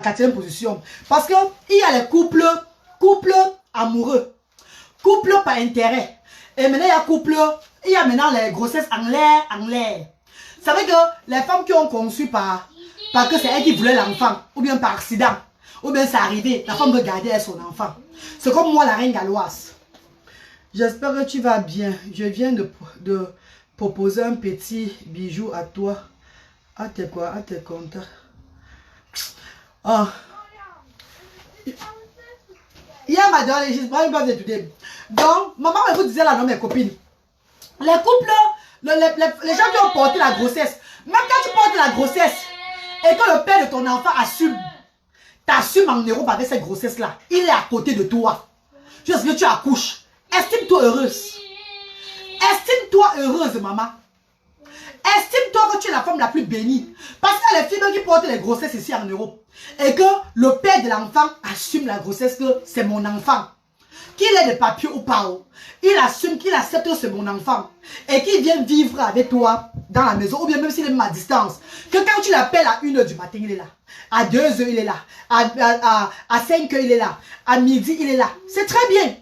4e position. Parce qu'il y a les couples amoureux, couples par intérêt. Et maintenant, il y a maintenant les grossesses en l'air. Ça veut dire que les femmes qui ont conçu parce que c'est elles qui voulaient l'enfant, ou bien par accident, ou bien c'est arrivé, la femme veut garder son enfant. C'est comme moi, la reine galloise. J'espère que tu vas bien. Je viens de proposer un petit bijou à toi. À tes comptes. Oh. Hier, madame, je ne sais pas de today. Donc, maman, vous disait là, non, mes copines. Les couples, les gens qui ont porté la grossesse, même quand tu portes la grossesse et que le père de ton enfant t'assume en Europe avec cette grossesse-là, il est à côté de toi. Jusqu'à ce que tu accouches. Estime-toi heureuse. Estime-toi heureuse, maman. Estime-toi que tu es la femme la plus bénie. Parce que les filles qui portent les grossesses ici en Europe, et que le père de l'enfant assume la grossesse que c'est mon enfant. Qu'il ait des papiers ou pas, il assume qu'il accepte que c'est mon enfant. Et qu'il vient vivre avec toi dans la maison, ou bien même s'il est même à distance. Que quand tu l'appelles à 1h du matin, il est là. À 2h, il est là. À 5h, il est là. À midi, il est là. C'est très bien.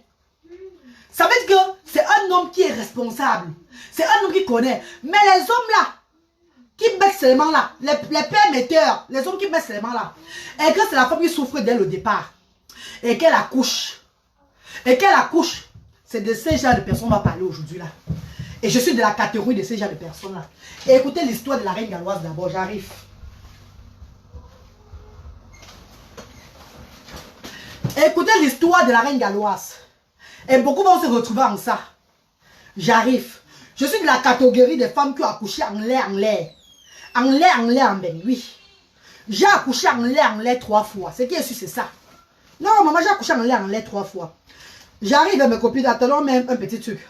Ça veut dire que c'est un homme qui est responsable. C'est un homme qui connaît. Mais les hommes là, qui mettent seulement là, les pères metteurs, les hommes qui mettent seulement là, et que c'est la femme qui souffre dès le départ, et qu'elle accouche, c'est de ces genres de personnes qu'on va parler aujourd'hui là. Et je suis de la catégorie de ces genres de personnes là. Et écoutez l'histoire de la reine galloise d'abord, j'arrive. Écoutez l'histoire de la reine galloise. Et beaucoup vont se retrouver en ça. J'arrive. Je suis de la catégorie des femmes qui ont accouché en l'air. Oui. J'ai accouché en l'air 3 fois. Ce qui est sûr, c'est ça. Non, maman, j'ai accouché en l'air 3 fois. J'arrive à mes copines, attendons même un petit truc.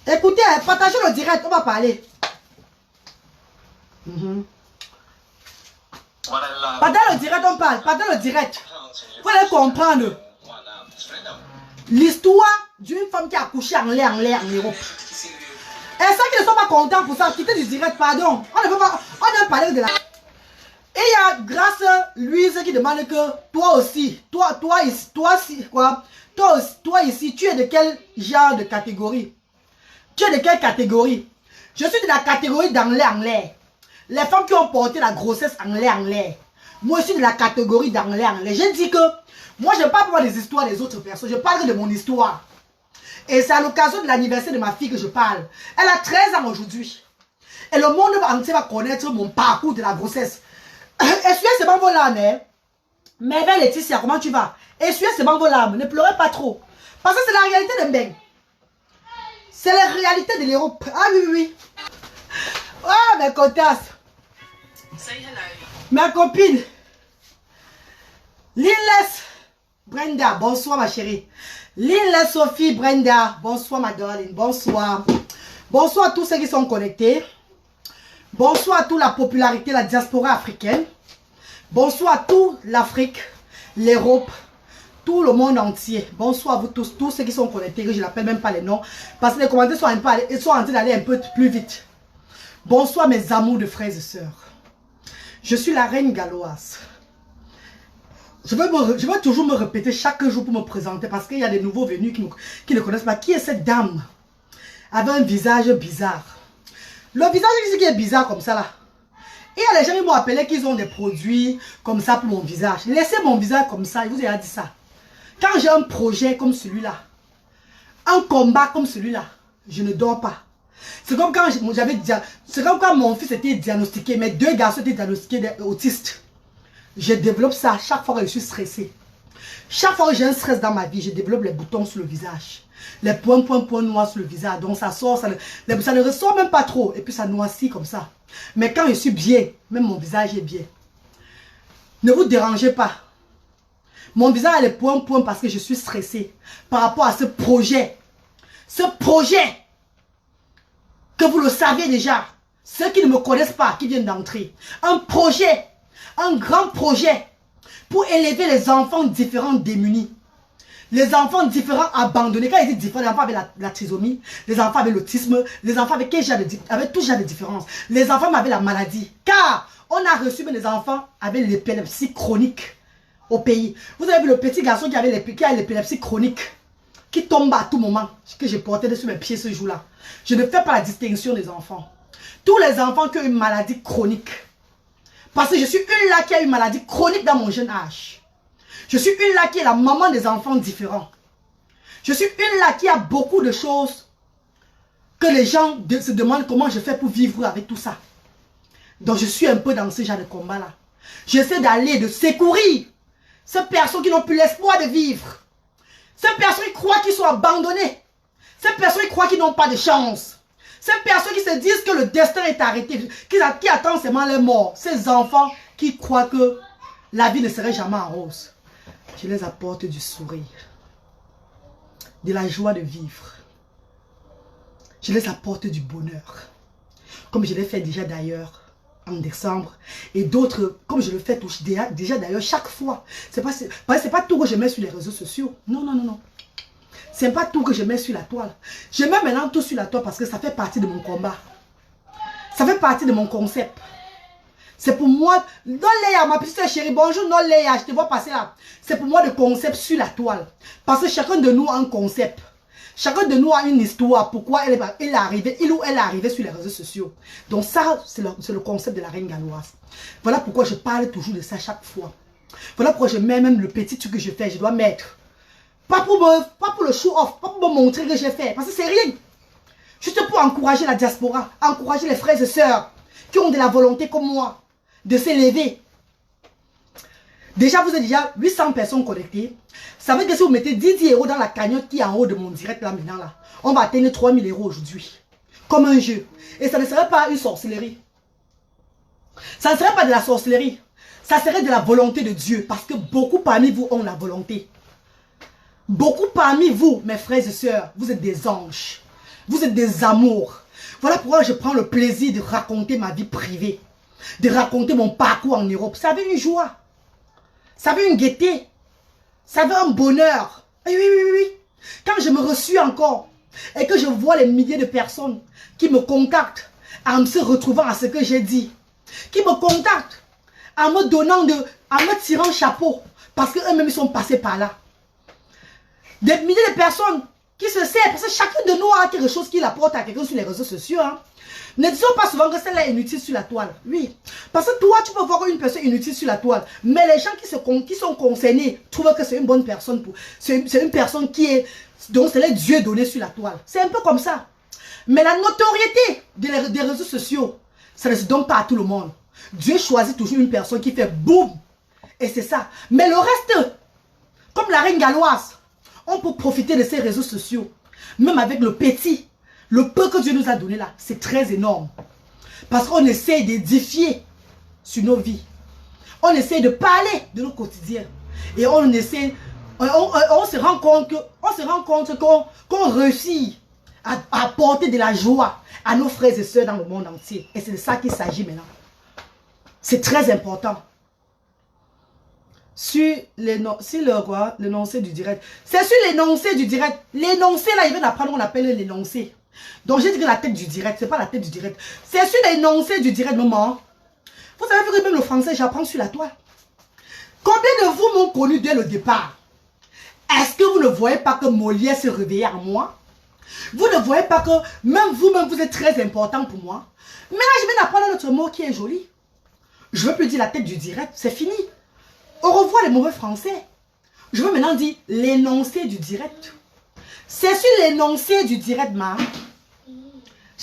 Écoutez, partagez le direct, on va parler. Partagez le direct, on parle. Partagez le direct. Vous allez comprendre l'histoire d'une femme qui a accouché en l'air en Europe. Et ceux qui ne sont pas contents pour ça, quittez du direct, pardon. On ne peut pas, on a parlé de la... Et il y a Grâce Louise qui demande que toi aussi, toi ici, tu es de quel genre de catégorie? Tu es de quelle catégorie? Je suis de la catégorie d'en l'air. Les femmes qui ont porté la grossesse en l'air. Moi, je suis de la catégorie d'en l'air. Je dis que moi, je ne parle pas des histoires des autres personnes. Je parle de mon histoire. Et c'est à l'occasion de l'anniversaire de ma fille que je parle. Elle a 13 ans aujourd'hui. Et le monde entier va connaître mon parcours de la grossesse. Essuyez ces vos larmes. Mais Laetitia, comment tu vas? Essuyez ces vos larmes. Ne pleurez pas trop. Parce que c'est la réalité de Mbeng. C'est la réalité de l'Europe. Ah oui. Oh, mes cotasses. Ma copine. Lilles Brenda, bonsoir ma chérie. Lilles Sophie Brenda, bonsoir ma darling, bonsoir. Bonsoir à tous ceux qui sont connectés. Bonsoir à toute la popularité, la diaspora africaine. Bonsoir à toute l'Afrique, l'Europe, tout le monde entier. Bonsoir à vous tous ceux qui sont connectés, que je n'appelle même pas les noms. Parce que les commentaires sont, ils sont en train d'aller un peu plus vite. Bonsoir mes amours de frères et sœurs. Je suis la reine galloise. Je vais toujours me répéter chaque jour pour me présenter parce qu'il y a des nouveaux venus qui ne connaissent pas. Qui est cette dame avec un visage bizarre? Le visage qui est bizarre comme ça là. Et il y a les gens qui m'ont appelé qu'ils ont des produits comme ça pour mon visage. Laissez mon visage comme ça, je vous ai dit ça. Quand j'ai un projet comme celui-là, un combat comme celui-là, je ne dors pas. C'est comme quand mon fils était diagnostiqué, mes 2 garçons étaient diagnostiqués autistes. Je développe ça chaque fois que je suis stressée. Chaque fois que j'ai un stress dans ma vie, je développe les boutons sur le visage. Les points noirs sur le visage. Donc ça sort, ça ne ressort même pas trop. Et puis ça noircit comme ça. Mais quand je suis bien, même mon visage est bien. Ne vous dérangez pas. Mon visage a les points parce que je suis stressée. Par rapport à ce projet. Ce projet. Que vous le savez déjà. Ceux qui ne me connaissent pas, qui viennent d'entrer. Un projet. Un grand projet pour élever les enfants différents démunis. Les enfants différents abandonnés. Quand ils disent différents, les enfants avec la trisomie, les enfants avec l'autisme, les enfants avec tout genre de différence. Les enfants avec la maladie. Car On a reçu des enfants avec l'épilepsie chronique au pays. Vous avez vu le petit garçon qui a l'épilepsie chronique, qui tombe à tout moment, que j'ai porté sur mes pieds ce jour-là. Je ne fais pas la distinction des enfants. Tous les enfants qui ont une maladie chronique. Parce que je suis une là qui a une maladie chronique dans mon jeune âge. Je suis une là qui est la maman des enfants différents. Je suis une là qui a beaucoup de choses que les gens se demandent comment je fais pour vivre avec tout ça. Donc je suis un peu dans ce genre de combat-là. J'essaie d'aller, de secourir ces personnes qui n'ont plus l'espoir de vivre. Ces personnes qui croient qu'ils sont abandonnés. Ces personnes qui croient qu'ils n'ont pas de chance. Ces personnes qui se disent que le destin est arrêté, qui attendent seulement leur mort. Ces enfants qui croient que la vie ne serait jamais en rose. Je les apporte du sourire, de la joie de vivre. Je les apporte du bonheur. Comme je l'ai fait déjà d'ailleurs en décembre. Et d'autres, comme je le fais déjà d'ailleurs chaque fois. C'est pas tout que je mets sur les réseaux sociaux. Non, non, non, non. C'est pas tout que je mets sur la toile. Je mets maintenant tout sur la toile parce que ça fait partie de mon combat. Ça fait partie de mon concept. C'est pour moi. Non, Léa, ma petite chérie, bonjour, non, Léa, je te vois passer là. C'est pour moi le concept sur la toile. Parce que chacun de nous a un concept. Chacun de nous a une histoire. Pourquoi il est arrivé sur les réseaux sociaux. Donc ça, c'est le concept de la reine galloise. Voilà pourquoi je parle toujours de ça chaque fois. Voilà pourquoi je mets même le petit truc que je fais. Je dois mettre. Pas pour le show-off, pas pour me montrer que j'ai fait. Parce que c'est rien. Juste pour encourager la diaspora. Encourager les frères et sœurs qui ont de la volonté comme moi. De s'élever. Déjà, vous êtes déjà 800 personnes connectées. Ça veut dire que si vous mettez 10 € dans la cagnotte qui est en haut de mon direct là maintenant là, on va atteindre 3000 € aujourd'hui. Comme un jeu. Et ça ne serait pas une sorcellerie. Ça ne serait pas de la sorcellerie. Ça serait de la volonté de Dieu. Parce que beaucoup parmi vous ont la volonté. Beaucoup parmi vous, mes frères et sœurs, vous êtes des anges. Vous êtes des amours. Voilà pourquoi je prends le plaisir de raconter ma vie privée. De raconter mon parcours en Europe. Ça avait une joie. Ça avait une gaieté. Ça avait un bonheur. Et oui, oui, oui, oui. Quand je me reçus encore et que je vois les milliers de personnes qui me contactent en se retrouvant à ce que j'ai dit, qui me contactent en me donnant en me tirant chapeau parce qu'eux-mêmes ils sont passés par là. Des milliers de personnes qui se servent parce que chacun de nous a quelque chose qu'il apporte à quelqu'un sur les réseaux sociaux. Hein. Ne disons pas souvent que celle-là est inutile sur la toile. Oui. Parce que toi, tu peux voir une personne inutile sur la toile. Mais les gens qui sont concernés trouvent que c'est une bonne personne. C'est une personne dont c'est le Dieu donné sur la toile. C'est un peu comme ça. Mais la notoriété des réseaux sociaux, ça ne se donne pas à tout le monde. Dieu choisit toujours une personne qui fait boum. Et c'est ça. Mais le reste, comme la reine galloise, on peut profiter de ces réseaux sociaux. Même avec le petit. Le peu que Dieu nous a donné là, c'est très énorme. Parce qu'on essaie d'édifier sur nos vies. On essaie de parler de nos quotidiens. Et on essaie, on se rend compte qu'on réussit à apporter de la joie à nos frères et sœurs dans le monde entier. Et c'est de ça qu'il s'agit maintenant. C'est très important. Sur l'énoncé du direct. C'est sur l'énoncé du direct. L'énoncé là, il vient d'apprendre, on appelle l'énoncé. Donc j'ai dit que la tête du direct, c'est pas la tête du direct. C'est sur l'énoncé du direct, maman. Vous savez que même le français, j'apprends sur la toile. Combien de vous m'ont connu dès le départ? Est-ce que vous ne voyez pas que Molière se réveillait en moi? Vous ne voyez pas que même vous-même, vous êtes très important pour moi? Maintenant, je viens d'apprendre un autre mot qui est joli. Je veux plus dire la tête du direct, c'est fini. Au revoir les mauvais français. Je veux maintenant dire l'énoncé du direct. C'est sur l'énoncé du direct, ma.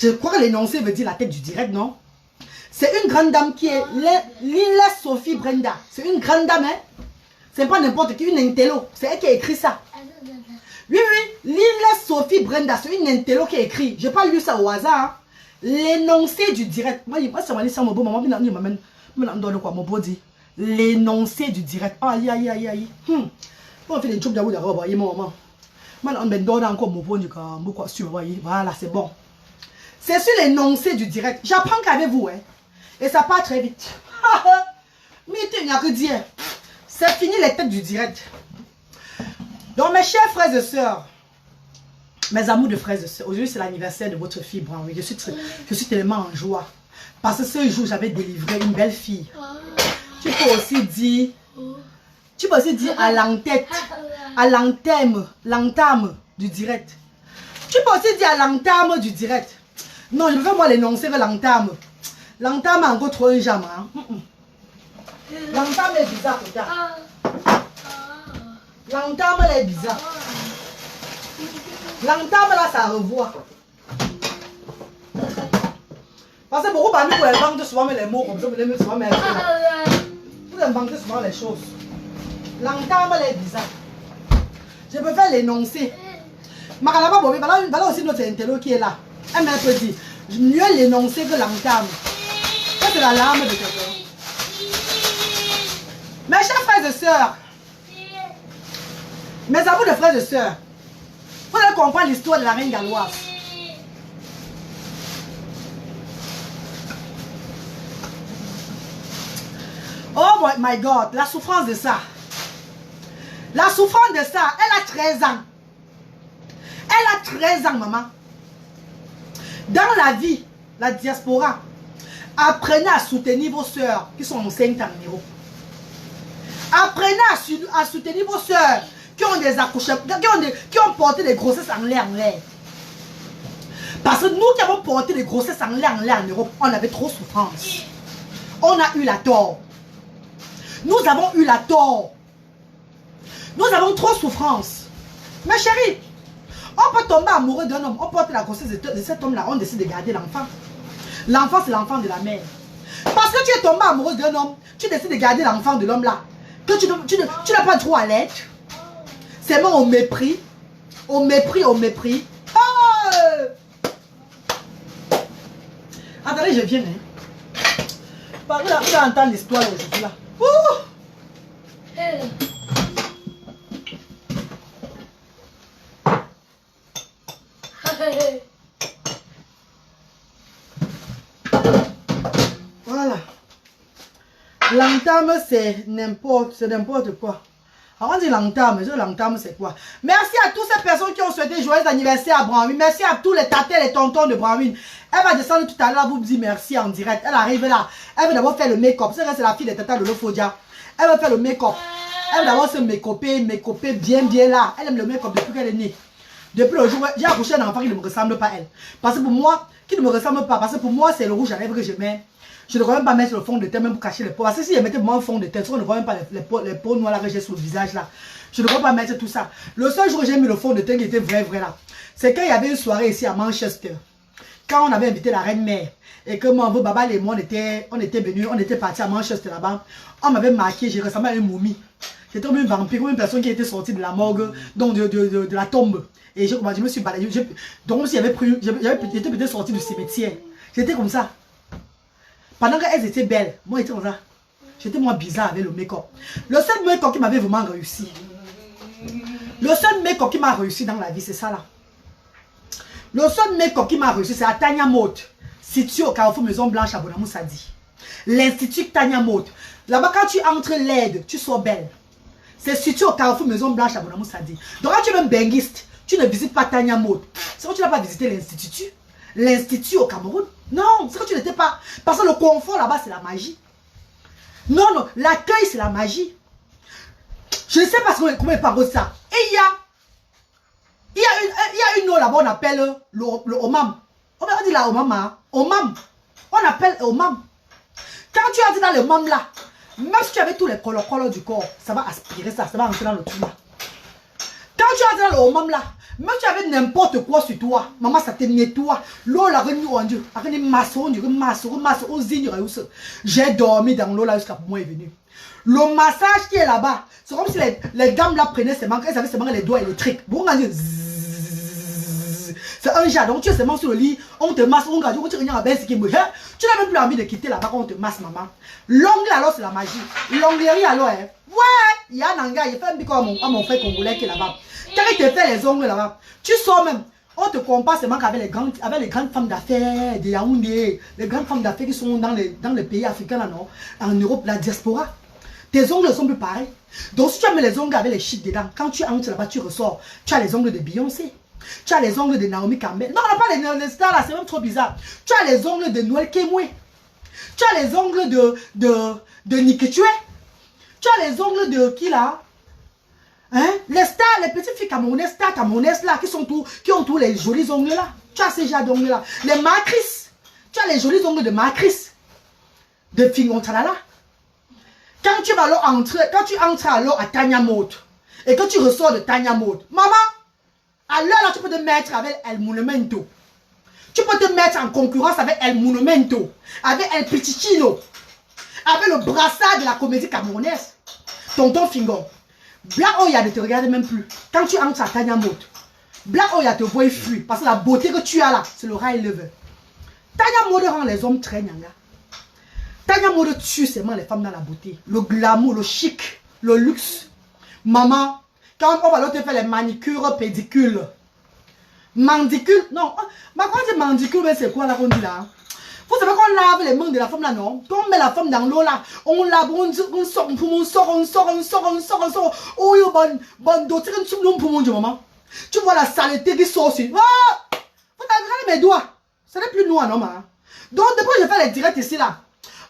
Je crois que l'énoncé veut dire la tête du direct, non? C'est une grande dame qui est Lila Sophie Brenda. C'est une grande dame, hein? C'est pas n'importe qui, une intello. C'est elle qui a écrit ça. Oui, oui, Lila Sophie Brenda. C'est une intello qui a écrit. Je n'ai pas lu ça au hasard. Hein? L'énoncé du direct. Moi, il ça m'a dit ça, mon beau maman. Il m'a donné quoi, mon beau dit. L'énoncé du direct. Aïe, aïe, aïe, aïe. On fait des jobs d'abord, d'abord, voyez, mon maman. Maintenant, on me donne encore mon beau du camp. Voilà, c'est bon. C'est sur l'énoncé du direct. J'apprends qu'avec vous, hein. Et ça part très vite. Mais il n'y a que dire. C'est fini les têtes du direct. Donc, mes chers frères et sœurs, mes amours de frères et sœurs, aujourd'hui c'est l'anniversaire de votre fille Brown. Je suis tellement en joie. Parce que ce jour, j'avais délivré une belle fille. Tu peux aussi dire à l'entête, à l'entame du direct. Tu peux aussi dire à l'entame du direct. Non, je veux moi l'énoncer vers l'entame. L'entame a encore trop un jambe. L'entame est bizarre, putain. L'entame est bizarre. L'entame là, ça revoit. Parce que beaucoup parmi vous inventent souvent les mots comme ça, vous aimez souvent mes choses. Vous inventez souvent les choses. L'entame elle est bizarre. Je peux faire l'énoncer. Makalaba Bobé, voilà aussi notre intello qui est là. Elle m'a dit, mieux l'énoncer que l'entame. Ça c'est la larme de quelqu'un. Mes chers frères et sœurs, mes amours de frères et sœurs, vous allez comprendre l'histoire de la reine galloise. Oh my God, la souffrance de ça. La souffrance de ça, elle a 13 ans. Elle a 13 ans, maman. Dans la vie, la diaspora, apprenez à soutenir vos sœurs qui sont enceintes en Europe. Apprenez à soutenir vos sœurs qui ont des accouchements, qui ont porté des grossesses en l'air. Parce que nous qui avons porté des grossesses en l'air en Europe, on avait trop de souffrance. On a eu la tort. Nous avons eu la tort. Nous avons trop de souffrance. Mais chérie, on peut tomber amoureux d'un homme, on porte la grossesse de cet homme-là, on décide de garder l'enfant. L'enfant, c'est l'enfant de la mère. Parce que tu es tombé amoureuse d'un homme, tu décides de garder l'enfant de l'homme-là. Que tu n'as pas droit à l'aide. C'est même au mépris. Au mépris, au mépris. Oh! Attendez, je viens. Par là, tu entends l'histoire aujourd'hui là. Voilà. L'entame, c'est n'importe quoi. Avant de dire l'entame, c'est quoi? Merci à toutes ces personnes qui ont souhaité joyeux anniversaire à Branwyn. Merci à tous les tatés et les tontons de Branwyn. Elle va descendre tout à l'heure, vous dire merci en direct. Elle arrive là. Elle va d'abord faire le make-up. C'est la fille de Tata de Lofodia. Elle va faire le make-up. Elle va d'abord se make-upper bien là. Elle aime le make-up depuis qu'elle est née. Depuis le jour où j'ai accouché un enfant qui ne me ressemble pas à elle. Parce que pour moi, qui ne me ressemble pas, parce que pour moi, c'est le rouge à lèvres que je mets. Je ne devrais même pas mettre le fond de teint même pour cacher les peaux. Parce que si je mettais mon fond de teint, je ne devrais même pas les peaux noires là que j'ai sur le visage là. Je ne devrais pas mettre tout ça. Le seul jour où j'ai mis le fond de teint qui était vrai là, c'est quand il y avait une soirée ici à Manchester. Quand on avait invité la reine mère et que mon Baba et moi on était partis à Manchester là-bas. On m'avait marqué, j'ai ressemblé à une momie. J'étais comme une vampire, comme une personne qui était sortie de la morgue, donc de la tombe. Et je me suis baladé. Donc si j'étais peut-être sorti du cimetière. J'étais comme ça. Pendant qu'elles étaient belles, moi j'étais comme ça. J'étais moins bizarre avec le make-up. Le seul make-up qui m'avait vraiment réussi. Le seul make-up qui m'a réussi dans la vie, c'est ça là. Le seul make-up qui m'a réussi, c'est à Tanya Motte, situé au Carrefour Maison Blanche à Bonamou Sadi. L'Institut Tanya Motte. Là-bas, quand tu entres l'aide, tu sors belle. C'est situé au Carrefour Maison Blanche à Bonamou Sadi. Donc quand tu es un benguiste, tu ne visites pas Tanya Motte. C'est que tu n'as pas visité l'Institut. L'Institut au Cameroun. Non, c'est que tu n'étais pas. Parce que le confort là-bas, c'est la magie. Non, non, l'accueil, c'est la magie. Je ne sais pas comment il parle de ça. Et il y a une eau là-bas, on appelle le omam. On dit là omam, hein? Omam. On appelle omam. Quand tu as dit dans le omam là, même si tu avais tous les colos du corps, ça va aspirer ça, ça va rentrer dans le trou là. Quand tu as dit dans le omam là, même si tu avais n'importe quoi sur toi, maman ça te nettoie. L'eau là, j'ai dormi dans l'eau là jusqu'à pour moi est venu. Le massage qui est là-bas, c'est comme si les dames là prenaient ses manques, elles avaient seulement les doigts électriques. Bon, c'est un jas, donc tu es seulement sur le lit, on te masse, on regarde, tu n'as même plus envie de quitter là-bas quand on te masse, maman. L'onglet alors c'est la magie. L'onglerie alors, hein. Ouais, il y a un gars, il fait un bico à mon frère congolais qui est là-bas. Quand il te fait les ongles là-bas, tu sors même. On te compare seulement avec les grandes femmes d'affaires de Yaoundé, les grandes femmes d'affaires qui sont dans les pays africains là, non, en Europe, la diaspora. Tes ongles sont plus pareils. Donc si tu as mis les ongles avec les chics dedans, quand tu entres là-bas, tu ressors. Tu as les ongles de Beyoncé. Tu as les ongles de Naomi Campbell. Non, on n'a pas les stars là, c'est même trop bizarre. Tu as les ongles de Noël Kemwe. Tu as les ongles de Niketue. Tu as les ongles de qui là? Hein? Les stars, les petites filles camerounaises, stars camerounaises là, qui ont tous les jolis ongles là. Tu as ces genres d'ongles là. Les Macris. Tu as les jolis ongles de Macris. De Fingontalala. Quand tu vas alors entrer, quand tu entres alors à Tanya Mode et que tu ressors de Tanya Mode, maman, alors là tu peux te mettre avec El Monumento. Tu peux te mettre en concurrence avec El Monumento, avec El Pichichino, avec le brassard de la comédie camerounaise. Tonton Fingon. Black Oya ne te regarde même plus. Quand tu entres à Tanya Mode, Black Oya te voit fuir parce que la beauté que tu as là, c'est le rail lever. Tanya Mode rend les hommes très nyanga. Tanya Mode tue seulement les femmes dans la beauté. Le glamour, le chic, le luxe. Maman, quand on va te faire les manicures, pédicules. Mandicule, non. Mais quand on dit mandicule, c'est quoi là qu'on dit là? Vous savez qu'on lave les mains de la femme là, non? Quand on met la femme dans l'eau là, on lave, on sort, on sort. Oh, yo, bon, d'autres, maman. Tu vois la saleté qui sort aussi. Oh! Vous avez regardé mes doigts. Ce n'est plus noir, non, maman. Donc, depuis que je fais les directs ici là,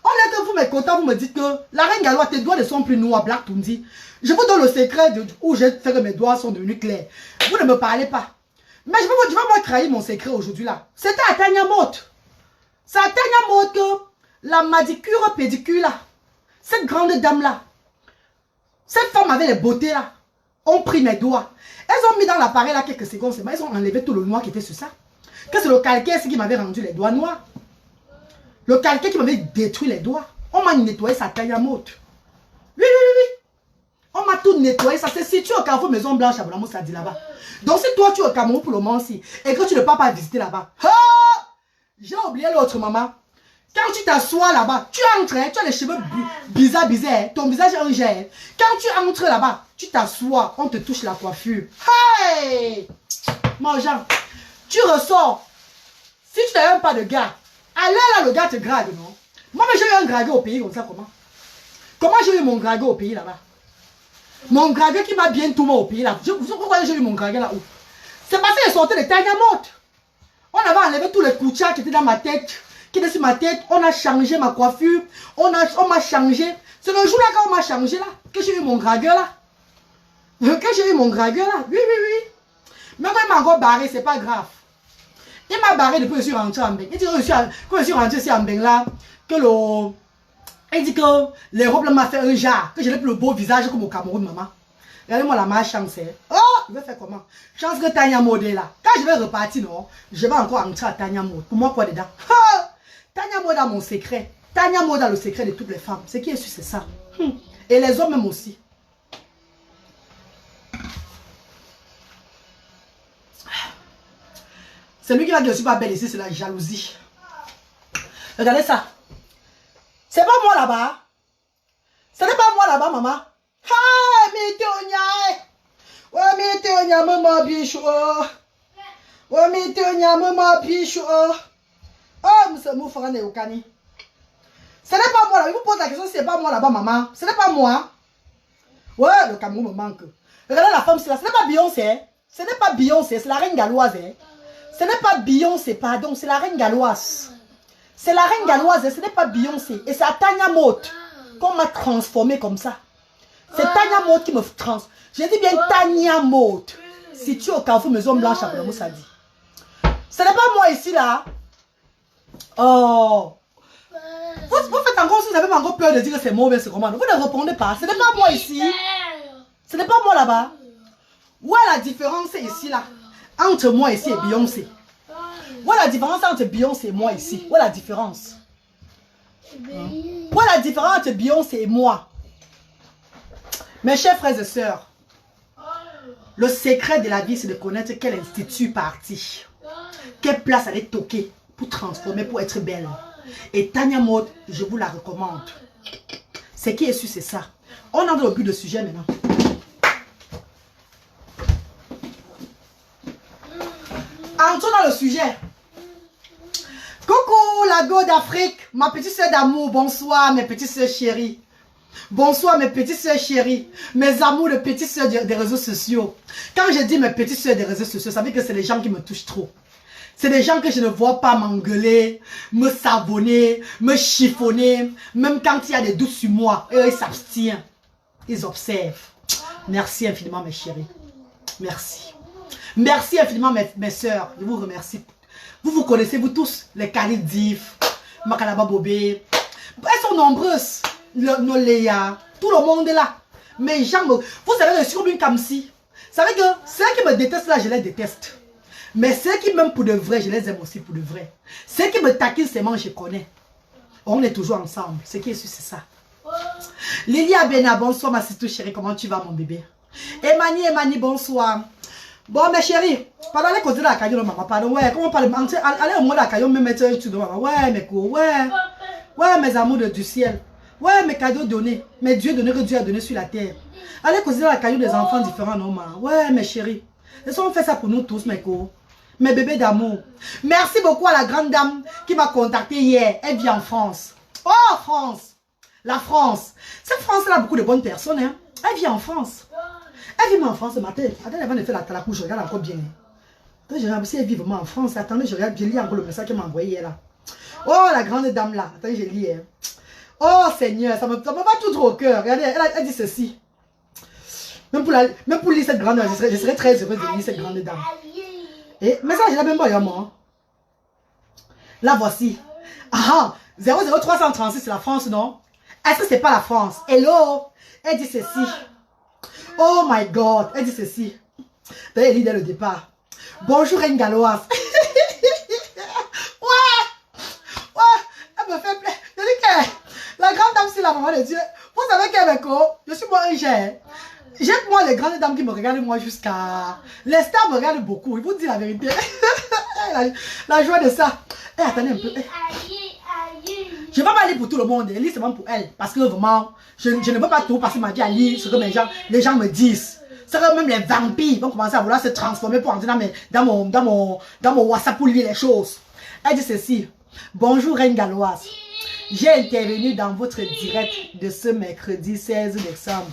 on est que vous m'écoutez, vous me dites que la reine Galois, tes doigts ne sont plus noirs, Black Tundi. Je vous donne le secret où j'ai fait que mes doigts sont devenus clairs. Vous ne me parlez pas. Mais je vais moi trahir mon secret aujourd'hui là. C'était à Tanya Mode. C'est à Tanya Mode que la manicure pédicure là, cette grande dame là, cette femme avec les beautés là, ont pris mes doigts. Elles ont mis dans l'appareil là quelques secondes, mais elles ont enlevé tout le noir qui était sur ça. Que c'est le calcaire qui m'avait rendu les doigts noirs. Le calcaire qui m'avait détruit les doigts. On m'a nettoyé sa Tanya Mode. Oui. On m'a tout nettoyé. Ça se situe au Carrefour Maison Blanche à Boulamo, ça dit là-bas. Donc si toi tu es au Cameroun pour le moment aussi et que tu ne peux pas visiter là-bas. J'ai oublié l'autre maman. Quand tu t'assois là-bas, tu entres, hein, tu as les cheveux bizarres, hein, ton visage est un gel. Quand tu entres là-bas, tu t'assois, on te touche la coiffure. Hey! Mon Jean, tu ressors. Si tu n'as même pas de gars, alors là le gars te drague, non? Moi j'ai eu un dragueur au pays comme ça, comment? Comment j'ai eu mon dragueur au pays là-bas? Mon dragueur qui m'a bien tout au pays là. Pourquoi j'ai eu mon dragueur là-haut? C'est parce qu'il sortait de Tanya Mode. On avait enlevé tous les couchas qui étaient dans ma tête, qui étaient sur ma tête. On a changé ma coiffure. On m'a changé. C'est le jour là quand on m'a changé là, que j'ai eu mon dragueur là. Que j'ai eu mon dragueur là. Oui. Mais quand il m'a encore barré, c'est pas grave. Il m'a barré depuis que je suis rentré en Beng. Il dit que quand je suis rentré ici en Beng là, que le... Il dit que les robes là m'a fait un jar, que je n'ai plus le beau visage comme au Cameroun, maman. Regardez-moi la ma chance. Oh, il va faire comment? Chance que Tanya Mode est là. Quand je vais repartir, non, je vais encore entrer à Tanya Mode. Pour moi, quoi dedans? Tanya Mode a mon secret. Tanya Mode a le secret de toutes les femmes. Ce qui est sûr, c'est ça. Et les hommes même aussi. Celui qui va dire que je ne suis pas belle ici, c'est la jalousie. Regardez ça. C'est pas moi là-bas. Ce n'est pas moi là-bas, maman. Ah, mais t'es au niaï. Ouais, mais t'es au niaï, maman, bichou. Ouais, mais t'es au niaï, maman, bichou. Oh, monsieur Moufran et Okani. Ce n'est pas moi là. Il vous pose la question si c'est pas moi là-bas, maman. Ce n'est pas moi. Ouais, le Cameroun me manque. Regardez la femme, c'est là. Ce n'est pas Beyoncé. Ce n'est pas Beyoncé, c'est la reine galloise. Ce n'est pas Beyoncé, pardon, c'est la reine galloise. C'est la reine galloise, ce n'est pas Beyoncé. Et c'est à Tanya Mode qu'on m'a transformé comme ça. C'est Tanya Mode qui me transforme. J'ai dit bien Tanya Mode. Situé au Carrefour Maison Blanche à Boulamo, ça dit. Ce n'est pas moi ici là. Oh. Vous faites encore, si vous avez encore peur de dire que c'est moi, mais c'est comment. Vous ne répondez pas. Ce n'est pas moi ici. Ce n'est pas moi là-bas. Où est la différence ici là? Entre moi ici et Beyoncé. Où est la différence entre Beyoncé et moi ici? Où est la différence? Où est la différence entre Beyoncé et moi? Mes chers frères et sœurs, le secret de la vie, c'est de connaître quel institut parti, quelle place aller toquer pour transformer, pour être belle. Et Tanya Mode, je vous la recommande. Ce qui est sûr, c'est ça. On entre au but de sujet maintenant. Entrons dans le sujet. Coucou la go d'Afrique, ma petite soeur d'amour, bonsoir mes petites soeurs chéries. Bonsoir mes petites soeurs chéries, mes amours de petites soeurs des réseaux sociaux. Quand je dis mes petites soeurs des réseaux sociaux, ça veut dire que c'est les gens qui me touchent trop. C'est des gens que je ne vois pas m'engueuler, me savonner, me chiffonner. Même quand il y a des doutes sur moi, eux, ils s'abstiennent. Ils observent. Merci infiniment, mes chéris. Merci. Merci infiniment, mes soeurs. Je vous remercie. Vous connaissez, vous tous, les Khalid Dif, Makalaba Bobé. Elles sont nombreuses. Noléa. Tout le monde est là. Mes gens, vous savez, je suis comme une Kamsi. Vous savez que ceux qui me détestent là, je les déteste. Mais ceux qui m'aiment pour de vrai, je les aime aussi pour de vrai. Ceux qui me taquinent, c'est moi, je connais. On est toujours ensemble. Ce qui est sûr, c'est ça. Lilia Bena, bonsoir ma sister chérie. Comment tu vas, mon bébé? Emani, bonsoir. Bon, mes chéris, pendant les côtés de la caillou, maman, pardon, ouais, comment parler? Allez au moins la caillou, me mettre tout devant maman. Ouais, mes cours, ouais, mes amours du ciel. Ouais, mes cadeaux donnés. Mes dieux donnés que Dieu a donné sur la terre. Allez causer la caillou des enfants différents, non, ma. Ouais, mes chéris. Et on fait ça pour nous tous, mes cours. Mes bébés d'amour. Merci beaucoup à la grande dame qui m'a contacté hier. Elle vit en France. Oh, France. La France. Cette France-là a beaucoup de bonnes personnes, hein. Elle vit en France. Elle vit en France ce matin. Attendez, avant de faire la couche, je regarde encore bien. Attendez, je regarde si elle vit vraiment en France. Attendez, je regarde, je lis encore le message qu'elle m'a envoyé hier là. Oh, la grande dame là. Attendez, je lis. Hein. Oh, Seigneur, ça me va tout trop au cœur. Regardez, elle dit ceci. Même pour lire cette grande dame, je serais très heureuse de lire cette grande dame. Et, mais ça, je l'ai même pas eu à moi. Là, voici. Ah, 00336, c'est la France, non? Est-ce que c'est pas la France? Hello? Elle dit ceci. Oh my God, elle dit ceci. D'ailleurs, elle lit dès le départ. Bonjour, Reine Galoise. Ouais, elle me fait plaisir. Je dis que la grande dame, c'est la maman de Dieu. Vous savez qu'elle je suis moi un gère. J'aime moi les grandes dames qui me regardent moi jusqu'à... Les stars me regardent beaucoup, ils vous disent la vérité. la joie de ça. Eh, attendez un peu. Je ne vais pas aller pour tout le monde, elle lit seulement pour elle. Parce que vraiment, je ne peux pas tout passer ma vie à lire ce que les gens me disent. C'est que même les vampires vont commencer à vouloir se transformer pour entrer dans mon WhatsApp pour lire les choses. Elle dit ceci. Bonjour Reine Galoise. J'ai intervenu dans votre direct de ce mercredi 16 décembre.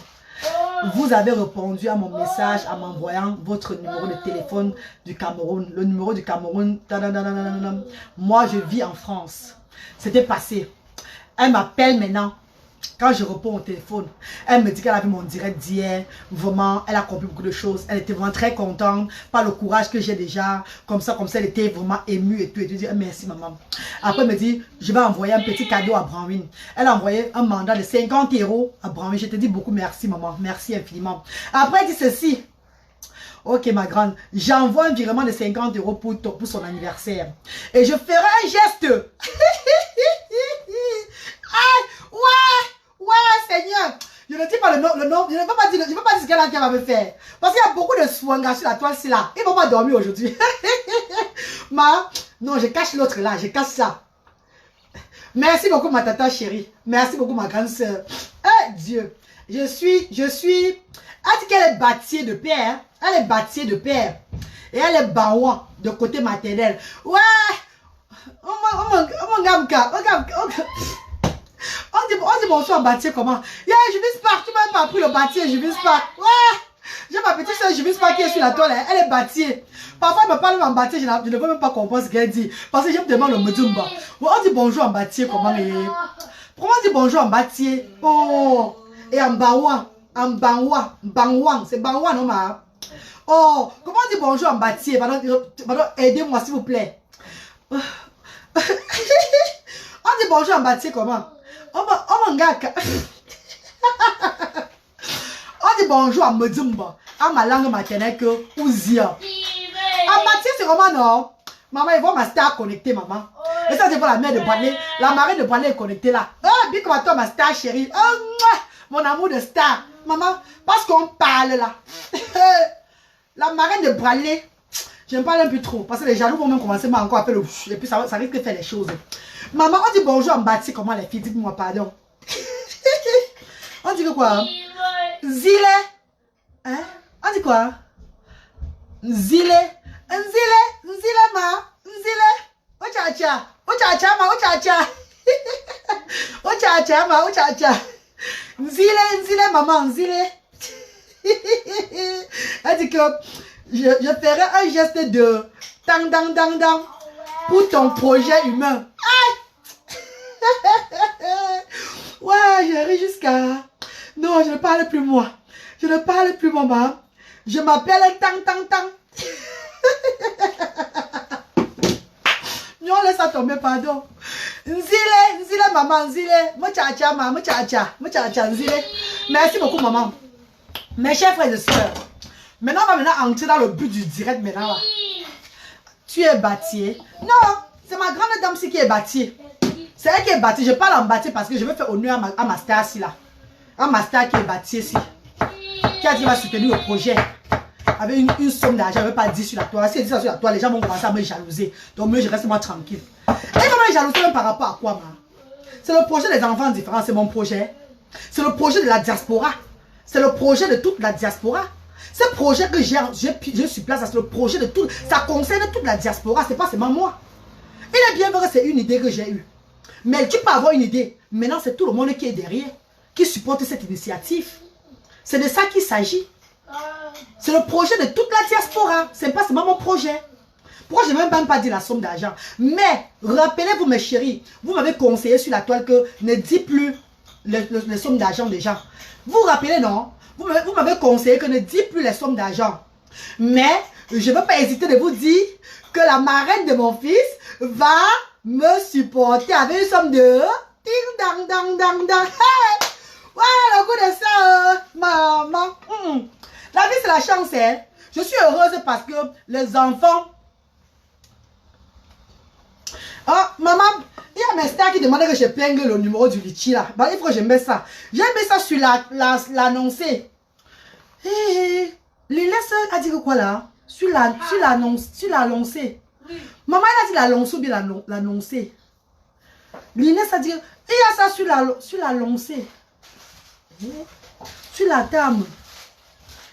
Vous avez répondu à mon message en m'envoyant votre numéro de téléphone du Cameroun. Le numéro du Cameroun. Moi, je vis en France. C'était passé. Elle m'appelle maintenant. Quand je réponds au téléphone, elle me dit qu'elle a vu mon direct d'hier. Vraiment, elle a compris beaucoup de choses. Elle était vraiment très contente par le courage que j'ai déjà. Comme ça, elle était vraiment émue et tout. Et tu dis merci maman. Après, elle me dit, je vais envoyer un petit cadeau à Branwyn. Elle a envoyé un mandat de 50 € à Branwyn. Je te dis beaucoup merci maman. Merci infiniment. Après, elle dit ceci. Ok ma grande, j'envoie un virement de 50 € pour son anniversaire. Et je ferai un geste. Ah, ouais, Seigneur. Je ne dis pas le nom, je ne peux pas dire ce qu'elle va me faire. Parce qu'il y a beaucoup de swanga sur la toile, c'est là. Ils ne vont pas dormir aujourd'hui. Non, je cache l'autre là, je cache ça. Merci beaucoup ma tata chérie. Merci beaucoup ma grande soeur. Eh Dieu, je suis... Elle dit qu'elle est bâtier de père. Elle est bâtier de père. Et elle est baouan de côté maternel. Ouais. On dit bonsoir bâtier comment? Yeah, je vis pas. Tu m'as pas pris le bâtier, je vis pas. Ouais. J'ai ma petite soeur, je vis pas qui est sur la toile. Elle est bâtier. Parfois, elle me parle en bâtier, je ne veux même pas comprendre ce qu'elle dit. Parce que j'aime tellement le medumba. On dit bonjour en bâtier comment? Comment on dit bonjour en bâtier? Oh. Et en baouan. En Bangwang, c'est Bangwang, non, ma? Oh, comment on dit bonjour en bâtier? Pardon, aidez-moi, s'il vous plaît. On dit bonjour en bâtier, comment? Oh, mon gars. On dit bonjour en Medumba, en ma langue maternelle que Ouzia. En bâtier, c'est comment, non? Maman, ils voient ma star connectée, maman. Et ça, c'est pour la mère de Bradley. La marraine de Bradley est connectée là. Oh, bien comme toi, ma star chérie. Oh, mon amour de star. Maman, parce qu'on parle là. La marraine de Bradley, je ne parle un peu trop. Parce que les jaloux vont même commencer à encore à faire le... Et puis ça risque de faire les choses. Maman, on dit bonjour en bâti, comment les filles? Dites-moi pardon. On dit que quoi? Zile. Hein? On dit quoi? Zile. Zile ma. Zile. Ocha-cha. Ocha-cha ma. Ocha-cha. Ocha-cha ma. Ocha-cha. Nzile, maman, Nzile. Elle dit que je ferai un geste de tang, dang, dang, dang. pour ton projet humain. Aïe! Ouais, j'ai ri jusqu'à... Non, je ne parle plus moi. Je ne parle plus maman. Je m'appelle Tang Tang Tang. Non, laisse ça tomber, pardon. Nzile, maman, nzile. Mouchacha, maman, mouchacha, nzile. Merci beaucoup, maman. Mes chers frères et sœurs, maintenant, on va maintenant entrer dans le but du direct maintenant. Là. Tu es bâti. Non, c'est ma grande dame qui est bâtie. C'est elle qui est bâtie. Je parle en bâti parce que je veux faire honneur à ma star ici là. À ma star qui est bâtie ici. Qui a dit va soutenir le projet. Avec une somme d'argent, je ne veux pas dire sur la toile. Si elle dit ça sur la toile, les gens vont commencer à me jalouser. Donc, mieux, je reste moi tranquille. Et comment me jalouser même par rapport à quoi, ma? C'est le projet des enfants différents, c'est mon projet. C'est le projet de la diaspora. C'est le projet de toute la diaspora. Ce projet que je suis place, c'est le projet de tout. Ça concerne toute la diaspora, c'est pas seulement moi. Il est bien vrai que c'est une idée que j'ai eue. Mais tu peux avoir une idée. Maintenant, c'est tout le monde qui est derrière, qui supporte cette initiative. C'est de ça qu'il s'agit. C'est le projet de toute la diaspora. C'est pas seulement mon projet. Pourquoi je n'ai même pas dit la somme d'argent? Mais, rappelez-vous mes chéris, vous m'avez conseillé sur la toile que ne dis plus les sommes d'argent des gens. Vous vous rappelez, non? Vous m'avez conseillé que ne dis plus les sommes d'argent. Mais, je ne veux pas hésiter de vous dire que la marraine de mon fils va me supporter avec une somme de... Ding dang dang dang dang. Hey! Ouais, le goût de ça, maman. La vie, c'est la chance, hein. Je suis heureuse parce que les enfants... Oh, maman, il y a mes stars qui demandent que je peigne le numéro du litchi là. Bah, il faut que je mette ça. J'ai mis ça sur l'annoncé. L'Inès a dit que quoi là? Sur l'annoncé. Maman, elle a dit l'annoncé ou bien l'annoncé. L'Inès a dit, il y a ça sur l'annoncé. Sur la table.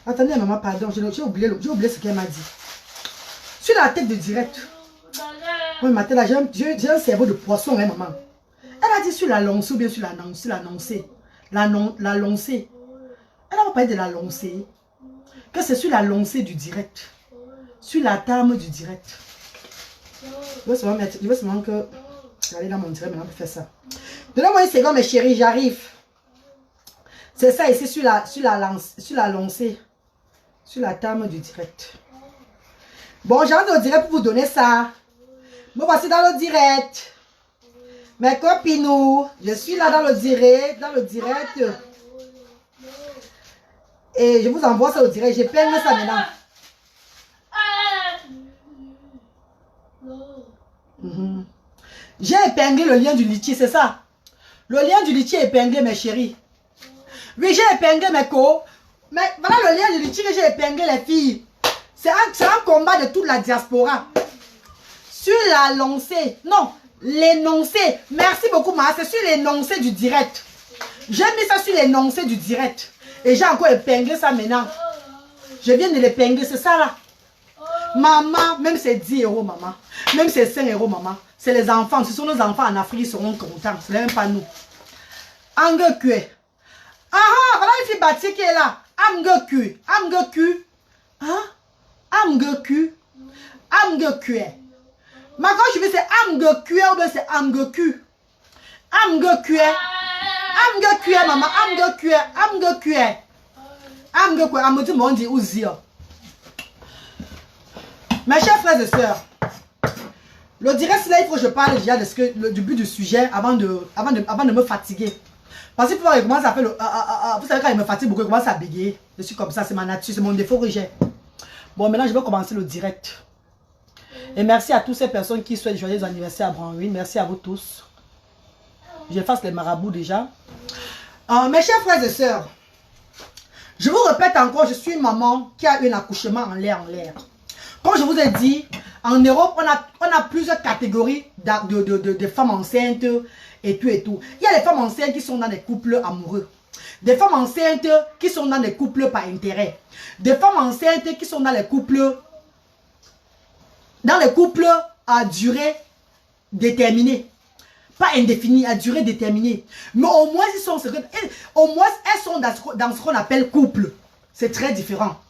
Attendez, maman, pardon, j'ai oublié ce qu'elle m'a dit. Sur la tête de direct. Oui, matin, là, j'ai un cerveau de poisson, hein, maman. Elle a dit sur la lancée ou bien sur l'annoncé. L'annoncé. Elle a parlé de la lancée. Que c'est sur la lancée du direct. Sur la table du direct. Je veux seulement que... Je vais aller dans mon direct maintenant pour faire ça. Donnez-moi une seconde, mes chéris, j'arrive. C'est ça ici sur la lancée. Sur la table du direct. Bon, j'arrive au direct pour vous donner ça. Me voici dans le direct. Mes copines, je suis là dans le direct. Et je vous envoie ça au direct. Je peigne ça maintenant. J'ai épinglé le lien du litchi, c'est ça. Le lien du litchi est épinglé, mes chéris. Oui, j'ai épinglé mes co. Mais voilà le lien du litchi que j'ai épinglé, les filles. C'est un combat de toute la diaspora. Sur la lancée. Non, l'énoncé. Merci beaucoup, ma. C'est sur l'énoncé du direct. J'ai mis ça sur l'énoncé du direct. Et j'ai encore épinglé ça maintenant. Je viens de l'épingler, c'est ça là. Maman, même c'est 10 euros, maman. Même c'est 5 euros, maman. C'est les enfants. Ce sont nos enfants en Afrique, ils seront contents. Ce n'est même pas nous. Angue cué. Ah ah, voilà une fille bâtie qui est là. Amgue cué. Amgue cué. Hein? Amgue cué. Amgue cué. Mais quand je dis c'est amgue cué ou bien c'est amgue cué. Amgue cué. Amgue cué, maman. Amgue cué. Amgue cué. Amgue cué. Amgue cué, on dit ouzir. Mes chers frères et sœurs, le direct là, il faut que je parle déjà du but du sujet avant de me fatiguer. Parce que il commence à faire le... vous savez quand il me fatigue beaucoup, il commence à bégayer. Je suis comme ça, c'est ma nature, c'est mon défaut que j'ai. Bon, maintenant je vais commencer le direct. Et merci à toutes ces personnes qui souhaitent joyeux anniversaire à Branwyn. Merci à vous tous. J'efface les marabouts déjà. Mes chers frères et sœurs, je vous répète encore, je suis une maman qui a eu un accouchement en l'air. Comme je vous ai dit, en Europe, on a plusieurs catégories de femmes enceintes et tout et tout. Il y a les femmes enceintes qui sont dans des couples amoureux. Des femmes enceintes qui sont dans des couples par intérêt. Des femmes enceintes qui sont dans les couples à durée déterminée. Pas indéfinie, à durée déterminée. Mais au moins, elles sont dans ce qu'on appelle couple. C'est très différent.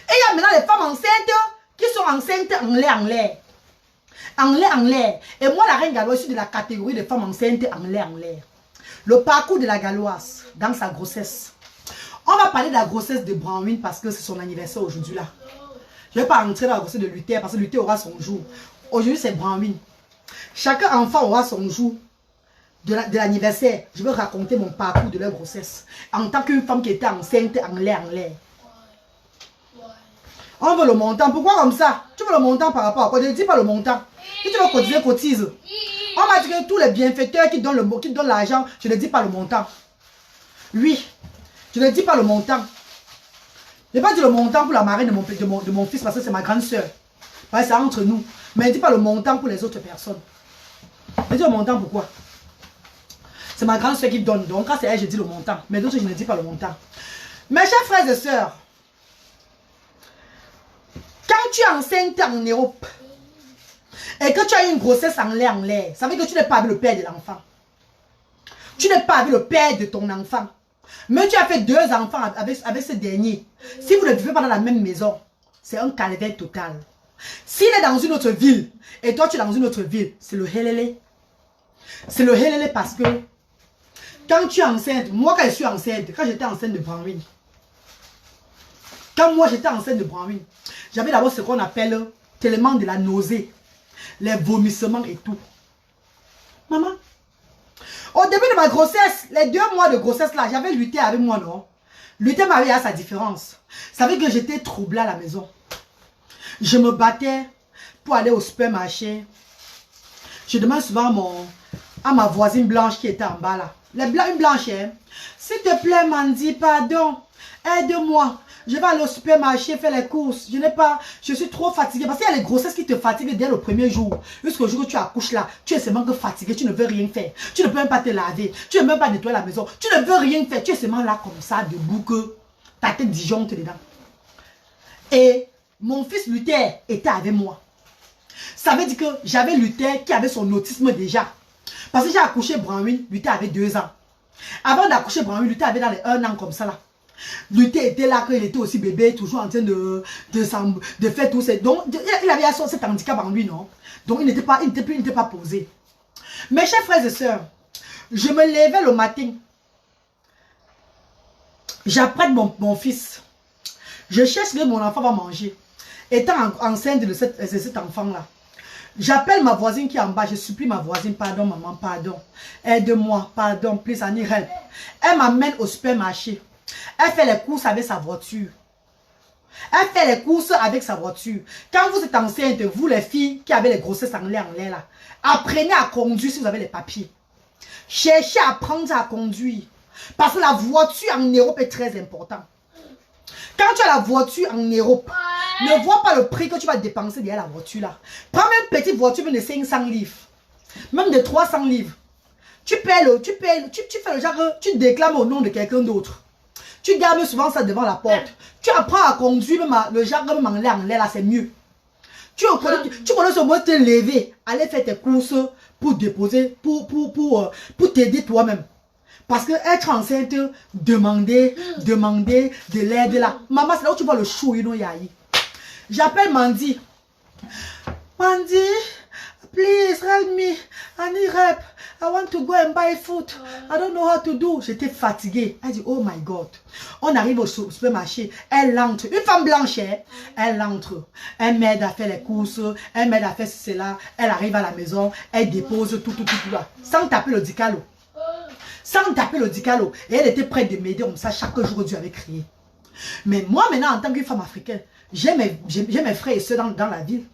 Et il y a maintenant les femmes enceintes qui sont enceintes en l'air. En l'air, en l'air. Et moi, la reine Galoise, je suis de la catégorie des femmes enceintes en l'air, en l'air. Le parcours de la Galoise dans sa grossesse. On va parler de la grossesse de Branwyn parce que c'est son anniversaire aujourd'hui là. Je ne vais pas rentrer dans la grossesse de Luther parce que Luther aura son jour. Aujourd'hui, c'est Branwyn. Chaque enfant aura son jour de l'anniversaire. Je vais raconter mon parcours de leur grossesse. En tant qu'une femme qui était enceinte en l'air, en l'air. On veut le montant. Pourquoi comme ça? Tu veux le montant par rapport à quoi? Je ne dis pas le montant. Si tu veux cotiser, cotise. On m'a dit que tous les bienfaiteurs qui donnent l'argent, je ne dis pas le montant. Oui, je ne dis pas le montant. Je n'ai pas dit le montant pour la marraine de mon fils parce que c'est ma grande soeur. C'est entre nous. Mais je ne dis pas le montant pour les autres personnes. Je dis le montant pourquoi? C'est ma grande soeur qui donne. Donc quand c'est elle, je dis le montant. Mais d'autres, je ne dis pas le montant. Mes chers frères et sœurs, quand tu es enceinte en Europe et que tu as une grossesse en l'air, ça veut dire que tu n'es pas avec le père de l'enfant. Tu n'es pas avec le père de ton enfant. Mais tu as fait 2 enfants avec ce dernier. Si vous ne vivez pas dans la même maison, c'est un calvaire total. S'il est dans une autre ville et toi tu es dans une autre ville, c'est le helele. C'est le helele parce que quand tu es enceinte, moi quand je suis enceinte, quand j'étais enceinte de Branwyn, j'avais d'abord ce qu'on appelle tellement de la nausée, les vomissements et tout. Maman, au début de ma grossesse, les 2 mois de grossesse là, j'avais lutté avec moi, non? Lutté m'avait à sa différence. Ça veut dire que j'étais troublée à la maison. Je me battais pour aller au supermarché. Je demande souvent à ma voisine blanche qui était en bas là. Une blanche, hein? S'il te plaît, Mandy, pardon, aide-moi. Je vais aller au supermarché faire les courses. Je suis trop fatiguée. Parce qu'il y a les grossesses qui te fatiguent dès le premier jour. Jusqu'au jour où tu accouches là, tu es seulement fatigué, tu ne veux rien faire. Tu ne peux même pas te laver. Tu ne peux même pas nettoyer la maison. Tu ne veux rien faire. Tu es seulement là comme ça, debout, que ta tête disjoncte dedans. Et mon fils Luther était avec moi. Ça veut dire que j'avais Luther qui avait son autisme déjà. Parce que j'ai accouché Branwyn, Luther avait 2 ans. Avant d'accoucher Branwyn, Luther avait dans les 1 an comme ça là. Luther était là quand il était aussi bébé, toujours en train de faire tout ça. Donc, il avait cet handicap en lui, non? Donc, il n'était pas posé. Mes chers frères et sœurs, je me levais le matin. J'apprête mon fils. Je cherche ce que mon enfant va manger. Étant enceinte de cet enfant-là. J'appelle ma voisine qui est en bas. Je supplie ma voisine, pardon maman, pardon. Aide-moi, pardon, please, I need help. Elle m'amène au supermarché. Elle fait les courses avec sa voiture. Elle fait les courses avec sa voiture. Quand vous êtes enceinte, vous les filles qui avez les grossesses en l'air là, apprenez à conduire si vous avez les papiers. Cherchez à apprendre à conduire. Parce que la voiture en Europe est très importante. Quand tu as la voiture en Europe, ne vois pas le prix que tu vas dépenser derrière la voiture là. Prends même une petite voiture même de 500 livres. Même de 300 livres. Tu fais le genre, tu déclames au nom de quelqu'un d'autre. Tu gardes souvent ça devant la porte. Tu apprends à conduire même le genre même en l'air là, c'est mieux. Tu connais ce mot te lever, aller faire tes courses pour déposer, pour t'aider toi-même. Parce que être enceinte, demander de l'aide là. Maman, c'est là où tu vois le chou, yayi. J'appelle Mandy. Mandy, please help me. I need help. I want to go and buy food. I don't know how to do. J'étais fatiguée. Elle dit, oh my God. On arrive au supermarché. Elle entre. Une femme blanche, hein? Elle entre. Elle m'aide à faire les courses. Elle m'aide à faire cela. Elle arrive à la maison. Elle dépose tout là. Sans taper le dicalo. Sans taper le dicalo. Et elle était prête de m'aider comme ça. Chaque jour, Dieu avait crié. Mais moi, maintenant, en tant que femme africaine, j'ai mes frères et soeurs dans la ville.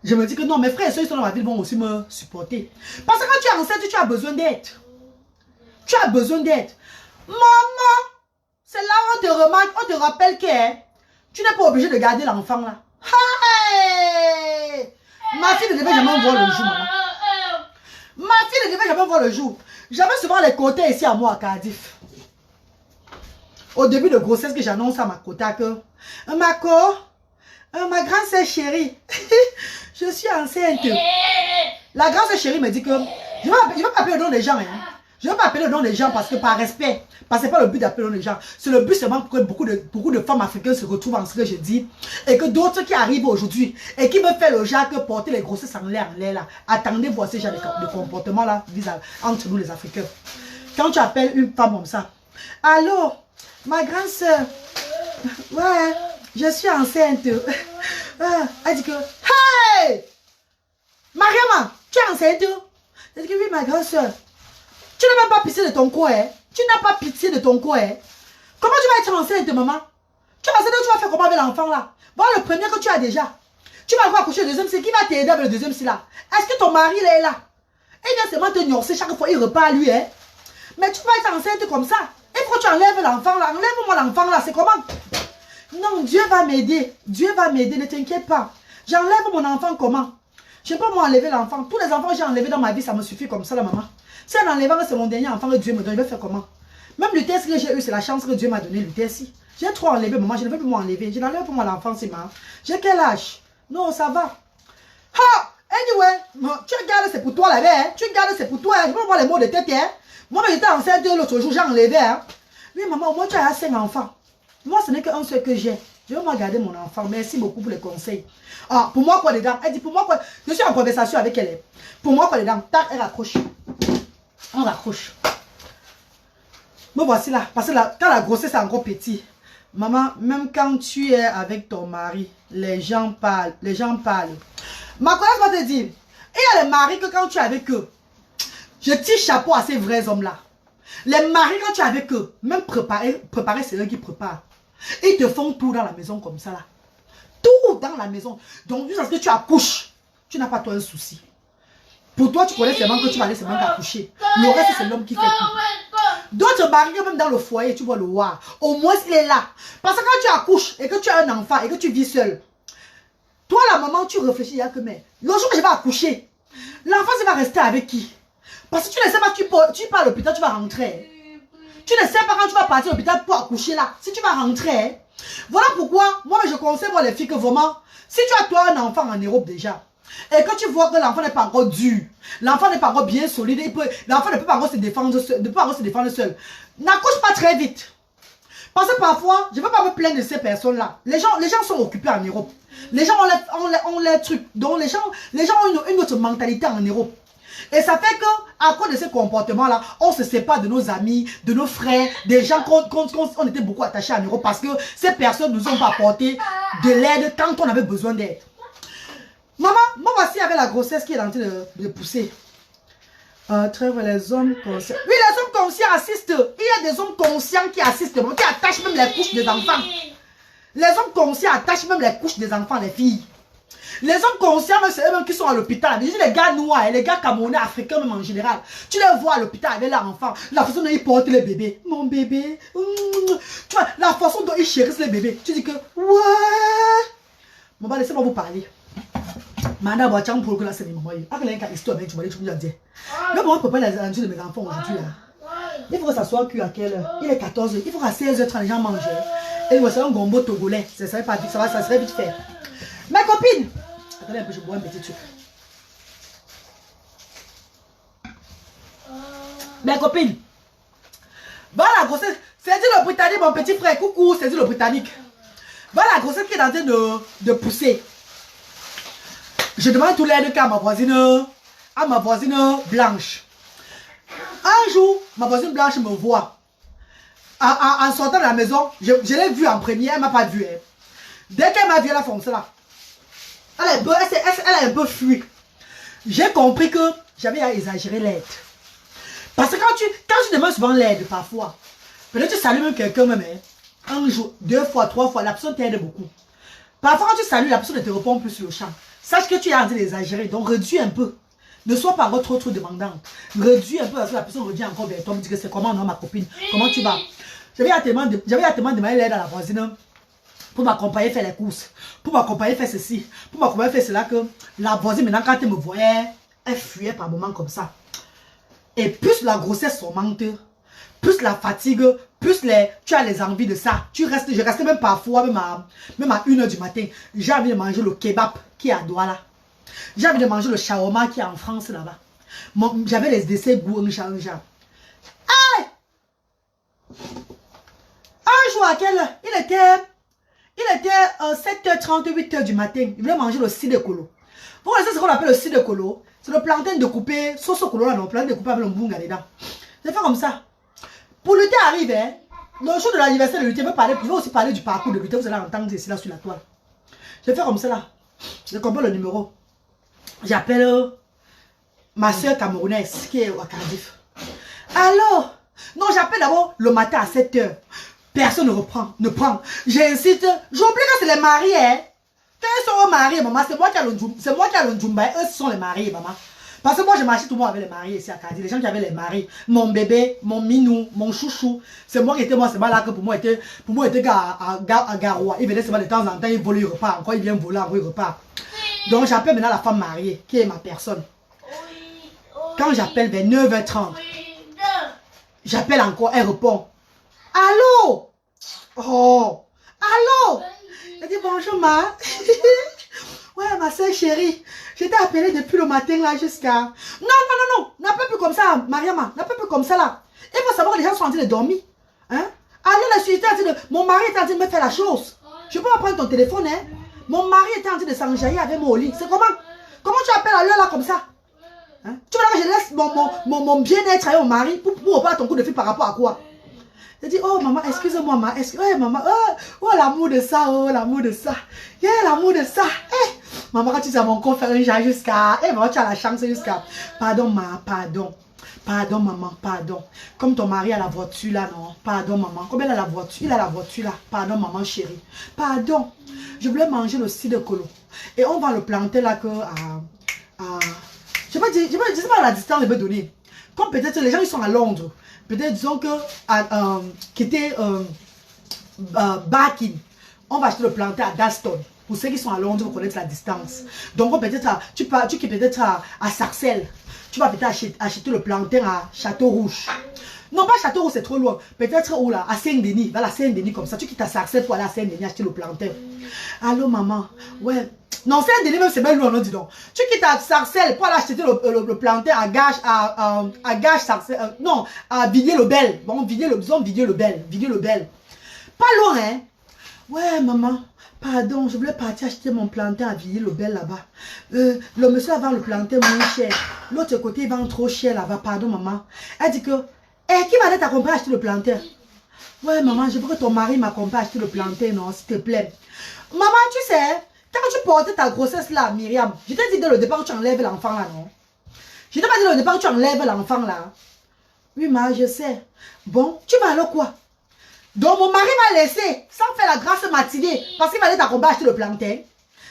Je me dis que non, mes frères et soeurs qui sont dans la ville vont aussi me supporter. Parce que quand tu es enceinte, tu as besoin d'aide. Tu as besoin d'aide. Maman, c'est là où on te remarque, on te rappelle que tu n'es pas obligé de garder l'enfant là. Hey! Ma fille ne devait jamais voir le jour, maman. Ma fille ne devait jamais voir le jour. J'avais souvent les côtés ici à moi à Cardiff. Au début de grossesse que j'annonce à ma quota que ma grande sœur chérie, je suis enceinte. La grande sœur chérie me dit que je vais pas appeler le nom des gens. Hein. Je ne veux pas appeler le nom des gens parce que par respect. Parce que ce n'est pas le but d'appeler le nom des gens. C'est le but seulement pour que beaucoup de femmes africaines se retrouvent en ce que je dis. Et que d'autres qui arrivent aujourd'hui et qui me font le genre que porter les grossesses en l'air là. Attendez voir ces genre de comportement là entre nous les Africains. Quand tu appelles une femme comme ça. Allô, ma grande soeur. Ouais, je suis enceinte. Elle dit que, hey! Mariama, tu es enceinte? Elle dit que oui, ma grande soeur. Tu n'as même pas pitié de ton corps, hein? Tu n'as pas pitié de ton corps, hein? Comment tu vas être enceinte, maman? Tu vas faire comment avec l'enfant là? Voilà le premier que tu as déjà. Tu vas avoir accoucher le deuxième, c'est qui va t'aider avec le deuxième, c'est là? Est-ce que ton mari là est là? Il vient seulement te gnoncer chaque fois, il repart lui, hein? Mais tu vas être enceinte comme ça. Il faut que tu enlèves l'enfant là. Enlève-moi l'enfant là, c'est comment? Non, Dieu va m'aider. Dieu va m'aider, ne t'inquiète pas. J'enlève mon enfant comment? Je ne peux pas m'enlever l'enfant. Tous les enfants que j'ai enlevés dans ma vie, ça me suffit comme ça, la maman. Si en enlevant, c'est mon dernier enfant que Dieu me donne, je vais faire comment? Même le test que j'ai eu, c'est la chance que Dieu m'a donné, le test. J'ai trop enlevé, maman, je ne veux plus m'enlever. Je n'enlève pas mon enfant, c'est marrant. J'ai quel âge? Non, ça va. Ha! Anyway, tu regardes, c'est pour toi là-bas, hein? Tu regardes, c'est pour toi, hein? Je peux voir les mots de tête, hein? Moi, j'étais enceinte l'autre jour, j'ai enlevé, hein? Oui, maman, au moins tu as 5 enfants. Moi, ce n'est qu'un seul que j'ai. Je vais moi garder mon enfant. Merci beaucoup pour les conseils. Ah, pour moi, quoi dedans? Elle dit, pour moi, quoi? Je suis en conversation avec elle. Pour moi, quoi dedans? Tac, elle raccroche. On raccroche. Me voici là. Parce que là, quand la grossesse est encore petite, maman, même quand tu es avec ton mari, les gens parlent. Les gens parlent. Ma collègue va te dire, il y a les maris que quand tu es avec eux, je tire chapeau à ces vrais hommes-là. Les maris, quand tu es avec eux, même préparer c'est eux qui préparent. Ils te font tout dans la maison comme ça là. Tout dans la maison. Donc, jusqu'à ce que tu accouches, tu n'as pas toi un souci. Pour toi, tu connais seulement que tu vas aller seulement accoucher. Le reste, c'est l'homme qui fait tout. D'autres maris, même dans le foyer, tu vois le voir. Au moins, il est là. Parce que quand tu accouches et que tu as un enfant et que tu vis seul, toi, la maman, tu réfléchis, il y a que mais. Le jour où je vais accoucher, l'enfant, il va rester avec qui? Parce que tu ne sais pas, tu pars à l'hôpital, tu vas rentrer. Tu ne sais pas quand tu vas partir à l'hôpital pour accoucher là. Si tu vas rentrer. Voilà pourquoi, moi, je conseille moi les filles que vraiment, si tu as toi un enfant en Europe déjà, et que tu vois que l'enfant n'est pas encore dur, l'enfant n'est pas encore bien solide, l'enfant ne peut pas encore se défendre seul, n'accouche pas très vite. Parce que parfois, je ne veux pas me plaindre de ces personnes-là. Les gens sont occupés en Europe. Les gens ont les trucs. Donc les gens ont une autre mentalité en Europe. Et ça fait que, à cause de ces comportements-là, on se sépare de nos amis, de nos frères, des gens qu'on était beaucoup attachés en Europe parce que ces personnes nous ont pas apporté de l'aide quand on avait besoin d'aide. Maman, moi voici avec la grossesse qui est en train de pousser. Très vrai, les hommes conscients. Oui, les hommes conscients assistent. Il y a des hommes conscients qui assistent, qui attachent même les couches des enfants. Les hommes conscients attachent même les couches des enfants, les filles. Les hommes conscients, c'est eux-mêmes qui sont à l'hôpital. Les gars noirs, les gars camerounais, africains même en général. Tu les vois à l'hôpital avec leurs enfants. La façon dont ils portent les bébés. Mon bébé. Tu vois, la façon dont ils chérissent les bébés. Tu dis que, ouais. Bon, bah, laissez-moi vous parler. Maintenant, moi, tiens, pour que là, c'est mes mamans. Ah, il y a une histoire avec tu vas dire. Mais moi, je peux pas les enjeux de mes enfants aujourd'hui. Il faut que ça soit cuit à quelle heure? Il est 14h. Il faut qu'à 16h30, les gens mangent. Et moi, c'est un gombo togolais. Ça serait pas vite, ça serait vite fait. Ma copine! Attendez un peu, je bois un petit truc. Ma copine! Voilà la grossesse. C'est dit le Britannique, mon petit frère. Coucou, c'est dit le Britannique. Voilà la grossesse qui est en train de pousser. Je demande tout l'aide qu'à ma voisine blanche. Un jour, ma voisine blanche me voit. En sortant de la maison, je l'ai vue en premier, elle ne m'a pas vue. Hein. Dès qu'elle m'a vue, elle a foncé là. Elle a un peu fui. J'ai compris que j'avais à exagérer l'aide. Parce que quand tu demandes souvent l'aide parfois, peut-être tu salues même quelqu'un même. Hein. Un jour, 2 fois, 3 fois, la personne t'aide beaucoup. Parfois quand tu salues, la personne ne te répond plus sur le champ. Sache que tu es en train d'exagérer, donc réduis un peu. Ne sois pas trop demandante. Réduis un peu parce que la personne revient encore vers toi, me dit que c'est comment non ma copine, comment tu vas. J'avais à tellement demander l'aide à la voisine pour m'accompagner faire les courses, pour m'accompagner faire ceci, pour m'accompagner faire cela que la voisine maintenant quand elle me voyait, elle fuyait par moments comme ça. Et plus la grossesse augmente, plus la fatigue, plus tu as les envies de ça. Je restais même parfois, même à 1h du matin, j'ai envie de manger le kebab qui est à Douala. J'ai envie de manger le shawarma qui est en France là-bas. J'avais les décès goût un chat. Aïe! Un jour à quelle heure? Il était 7h30, 8h du matin. Il voulait manger le cidre colo. Vous connaissez ce qu'on appelle le cidre colo? C'est le plantain découpé, sauce au colo là, non, le plantain découpé avec le mbunga dedans. Je fais comme ça. Pour l'été arrive, hein, le jour de l'anniversaire de l'été, il veut aussi parler du parcours de l'été, vous allez entendre ici là sur la toile. Je fais comme ça là. Je comprends le numéro. J'appelle ma soeur camerounaise qui est à Cardiff. Alors, non, j'appelle d'abord le matin à 7h. Personne ne prend. J'incite. J'oublie que c'est les mariés. Hein. Quand ils sont mariés, maman, c'est moi qui ai le Djumba. Eux, ce sont les mariés, maman. Parce que moi, je marchais tout le monde avec les mariés ici à Cardiff. Les gens qui avaient les maris. Mon bébé, mon minou, mon chouchou. C'est moi qui étais, moi, c'est pas là que pour moi, était à Garoua. Il venait seulement de temps en temps, il vole, il repart. Encore, il vient voler, encore, il repart. Donc, j'appelle maintenant la femme mariée, qui est ma personne. Quand j'appelle vers 9h30, j'appelle encore, elle répond. Allô? Oh, allô? Elle dit bonjour, ma. Ouais, ma soeur chérie. Je t'ai appelé depuis le matin là jusqu'à. Non. N'appelle plus comme ça, Mariama. N'appelle plus comme ça là. Il faut savoir que les gens sont en train de dormir. Hein? Allô, la suite, mon mari est en train de me faire la chose. Je peux pas prendre ton téléphone, hein? Mon mari est en train de s'enjailler avec moi au lit. C'est comment? Comment tu appelles à l'heure là comme ça? Hein? Tu veux que je laisse mon bien-être à mon mari pour pas ton coup de fil par rapport à quoi? Je dis, oh maman, excuse-moi, maman. Ouais, maman, oh l'amour de ça, oh l'amour de ça. Yeah, l'amour de ça. Hey. Maman, quand tu dis à mon corps faire un genre jusqu'à. Eh, maman, tu as la chance jusqu'à. Pardon, maman, pardon. Pardon, maman, pardon. Comme ton mari a la voiture là, non? Pardon, maman. Comme elle a la voiture, il a la voiture là. Pardon, maman chérie. Pardon. Je voulais manger le cidre colo. Et on va le planter là que je ne sais pas la distance que je vais donner. Comme peut-être les gens ils sont à Londres. Peut-être disons que qui était Barking. On va acheter le planter à Dalston. Pour ceux qui sont à Londres, vous connaissez la distance. Donc peut-être tu qui peut-être à Sarcelles. Tu vas peut-être acheter le planter à Château-Rouge. Non, pas Château-Rouge, c'est trop loin. Peut-être où là, à Saint-Denis. Va à Saint-Denis comme ça. Tu quittes à Sarcelles pour aller à Saint-Denis acheter le planter. Allô, maman. Ouais. Non, Saint-Denis même, c'est bien loin, non, dis donc. Tu quittes à Sarcelles pour aller acheter le planter à Gage, Sarcelles. Non, à Villiers-le-Bel. Bon, disons Villiers-le-Bel. Pas loin, hein. Ouais, maman. Pardon, je voulais partir acheter mon plantain à Villiers-le-Bel là-bas. Le monsieur va vendre le plantain moins cher. L'autre côté, il vend trop cher là-bas. Pardon, maman. Elle dit que, qui va t'accompagner à acheter le plantain? Ouais, maman, je veux que ton mari m'accompagne à acheter le plantain, non, s'il te plaît. Maman, tu sais, quand tu portais ta grossesse là, Myriam, je t'ai dit dès le départ que tu enlèves l'enfant là, non? Je t'ai pas dit dès le départ que tu enlèves l'enfant là. Oui, maman, je sais. Bon, tu vas alors quoi? Donc mon mari m'a laissé sans faire la grâce matinée parce qu'il va aller t'accompagner acheter le plantain.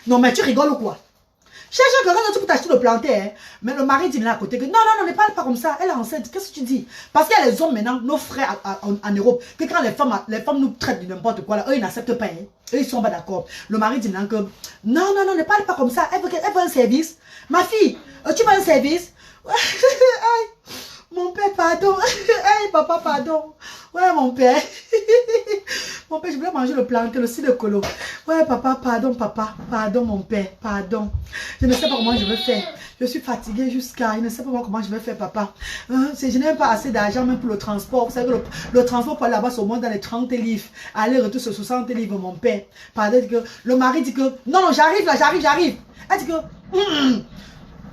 Non mais tu rigoles ou quoi? Cherche quelqu'un d'autre pour t'acheter le plantain. Hein? Mais le mari dit là à côté que non, ne parle pas comme ça. Elle est enceinte. Qu'est-ce que tu dis? Parce qu'il y a les hommes maintenant, nos frères en Europe, que quand les femmes nous traitent de n'importe quoi, là, eux ils n'acceptent pas. Hein? Eux ils sont pas d'accord. Le mari dit là que non, ne parle pas comme ça. Elle veut un service. Ma fille, tu veux un service? Mon père, pardon. Hey, papa, pardon. Ouais, mon père. Mon père, je voulais manger le plantain, le cidre colo. Ouais, papa, pardon, mon père, pardon. Je ne sais pas comment je vais faire. Je suis fatiguée jusqu'à... Je ne sais pas comment je vais faire, papa. Je n'ai même pas assez d'argent même pour le transport. Vous savez que le transport pour aller là-bas, c'est au moins dans les 30 livres. Aller-retour, c'est 60 livres, mon père. Pardon, que le mari dit que... Non, j'arrive là, j'arrive. Elle dit que...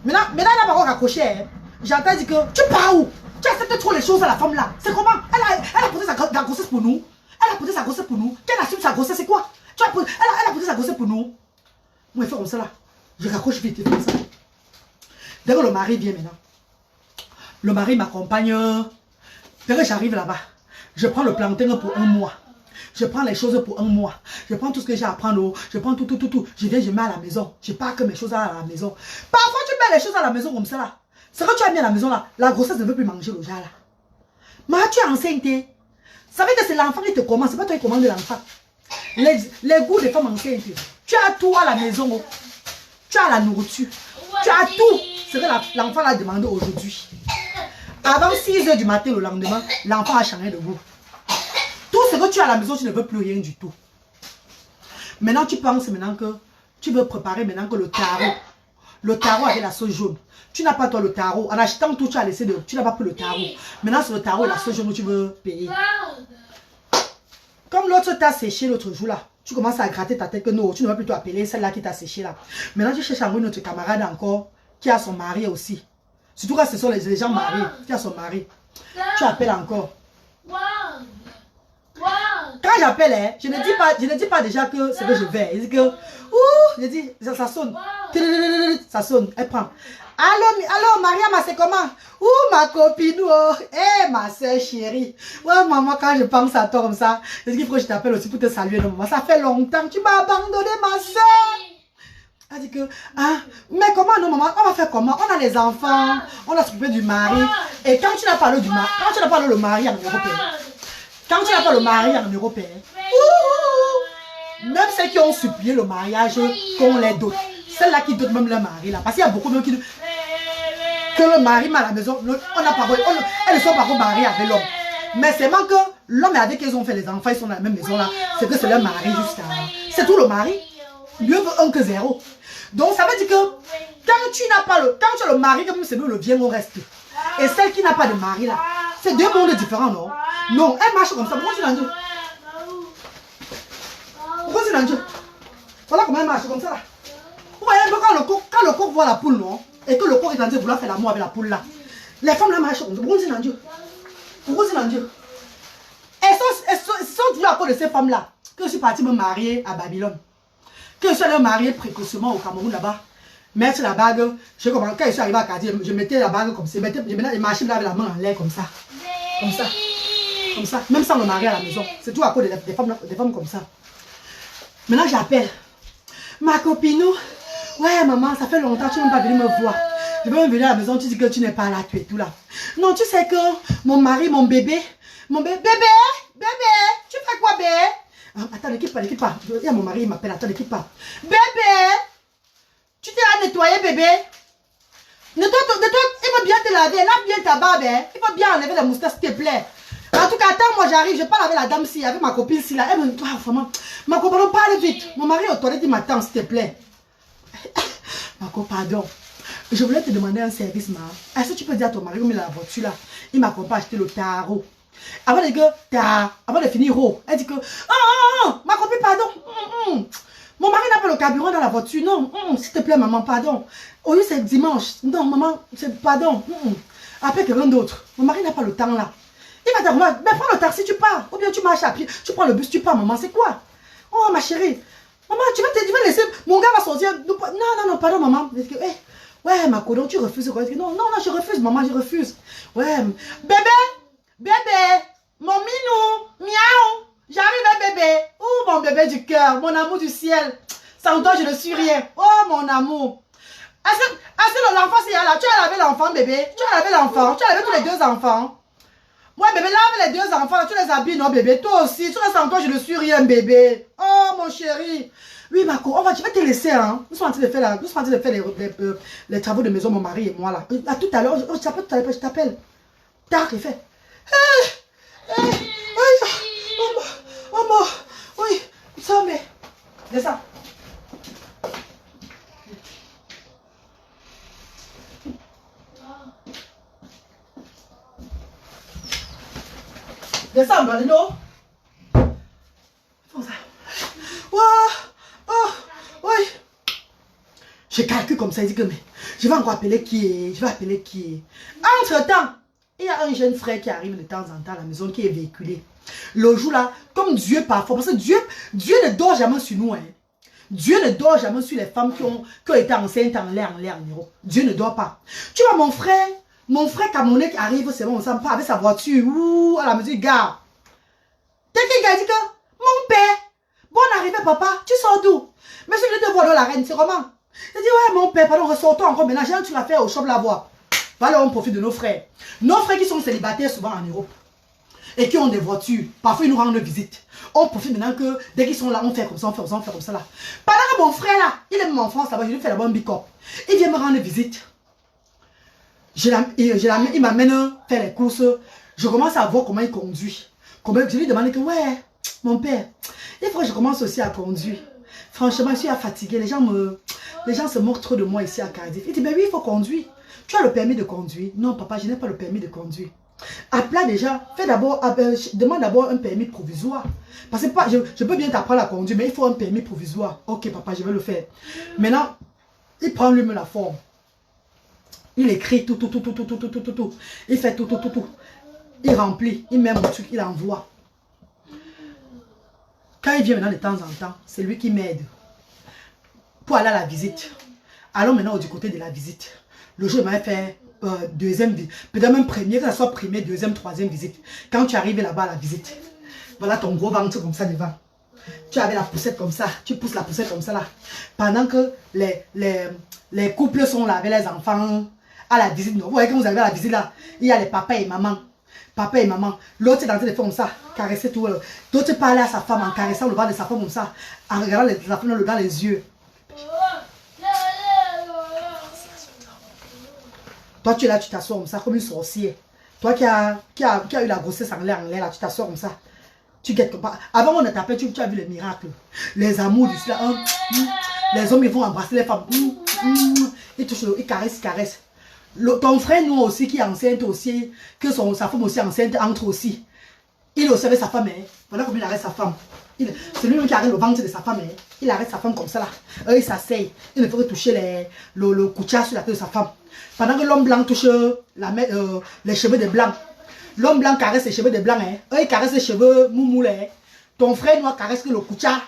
Maintenant, elle a pas encore accroché. Hein. J'entends dire que tu pars où? Tu acceptes trop les choses à la femme là. C'est comment? Elle a posé sa grossesse pour nous. Elle a posé sa grossesse pour nous. Qu'elle assume sa grossesse, c'est quoi? Elle a posé sa grossesse pour nous. Moi, il fait comme ça là. Je raccroche vite, il fait comme ça. Dès que le mari vient maintenant, le mari m'accompagne. Dès que j'arrive là-bas, je prends le plantain pour un mois. Je prends les choses pour un mois. Je prends tout ce que j'ai à prendre. Je prends tout. Je viens, je mets à la maison. Je pars que mes choses à la maison. Parfois, tu mets les choses à la maison comme ça là. C'est quand tu as mis à la maison là, la grossesse ne veut plus manger le genre là. Mais tu es enceinte. Ça veut dire que c'est l'enfant qui te commande, c'est pas toi qui commande l'enfant. Les goûts des femmes enceintes. Tu as tout à la maison. Tu as la nourriture. Tu as tout ce que l'enfant a demandé aujourd'hui. Avant 6 h du matin le lendemain, l'enfant a changé de goût. Tout ce que tu as à la maison, tu ne veux plus rien du tout. Maintenant, tu penses maintenant que tu veux préparer maintenant que le tarot. le tarot avec la sauce jaune. Tu n'as pas toi le tarot. En achetant tout, tu as laissé tu n'as pas pris le tarot. Maintenant, c'est le tarot et la sauce jaune où tu veux payer. Comme l'autre t'a séché l'autre jour là. Tu commences à gratter ta tête que non, tu ne vas plutôt appeler celle-là qui t'a séché là. Maintenant, tu cherches à une autre camarade encore qui a son mari aussi. Surtout quand ce sont les gens mariés, qui a son mari. Tu appelles encore. Quand j'appelle, hein, je ne dis pas déjà que c'est que je vais. Je dis que, ouh, je dis, ça sonne. Ça sonne, elle prend. Allô, Mariam, c'est comment? Ouh, ma copine, oh, ma soeur chérie. Ouais, maman, quand je pense à toi comme ça, je dis qu'il faut que je t'appelle aussi pour te saluer. Non, maman, ça fait longtemps que tu m'as abandonné, ma soeur. Elle dit que, ah, mais comment, non, maman, on va faire comment? On a les enfants, on a s'occuper du mari. Et quand tu n'as pas du mari, quand tu n'as pas le mari en européen, quand tu n'as pas le mari en européen, même ceux qui ont supplié le mariage, qu'on les dote. Celles-là qui dotent même leur mari là. Parce qu'il y a beaucoup de gens qui que le mari met à la maison, on a pas, elles ne sont pas mariées avec l'homme. Mais c'est vraiment que l'homme avec qui ils ont fait les enfants, ils sont dans la même maison là. C'est que c'est leur mari jusqu'à. C'est tout le mari. Mieux vaut 1 que 0. Donc ça veut dire que quand tu n'as pas quand tu as le mari, comme c'est nous le bien, on reste. Et celle qui n'a pas de mari là, c'est deux mondes différents, non? Non, elle marche comme ça. Pourquoi tu l'as dit? Pourquoi tu l'as dit? Voilà comment elle marche comme ça là. Vous voyez, quand le coq voit la poule, non? Et que le coq est en train de vouloir faire l'amour avec la poule là. Les femmes là marchent comme ça. Pourquoi tu l'as dit? Pourquoi tu l'as dit? Elles sont toujours à cause de ces femmes là que je suis partie me marier à Babylone. Que je suis allée me marier précocement au Cameroun là-bas. Mettre la bague. Quand je suis arrivé à Cartier, je mettais la bague comme ça. Je marchais avec la main en l'air comme ça. Comme ça. Comme ça. Même sans me marier à la maison. C'est tout à cause des femmes comme ça. Maintenant j'appelle. Ma copine, ouais maman, ça fait longtemps que tu n'es pas venue me voir. Je veux venir à la maison, tu dis que tu n'es pas là, tu es tout là. Non, tu sais que mon mari, mon bébé, bébé, tu fais quoi bébé? Attends, n'équipe pas. Il y a mon mari, il m'appelle, attends, n'équipe pas. Bébé, tu t'es à nettoyer bébé? Il faut bien te laver, lave bien ta barbe, hein? Il faut bien enlever la moustache, s'il te plaît. En tout cas, attends, moi j'arrive, je parle avec la dame ci, avec ma copine ci là. Elle me dit, vraiment, ma copine, parle vite. Mon mari est aux toilettes, il m'attend, s'il te plaît. Ma copine, pardon. Je voulais te demander un service, ma. Est-ce que tu peux dire à ton mari, comme il a la voiture là, il m'a pas acheté le tarot. Avant de finir haut, elle dit que, ma copine, pardon. Mon mari n'a pas le carburant dans la voiture, non. S'il te plaît, maman, pardon. Au lieu c'est dimanche. Non, maman, pardon. Appelle quelqu'un d'autre. Mon mari n'a pas le temps là. Il va dire, mais prends le taxi, tu pars. Ou bien tu marches à pied, tu prends le bus, tu pars, maman, c'est quoi? Oh, ma chérie. Maman, tu vas laisser, mon gars va sortir. Non, pardon, maman. Ouais, ma codon, tu refuses quoi? Non, je refuse, maman, je refuse. Ouais, bébé, mon minou, miaou. J'arrive, bébé. Oh, mon bébé du cœur, mon amour du ciel. Sans toi, je ne suis rien. Oh, mon amour. Est-ce que l'enfant, c'est là? Tu as lavé l'enfant, bébé? Tu as lavé l'enfant? Tu as lavé tous les 2 enfants? Ouais, bébé, lave les 2 enfants, tu les habilles, non, bébé? Toi aussi, tu restes en toi, je ne suis rien, bébé. Oh, mon chéri. Oui, Marco, je vais te laisser, hein. Nous sommes en train de faire, les travaux de maison, mon mari et moi, là. À tout à l'heure, je t'appelle. Tac, il fait. Oui, ça, mais. Descends. Descends, Balino. Comme ça. Oui. Je calcule comme ça, il dit que mais je vais encore appeler qui est. Je vais appeler qui est. Entre-temps, il y a un jeune frère qui arrive de temps en temps à la maison qui est véhiculé. Le jour là, comme Dieu parfois, parce que Dieu ne dort jamais sur nous. Hein. Dieu ne dort jamais sur les femmes qui ont été enceintes en l'air, en Europe. Dieu ne dort pas. Tu vois mon frère Camerounais qui arrive, c'est bon, on s'en parle avec sa voiture, ouh, à la maison, gars. Dès qu'il a dit que, mon père, bonne arrivée papa, tu sors d'où? Mais si je te vois dans la reine, c'est comment? Il dit, ouais, mon père, pardon, ressortons encore maintenant, j'ai un truc à faire au shop la voix. Voilà, on profite de nos frères. Nos frères qui sont célibataires souvent en Europe. Et qui ont des voitures, parfois ils nous rendent visite. On profite maintenant que dès qu'ils sont là, on fait comme ça, on fait comme ça là. Pendant que mon frère là, il est mon enfance là-bas, je lui fais la bonne bicope. Il vient me rendre visite. Il m'amène faire les courses. Je commence à voir comment il conduit. Je lui demande que, ouais, mon père, il faut que je commence aussi à conduire. Franchement, je suis fatiguée. Les gens me... les gens se moquent trop de moi ici à Cardiff. Il dit, mais oui, il faut conduire. Tu as le permis de conduire? Non, papa, je n'ai pas le permis de conduire. Appelle déjà, fais d'abord, demande d'abord un permis provisoire. Parce que je peux bien t'apprendre à conduire, mais il faut un permis provisoire. Ok, papa, je vais le faire. Maintenant, il prend lui-même la forme. Il écrit tout. Il fait tout. Il remplit, il met mon truc, il envoie. Quand il vient maintenant de temps en temps, c'est lui qui m'aide pour aller à la visite. Allons maintenant du côté de la visite. Le jour, il m'avait fait deuxième visite. Peut-être même première, que ce soit première, deuxième, troisième visite. Quand tu arrives là-bas à la visite, voilà ton gros ventre comme ça devant. Tu avais la poussette comme ça. Tu pousses la poussette comme ça là. Pendant que les couples sont là avec les enfants à la visite. Vous voyez quand vous arrivez à la visite là, il y a les papas et maman. Papa et maman. L'autre est dans le téléphone comme ça, caresser tout. L'autre parlait à sa femme en caressant le bas de sa femme comme ça, en regardant la femme dans les yeux. Toi, tu es là, tu t'assois comme ça, comme une sorcière. Toi qui a eu la grossesse en l'air, là, tu t'assois comme ça. Tu guettes comme ça. Avant, on ne t'appelle, tu as vu les miracles. Les amours d'ici là. Les hommes, ils vont embrasser les femmes. Ils touchent, ils caressent. Ton frère, nous aussi, qui est enceinte aussi, que sa femme aussi enceinte, entre aussi. Il aussi avec sa femme, hein. Voilà comment il arrête sa femme. C'est lui-même qui arrête le ventre de sa femme, hein. Il arrête sa femme comme ça là. Il s'asseye. Il ne faut que toucher le coucha sur la tête de sa femme. Pendant que l'homme blanc touche les cheveux des blancs. L'homme blanc caresse les cheveux des blancs, hein. Il caresse les cheveux moumou, hein. Ton frère noir caresse le coucha.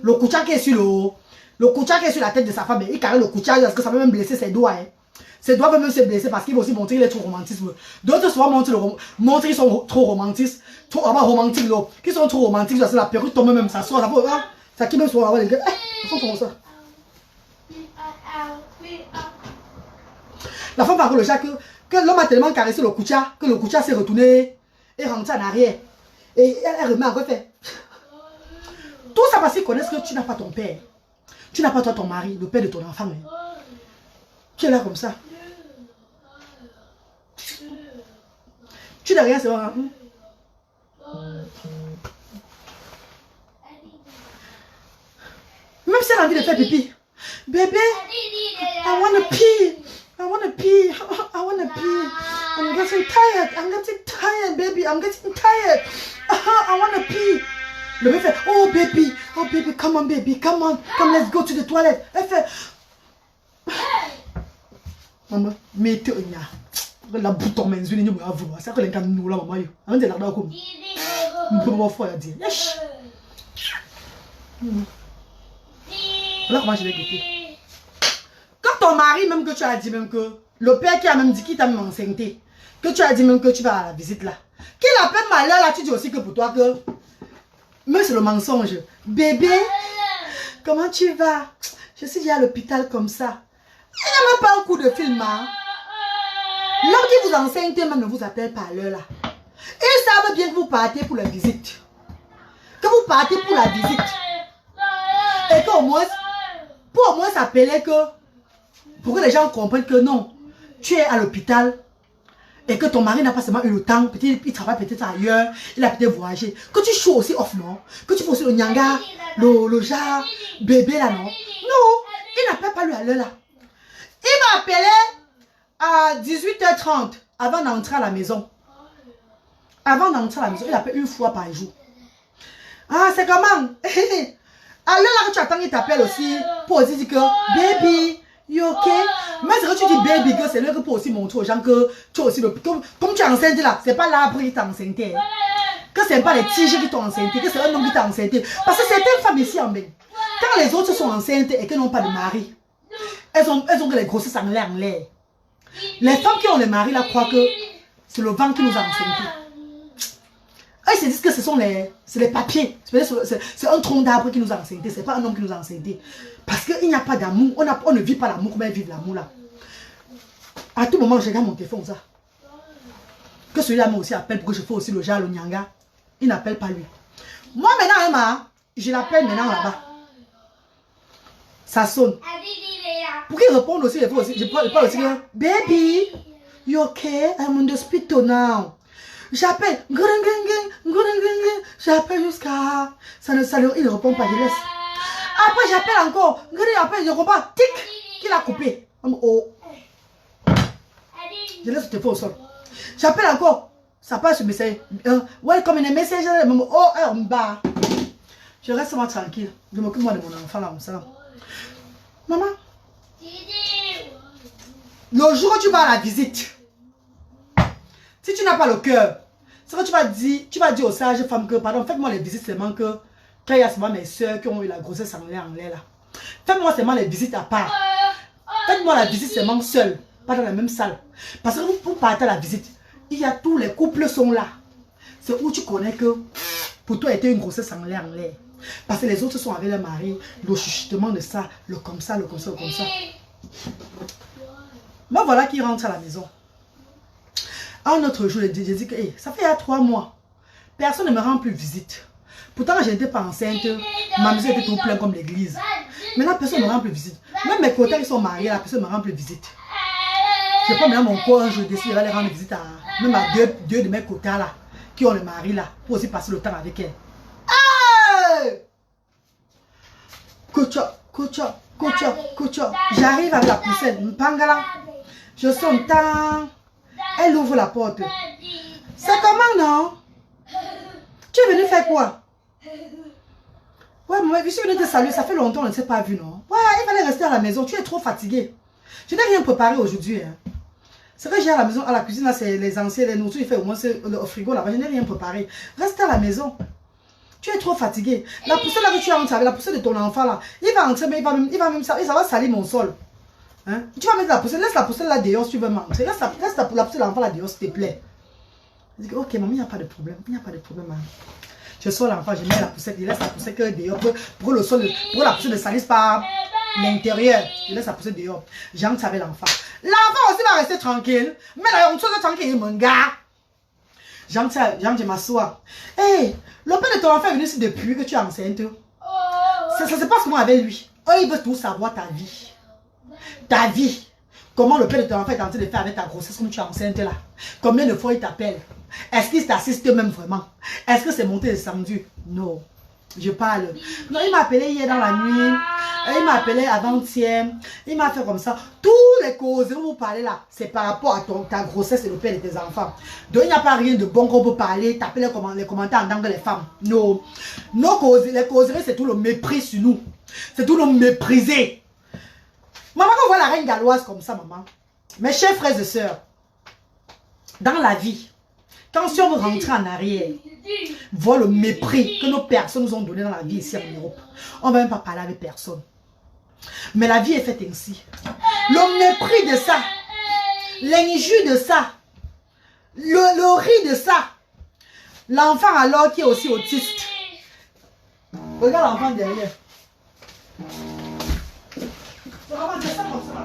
Le coucha qui est sur la tête de sa femme, hein. Il caresse le coucha parce que ça peut même blesser ses doigts, hein. Ses doigts peuvent même se blesser parce qu'il va aussi montrer qu'il est trop romantique. D'autres souvent montrent qu'ils sont trop romantiques. Qui sont trop romantiques parce que la perruque tombe même, ça sort. Ça qui même souvent avoir les gars. Ils font comme ça. La femme parle déjà que l'homme a tellement caressé le coucha que le coucha s'est retourné et rentré en arrière. Et elle remet encore fait. Tout ça parce qu'ils connaissent que tu n'as pas ton père. Tu n'as pas toi ton mari, le père de ton enfant. Hein. Tu es là comme ça. Tu n'as rien, c'est vrai. Même si elle a envie de faire pipi. Bébé, I wanna pee. I wanna pee. I'm getting tired, baby. I'm getting tired. I wanna pee. Le bébé fait, oh baby, come on baby, come let's go to the toilet. Elle fait, maman, mettez un la bouton mais une nous avoir ça que les can nous là maman yo on dit là comme pour fois dire là comment je vais guetter quand ton mari même que tu as dit même que le père qui a même dit qu'il t'a même enceinté que tu as dit même que tu vas à la visite là qu'il appelle malheur là tu dis aussi que pour toi que mais c'est le mensonge bébé comment tu vas je suis déjà à l'hôpital comme ça il n'y a même pas un coup de film hein. L'homme qui vous enseigne même ne vous appelle pas à l'heure là. Ils savent bien que vous partez pour la visite. Que vous partez pour la visite. Et qu'au moins, pour au moins s'appeler que, pour que les gens comprennent que non, tu es à l'hôpital et que ton mari n'a pas seulement eu le temps, peut-être il travaille peut-être ailleurs, il a peut-être voyagé. Que tu joues aussi off, non? Que tu fais aussi le nyanga, le jar, bébé là, non? Non, il n'appelle pas lui à l'heure là. Il m'a appelé à 18h30 avant d'entrer à la maison. Avant d'entrer à la maison, il appelle une fois par jour. Ah, c'est comment? À l'heure là que tu attends, il t'appelle aussi pour aussi dire que baby, you okay? Mais c'est que tu dis baby, que c'est là que pour aussi montrer aux gens que tu as aussi le. Comme tu es enceinte là, c'est pas l'arbre qui t'a enceinte. Que c'est pas les tiges qui t'ont enceinte, que c'est un homme qui t'a enceinte. Parce que certaines femmes ici en Belgique, quand les autres sont enceintes et qu'elles n'ont pas de mari, elles ont que les grossesses en l'air. Les femmes qui ont les maris là croient que c'est le vent qui nous a enceintés. Ils se disent que c'est les papiers. C'est un tronc d'arbre qui nous a enceintés. C'est pas un homme qui nous a enceintés. Parce qu'il n'y a pas d'amour. On ne vit pas l'amour comme elles vivent l'amour là. À tout moment, je regarde mon téléphone ça. Que celui-là moi aussi appelle pour que je fasse aussi le jar, le nyanga. Il n'appelle pas lui. Moi maintenant, Emma, je l'appelle maintenant là-bas. Ça sonne. Pour qu'il réponde aussi, je parle aussi que baby, you okay? I'm in the hospital now. J'appelle, j'appelle jusqu'à. Il ne répond pas, je laisse. Après, j'appelle encore, après, il ne répond pas, tic. Qui l'a coupé? Oh. Je laisse le téléphone au sol. J'appelle encore. Ça passe ce message. Welcome in a message. Oh, on bat. Je reste moi tranquille. Je m'occupe moi de mon enfant là. Ça. Maman. Le jour où tu vas à la visite, si tu n'as pas le cœur, c'est que tu vas dire aux sages femmes que, pardon, faites-moi les visites seulement que, quand il y a seulement mes soeurs qui ont eu la grossesse en l'air là. Faites-moi seulement les visites à part. Faites-moi la visite seulement seule, pas dans la même salle. Parce que vous partez à la visite, il y a tous les couples sont là. C'est où tu connais que pour toi était une grossesse en l'air. Parce que les autres sont avec leur mari, le chuchotement de ça, le comme ça, le comme ça, le comme ça. Moi voilà qui rentre à la maison. Un autre jour, j'ai dit que hey, ça fait 3 mois. Personne ne me rend plus visite. Pourtant, je n'étais pas enceinte. Ma maison était tout plein comme l'église. Maintenant, personne ne me rend plus visite. Même mes côtés qui sont mariés, la personne ne me rend plus visite. Je prends maintenant mon corps, je décide de les rendre visite à même à deux de mes côtés là, qui ont le mari là, pour aussi passer le temps avec elle. Hey! Kocha. J'arrive avec la poussette. Mpangala. Je sonne tant. Elle ouvre la porte. C'est comment, non? Tu es venu faire quoi? Ouais, moi, je suis venu te saluer. Ça fait longtemps, on ne s'est pas vu, non? Ouais, il fallait rester à la maison. Tu es trop fatigué. Je n'ai rien préparé aujourd'hui. Hein. C'est que j'ai à la maison, à la cuisine, là, c'est les anciens, les nourritures, il fait au moins le frigo là-bas. Je n'ai rien préparé. Reste à la maison. Tu es trop fatigué. La poussette là que tu as entre avec la poussette de ton enfant là, il va entrer, mais il va même ça va salir mon sol. Hein? Tu vas mettre la poussette, laisse la poussette là dehors si tu veux m'entrer. Laisse la poussette de l'enfant là dehors s'il te plaît. Je dis, ok, maman, il n'y a pas de problème. Il n'y a pas de problème. Hein. Je sors l'enfant, je mets la poussette, je laisse la poussette dehors pour le sol, pour la poussette ne salisse pas l'intérieur. Je laisse la poussette dehors. J'entre avec l'enfant. L'enfant aussi va rester tranquille. Mais là, on se tranquille, mon gars. J'entre, je m'assois. Hey, le père de ton enfant est venu ici depuis que tu es enceinte. Ça se passe comment avec lui? Oh, il veut tout savoir ta vie. Ta vie. Comment le père de ton enfant est en train de faire avec ta grossesse comme tu es enceinte là? Combien de fois il t'appelle? Est-ce qu'il t'assiste même vraiment? Est-ce que c'est monté et descendu? Non. Je parle. Non, il m'a appelé hier dans la nuit. Il m'a appelé avant-hier. Il m'a fait comme ça. Tous les causes où vous parlez là, c'est par rapport à ta grossesse et le père de tes enfants. Donc il n'y a pas rien de bon qu'on peut parler, taper les commentaires en tant que les femmes. Non. Nos causes, les causeries, c'est tout le mépris sur nous. C'est tout le mépriser. Maman, quand on voit la reine galloise comme ça, maman, mes chers frères et sœurs, dans la vie, quand si on veut rentrer en arrière, voir le mépris que nos personnes nous ont donné dans la vie ici en Europe, on ne va même pas parler avec personne. Mais la vie est faite ainsi. Le mépris de ça, l'injure de ça, le riz de ça, l'enfant alors qui est aussi autiste. Regarde l'enfant derrière. C'est ça comme ça.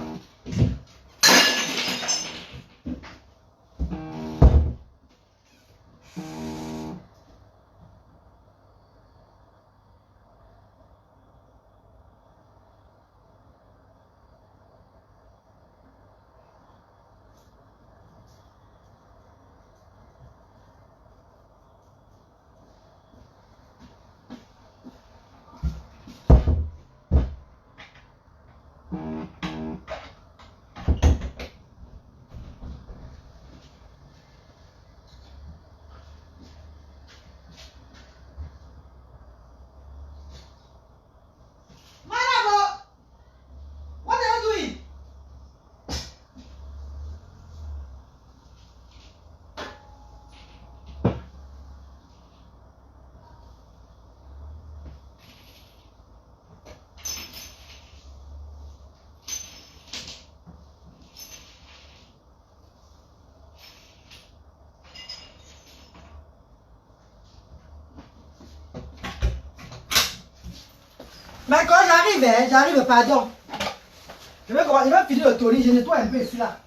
Mais quand j'arrive, hein, j'arrive, pardon. Je vais finir le tourner, je nettoie un peu ici là.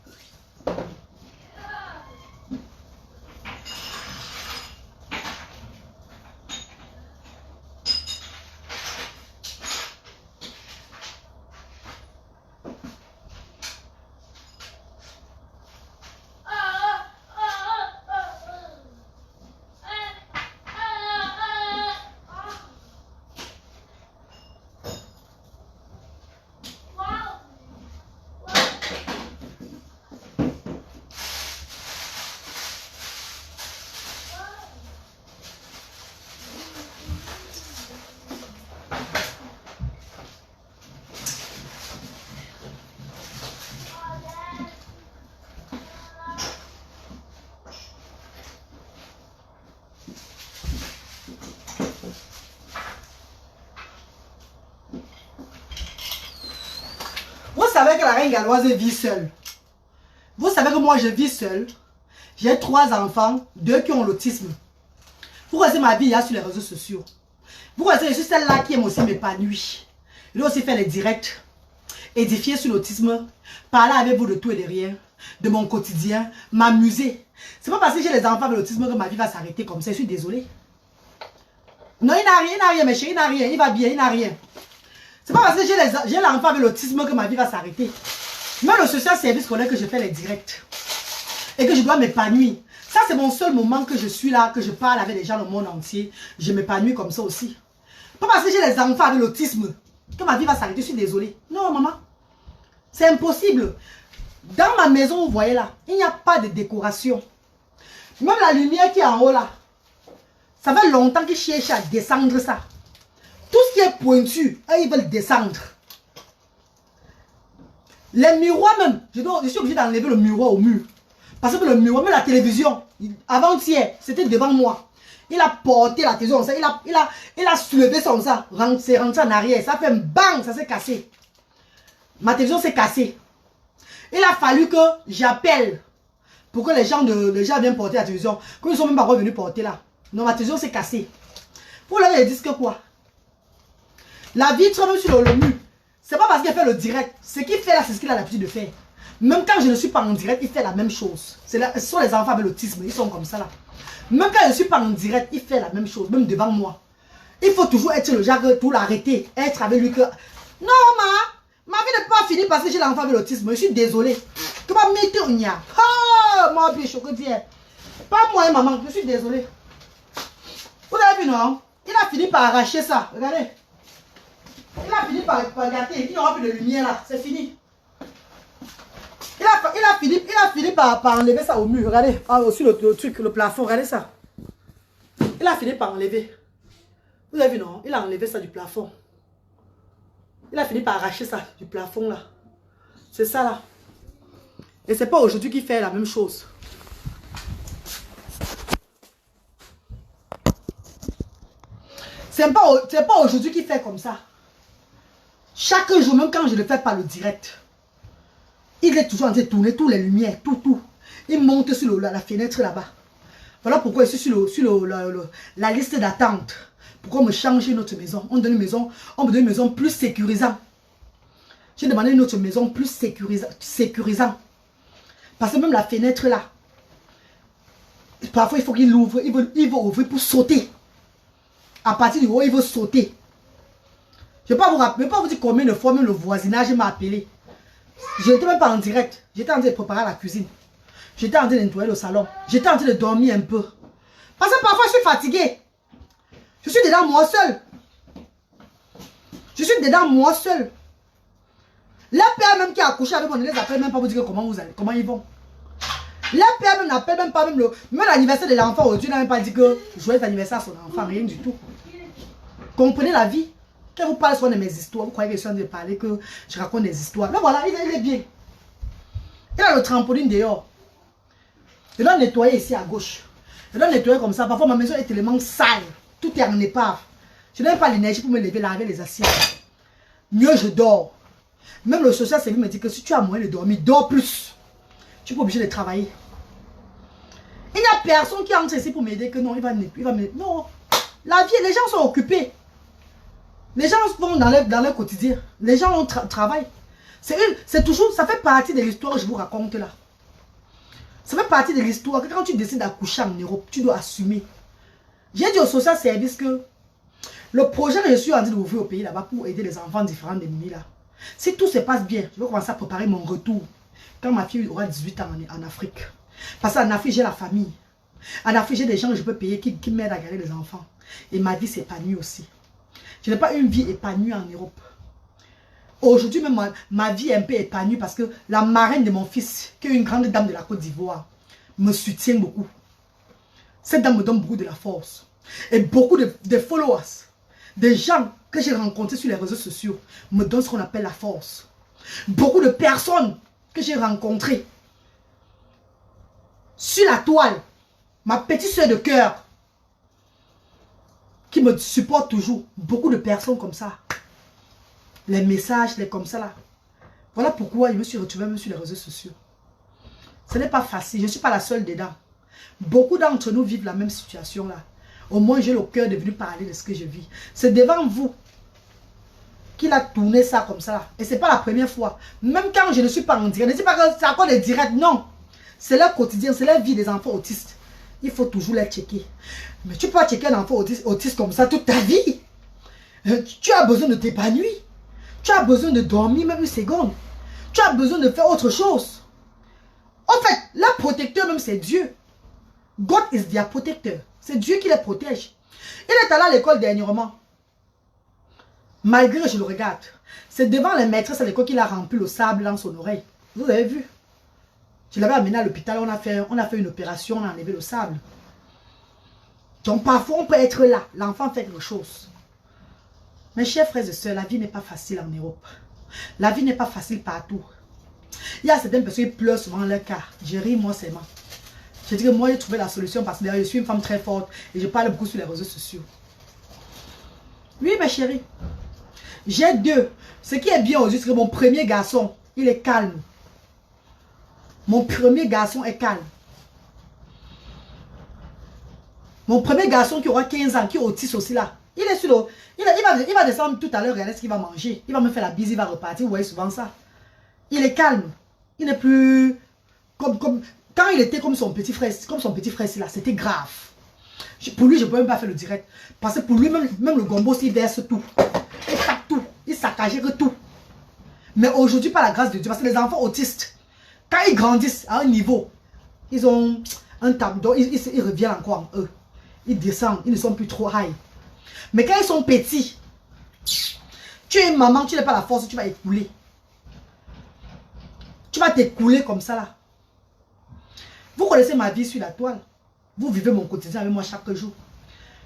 Vous savez que la reine galloise vit seule. Vous savez que moi je vis seule. J'ai 3 enfants, 2 qui ont l'autisme. Vous connaissez ma vie, il y a sur les réseaux sociaux. Vous connaissez, je suis celle-là qui aime aussi m'épanouir. Je dois aussi faire les directs, édifier sur l'autisme, parler avec vous de tout et de rien, de mon quotidien, m'amuser. C'est pas parce que j'ai les enfants avec l'autisme que ma vie va s'arrêter comme ça, je suis désolée. Non, il n'a rien, mes chéris, il n'a rien, il va bien, il n'a rien. C'est pas parce que j'ai l'enfant avec l'autisme que ma vie va s'arrêter. Même le social service scolaire que je fais les directs et que je dois m'épanouir. Ça, c'est mon seul moment que je suis là, que je parle avec les gens du monde entier. Je m'épanouis comme ça aussi. Pas parce que j'ai les enfants avec l'autisme que ma vie va s'arrêter. Je suis désolée. Non, maman. C'est impossible. Dans ma maison, vous voyez là, il n'y a pas de décoration. Même la lumière qui est en haut là, ça fait longtemps qu'ils cherchent à descendre ça. Tout ce qui est pointu, ils veulent descendre. Les miroirs même, je suis obligée d'enlever le miroir au mur. Parce que le miroir, même la télévision, avant-hier, c'était devant moi. Il a porté la télévision, ça, il a soulevé son ça, c'est rentré en arrière, ça fait un bang, ça s'est cassé. Ma télévision s'est cassée. Il a fallu que j'appelle pour que les gens viennent porter la télévision. Qu'ils ne sont même pas revenus porter là. Non, ma télévision s'est cassée. Pour là, ils disent que quoi? La vitre même sur le mur. C'est pas parce qu'il fait le direct. Ce qu'il fait là, c'est ce qu'il a l'habitude de faire. Même quand je ne suis pas en direct, il fait la même chose. Ce sont les enfants avec l'autisme, ils sont comme ça là. Même quand je ne suis pas en direct, il fait la même chose, même devant moi. Il faut toujours être le genre pour l'arrêter, être avec lui que... Non, ma vie n'est pas finie parce que j'ai l'enfant avec l'autisme. Je suis désolée. Comment mettre un nia? Oh, moi, bien chaud que dire. Pas moi, maman, je suis désolée. Vous avez vu, non? Il a fini par arracher ça. Regardez. Il a fini par gâter. Il n'y aura plus de lumière là. C'est fini. Il a fini par enlever ça au mur. Regardez. Aussi le truc, le plafond. Regardez ça. Il a fini par enlever. Vous avez vu, non? Il a enlevé ça du plafond. Il a fini par arracher ça du plafond là. C'est ça là. Et c'est pas aujourd'hui qu'il fait la même chose. C'est pas aujourd'hui qu'il fait comme ça. Chaque jour, même quand je le fais par le direct, il est toujours en train de tourner toutes les lumières, tout. Il monte sur la fenêtre là-bas. Voilà pourquoi je suis sur la liste d'attente. Pourquoi on me change une autre maison? On me donne une maison plus sécurisante. J'ai demandé une autre maison plus sécurisante. Parce que même la fenêtre là, parfois il faut qu'il ouvre, il veut ouvrir pour sauter. À partir du haut, il veut sauter. Je ne vais pas vous dire combien de fois même le voisinage m'a appelé. Je n'étais même pas en direct. J'étais en train de préparer la cuisine. J'étais en train de nettoyer le salon. J'étais en train de dormir un peu. Parce que parfois je suis fatiguée. Je suis dedans moi seul. Je suis dedans moi seul. La père même qui a accouché avec moi ne les appelle même pas pour dire comment ils vont. La père même n'appelle même pas même l'anniversaire de l'enfant aujourd'hui. N'a même pas dit que joyeux anniversaire à son enfant. Rien du tout. Comprenez la vie. Quand vous parlez souvent de mes histoires, vous croyez que je suis en train de parler, que je raconte des histoires. Mais voilà, il est bien. Il a le trampoline dehors. Je dois nettoyer ici à gauche. Je dois nettoyer comme ça. Parfois, ma maison est tellement sale. Tout est en épave. Je n'ai pas l'énergie pour me lever, laver les assiettes. Mieux, je dors. Même le social service me dit que si tu as moyen de dormir, dors plus. Tu n'es pas obligé de travailler. Il n'y a personne qui entre ici pour m'aider que non, il va m'aider. Non. La vie, les gens sont occupés. Les gens vont dans leur quotidien. Les gens travaillent. C'est toujours, ça fait partie de l'histoire que je vous raconte là. Ça fait partie de l'histoire que quand tu décides d'accoucher en Europe, tu dois assumer. J'ai dit au social service que le projet que je suis en train d'ouvrir au pays là-bas pour aider les enfants différents d'ennemis là, si tout se passe bien, je vais commencer à préparer mon retour quand ma fille aura 18 ans en Afrique. Parce qu'en Afrique, j'ai la famille. En Afrique, j'ai des gens que je peux payer qui m'aident à garder les enfants. Et ma vie s'épanouit aussi. Je n'ai pas une vie épanouie en Europe. Aujourd'hui, même ma vie est un peu épanouie parce que la marraine de mon fils, qui est une grande dame de la Côte d'Ivoire, me soutient beaucoup. Cette dame me donne beaucoup de la force. Et beaucoup de followers, des gens que j'ai rencontrées sur les réseaux sociaux me donnent ce qu'on appelle la force. Beaucoup de personnes que j'ai rencontrées sur la toile, ma petite soeur de cœur, qui me supporte toujours. Beaucoup de personnes comme ça. Les messages, les comme ça là. Voilà pourquoi je me suis retrouvée même sur les réseaux sociaux. Ce n'est pas facile, je ne suis pas la seule dedans. Beaucoup d'entre nous vivent la même situation là. Au moins j'ai le cœur de venir parler de ce que je vis. C'est devant vous qu'il a tourné ça comme ça là. Et ce n'est pas la première fois. Même quand je ne suis pas en direct, ne dis pas que c'est encore des directs, non. C'est leur quotidien, c'est la vie des enfants autistes. Il faut toujours les checker. Mais tu peux pas checker un enfant autiste comme ça toute ta vie. Tu as besoin de t'épanouir. Tu as besoin de dormir même une seconde. Tu as besoin de faire autre chose. En fait, leur protecteur même c'est Dieu. God is their protector. C'est Dieu qui les protège. Il est allé à l'école dernièrement. Malgré que je le regarde. C'est devant les maîtresses à l'école qu'il a rempli le sable dans son oreille. Vous avez vu? Je l'avais amené à l'hôpital. On a fait une opération. On a enlevé le sable. Donc parfois on peut être là. L'enfant fait quelque chose. Mes chers frères et sœurs, la vie n'est pas facile en Europe. La vie n'est pas facile partout. Il y a certaines personnes qui pleurent souvent dans leur cas. Je ris moi seulement. Je dis que moi j'ai trouvé la solution parce que je suis une femme très forte et je parle beaucoup sur les réseaux sociaux. Oui mes chéris. J'ai deux. Ce qui est bien aujourd'hui, c'est que mon premier garçon, il est calme. Mon premier garçon est calme. Mon premier garçon qui aura 15 ans, qui est autiste aussi là. Il est sur le... Il va descendre tout à l'heure, regardez ce qu'il va manger. Il va me faire la bise, il va repartir. Vous voyez souvent ça. Il est calme. Il n'est plus... Quand il était comme son petit frère là, c'était grave. Pour lui, je ne peux même pas faire le direct. Parce que pour lui, même le gombo, il verse tout. Il tape tout. Il saccage tout. Mais aujourd'hui, par la grâce de Dieu, parce que les enfants autistes, quand ils grandissent à un niveau, ils ont un tape d'eau, ils reviennent encore en eux. Ils descendent, ils ne sont plus trop high. Mais quand ils sont petits, tu es une maman, tu n'as pas la force, tu vas écouler. Tu vas t'écouler comme ça là. Vous connaissez ma vie sur la toile. Vous vivez mon quotidien avec moi chaque jour.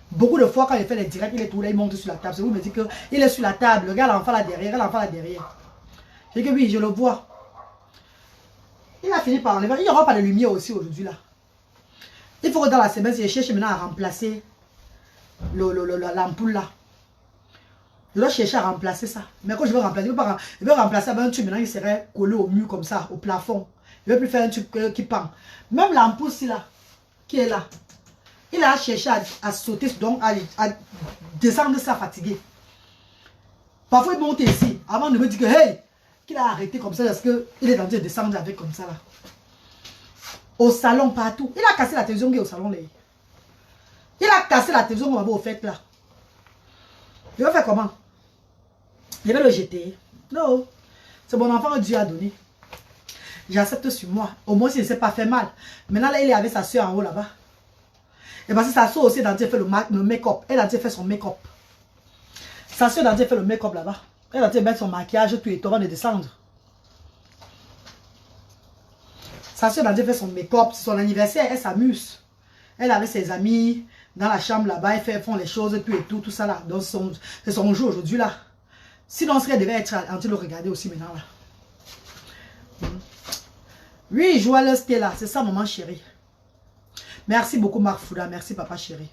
Beaucoup de fois quand il fait les directs, il est tout là, il monte sur la table. C'est vous me dites qu'il est sur la table, regarde l'enfant là derrière, l'enfant là derrière. Je dis que oui, je le vois. Il a fini par enlever. Il n'y aura pas de lumière aussi aujourd'hui là. Il faut que dans la semaine, je cherche maintenant à remplacer l'ampoule là. Je dois chercher à remplacer ça. Mais quand je veux remplacer, je veux remplacer avec un tube maintenant, il serait collé au mur comme ça, au plafond. Je ne veux plus faire un tube qui pend. Même l'ampoule là, qui est là, il a cherché à sauter, donc à descendre ça fatigué. Parfois il monte ici, avant de me dire que hey, qu'il a arrêté comme ça parce qu'il est en train de descendre avec comme ça là. Au salon, partout. Il a cassé la télévision qui est au salon là. Il a cassé la télévision qu'on avait au fait là. Je vais faire comment? Je vais le jeter. Non. C'est mon enfant que Dieu a donné. J'accepte sur moi. Au moins, il ne s'est pas fait mal. Maintenant, là, il est avec sa soeur en haut là-bas. Et parce que sa soeur aussi, elle fait le make-up. Elle a fait son make-up. Sa soeur a fait le make-up là-bas. Elle a mettre son maquillage, tout et tout avant de descendre. Sa soeur a fait son make-up. C'est son anniversaire, elle s'amuse. Elle avait ses amis dans la chambre là-bas. Elles font les choses, tout ça là. Donc, c'est son jour aujourd'hui là. Sinon, elle devait être en train de le regarder aussi maintenant là. Oui, joyeuse t'es là. C'est ça, maman chérie. Merci beaucoup, Marc Fouda. Merci, papa chéri.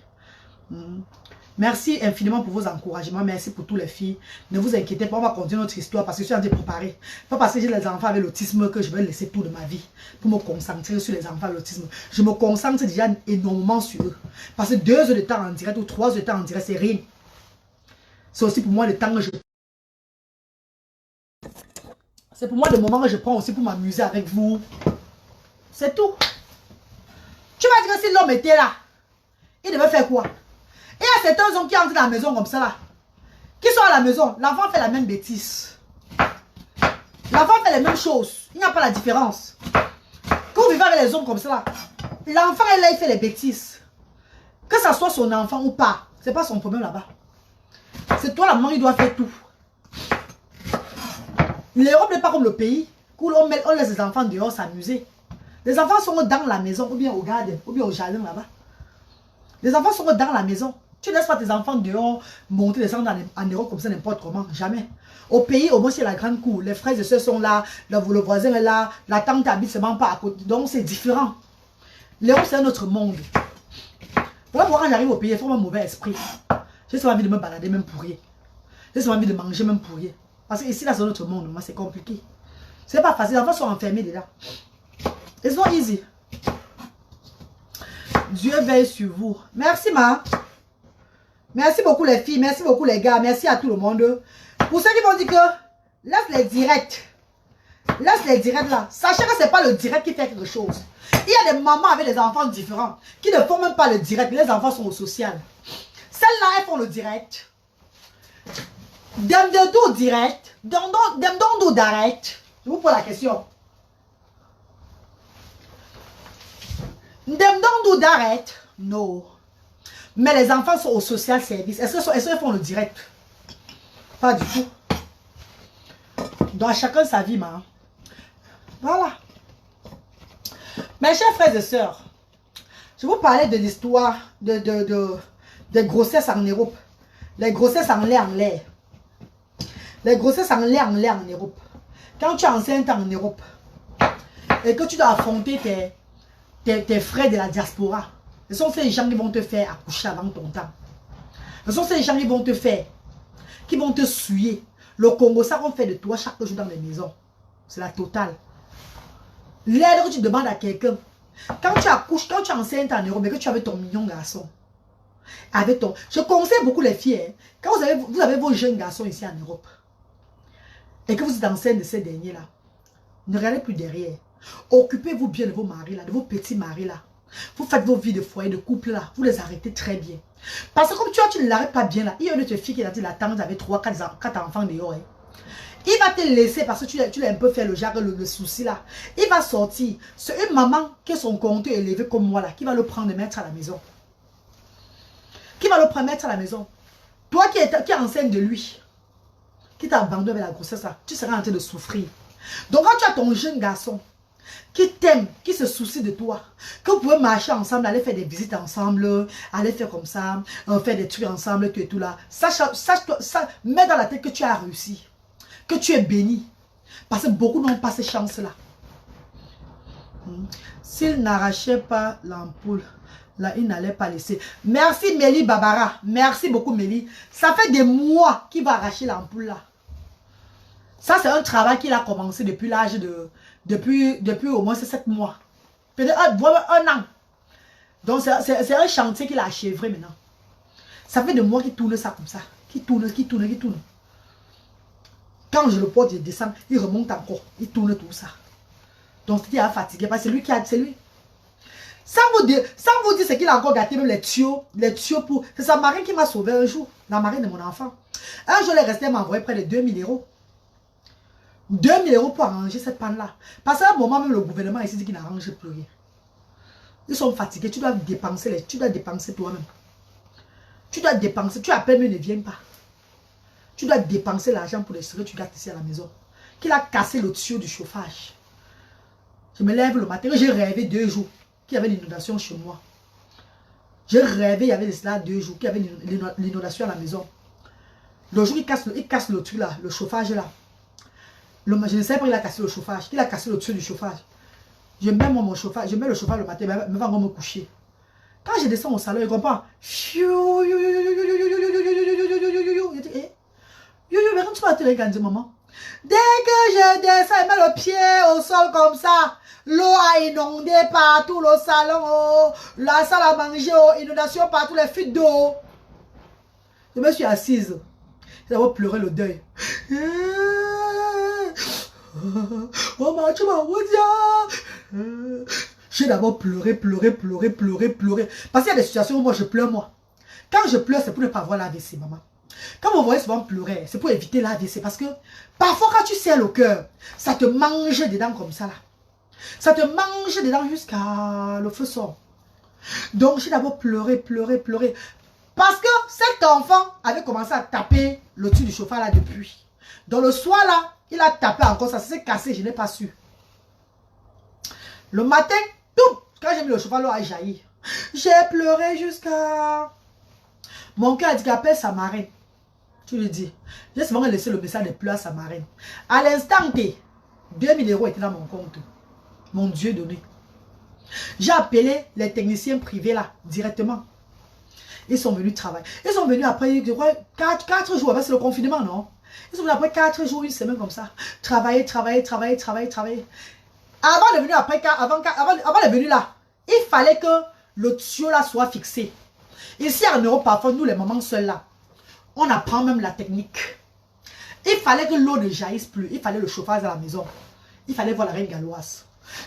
Merci infiniment pour vos encouragements. Merci pour toutes les filles. Ne vous inquiétez pas, on va continuer notre histoire parce que je suis en train de préparer. Pas parce que j'ai les enfants avec l'autisme que je vais laisser tout de ma vie pour me concentrer sur les enfants avec l'autisme. Je me concentre déjà énormément sur eux. Parce que 2 heures de temps en direct ou 3 heures de temps en direct, c'est rien. C'est aussi pour moi le temps que je... C'est pour moi le moment que je prends aussi pour m'amuser avec vous. C'est tout. Tu vas dire que si l'homme était là, il devait faire quoi? Et il y a certains hommes qui entrent dans la maison comme ça là. Qui sont à la maison, l'enfant fait la même bêtise. L'enfant fait les mêmes choses. Il n'y a pas la différence. Quand vous vivez avec les hommes comme ça là, l'enfant est là, il fait les bêtises. Que ça soit son enfant ou pas, c'est pas son problème là-bas. C'est toi la maman, il doit faire tout. L'Europe n'est pas comme le pays où on laisse les enfants dehors s'amuser. Les enfants sont dans la maison ou bien au garden ou bien au jardin là-bas. Les enfants sont dans la maison. Tu ne laisses pas tes enfants dehors, monter, descendre en Europe comme ça, n'importe comment. Jamais. Au pays, au moins, c'est la grande cour. Les frères et sœurs sont là, le voisin est là, la tante habite seulement pas à côté. Donc, c'est différent. L'Europe, c'est un autre monde. Voilà pourquoi quand j'arrive au pays, il faut un mauvais esprit. J'ai souvent envie de me balader, même pour rien. J'ai souvent envie de manger, même pour rien. Parce que ici, là, c'est un autre monde. Moi, c'est compliqué. C'est pas facile. Les enfants sont enfermés déjà. It's not easy. Dieu veille sur vous. Merci, ma. Merci beaucoup, les filles. Merci beaucoup, les gars. Merci à tout le monde. Pour ceux qui vont dire que laisse les directs. Laisse les directs là. Sachez que ce n'est pas le direct qui fait quelque chose. Il y a des mamans avec des enfants différents qui ne font même pas le direct. Les enfants sont au social. Celles-là, elles font le direct. Dem de dos direct. Dem don direct. Je vous pose la question. Dem don direct. Non. Mais les enfants sont au social service. Est-ce qu'ils font le direct? Pas du tout. Donc, chacun sa vie, ma. Voilà. Mes chers frères et sœurs, je vous parlais de l'histoire de grossesse en Europe. Les grossesses en l'air. Les grossesses en l'air en Europe. Quand tu es enceinte en Europe et que tu dois affronter tes frères de la diaspora, ce sont ces gens qui vont te faire accoucher avant ton temps. Ce sont ces gens qui vont te faire, qui vont te suyer. Le Congo, ça qu'on fait de toi chaque jour dans les maisons. C'est la totale. L'aide que tu demandes à quelqu'un, quand tu accouches, quand tu es enceinte en Europe, mais que tu avais ton mignon garçon, avec ton... Je conseille beaucoup les filles, hein, quand vous avez vos jeunes garçons ici en Europe, et que vous êtes enceinte de ces derniers-là, ne regardez plus derrière. Occupez-vous bien de vos maris là, de vos petits maris là. Vous faites vos vies de foyer, de couple là, vous les arrêtez très bien. Parce que comme tu ne l'arrêtes pas bien là, il y a une autre fille qui a dit la tante avec 3-4 enfants dehors. Hein. Il va te laisser parce que tu l'as un peu fait le genre, le souci là. Il va sortir. C'est une maman qui a son compte élevé comme moi là, qui va le prendre et mettre à la maison. Qui va le prendre et mettre à la maison. Toi qui es enceinte de lui, qui t'a abandonné avec la grossesse là, tu seras en train de souffrir. Donc quand tu as ton jeune garçon qui t'aime, qui se soucie de toi, que vous pouvez marcher ensemble, aller faire des visites ensemble, aller faire comme ça, faire des trucs ensemble, tout et tout là. Sache, mets dans la tête que tu as réussi, que tu es béni. Parce que beaucoup n'ont pas ces chances-là. S'il n'arrachait pas l'ampoule, là, il n'allait pas laisser. Merci Mélie Babara. Merci beaucoup Mélie. Ça fait des mois qu'il va arracher l'ampoule là. Ça, c'est un travail qu'il a commencé depuis l'âge de... Depuis au moins 7 mois. Peut-être un an. Donc, c'est un chantier qu'il a achevé maintenant. Ça fait des mois qu'il tourne ça comme ça. Qui tourne. Quand je le porte, je descends, il remonte encore. Il tourne tout ça. Donc, il est fatigué. Parce que c'est lui qui a... C'est lui. Sans vous dire ce qu'il a encore gâté, même les tuyaux pour... C'est sa marraine qui m'a sauvé un jour. La marraine de mon enfant. Un jour, elle est restée, elle m'a envoyé près de 2000 €. 2000 € pour arranger cette panne-là. Parce qu'à un moment, même le gouvernement ici dit qu'il n'arrange plus rien. Ils sont fatigués. Tu dois dépenser toi-même. Tu dois dépenser. Tu appelles, mais il ne vient pas. Tu dois dépenser l'argent pour les que tu gardes ici à la maison. Qu'il a cassé le tuyau du chauffage. Je me lève le matin. J'ai rêvé 2 jours qu'il y avait l'inondation chez moi. J'ai rêvé, il y avait cela 2 jours qu'il y avait l'inondation à la maison. Le jour, il casse le truc là, le chauffage là. Je ne sais pas, il a cassé le chauffage. Il a cassé le tuyau du chauffage. Je mets mon chauffage, je mets le chauffage le matin, me va me coucher. Quand je descends au salon, il comprend. Je dis, mais quand tu vas te regarder, maman. Dès que je descends, je mets le pied au sol comme ça. L'eau a inondé partout le salon, la salle à manger, inondation partout, les fuites d'eau. Je me suis assise. J'ai d'abord pleuré le deuil. J'ai d'abord pleuré. Parce qu'il y a des situations où moi je pleure moi. Quand je pleure, c'est pour ne pas voir l'AVC, maman. Quand vous voyez souvent pleurer, c'est pour éviter l'AVC. Parce que parfois quand tu serres le cœur, ça te mange dedans comme ça là. Ça te mange dedans jusqu'à le feu sort. Donc j'ai d'abord pleuré. Parce que cet enfant avait commencé à taper le tuyau du chauffage là depuis. Donc le soir là, il a tapé encore, ça s'est cassé, je n'ai pas su. Le matin, tout, quand j'ai mis le chauffage, l'eau a jailli. J'ai pleuré jusqu'à... Mon cœur a dit qu'appelle sa marraine. Tu lui dis. J'ai seulement laissé le message de pleurs à sa marraine. À l'instant T, 2000 € étaient dans mon compte. Mon Dieu donné. J'ai appelé les techniciens privés là, directement. Ils sont venus travailler. Ils sont venus après, je crois, 4 jours. C'est le confinement, non? Ils sont venus après 4 jours, une semaine comme ça. Travailler. Avant de venir après, avant de venir là, il fallait que le tuyau là soit fixé. Ici en Europe, parfois, nous les mamans seules là, on apprend même la technique. Il fallait que l'eau ne jaillisse plus. Il fallait le chauffage à la maison. Il fallait voir la reine galloise.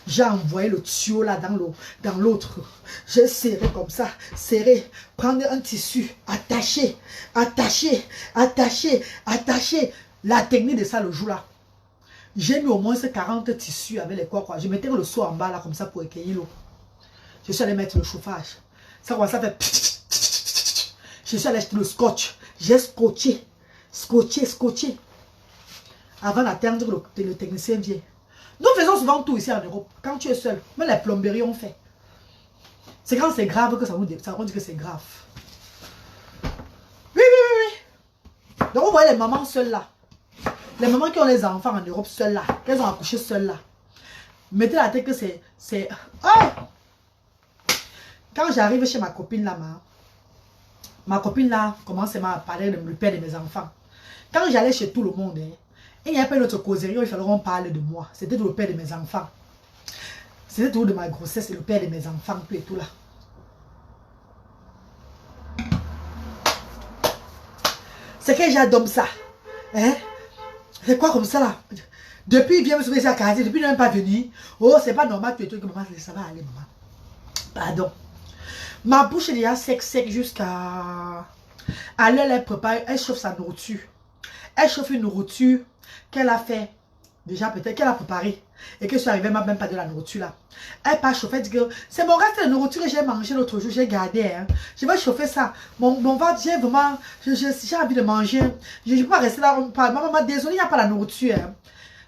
J'ai envoyé le tuyau là dans l'autre. J'ai serré comme ça. Serré. Prendre un tissu. Attaché. La technique de ça le jour là. J'ai mis au moins 40 tissus avec les quoi. Je mettais le seau en bas là comme ça pour écueillir l'eau. Je suis allé mettre le chauffage. Ça commence à faire. Je suis allé acheter le scotch. J'ai scotché. Avant d'attendre que le technicien vienne. Nous faisons souvent tout ici en Europe. Quand tu es seul, même les plomberies ont fait. C'est quand c'est grave que ça nous dit que c'est grave. Oui. Donc vous voyez les mamans seules là. Les mamans qui ont les enfants en Europe seules là. Qu'elles ont accouché seules là. Mettez la tête que c'est... Oh! Quand j'arrive chez ma copine là, ma copine là commence à parler du père de mes enfants. Quand j'allais chez tout le monde, il n'y a pas une autre causerie où il fallait qu'on parle de moi. C'était le père de mes enfants. C'était tout de ma grossesse et le père de mes enfants, tout et tout là. C'est que j'adore ça. Hein? C'est quoi comme ça là? Depuis, il vient me sauver sa case, depuis il n'est même pas venu. Oh, c'est pas normal, tu es tout que maman, ça va aller, maman. Pardon. Ma bouche est déjà sec jusqu'à... À l'heure, elle prépare, elle chauffe sa nourriture. Elle chauffe une nourriture qu'elle a fait, déjà peut-être qu'elle a préparée. Et que je suis arrivée même pas de la nourriture là. Elle part chauffer, elle dit que c'est mon reste de nourriture que j'ai mangé l'autre jour, j'ai gardé. Hein. Je vais chauffer ça. Mon ventre, j'ai vraiment, j'ai envie de manger. Je ne peux pas rester là. Maman, désolé, il n'y a pas la nourriture. Hein.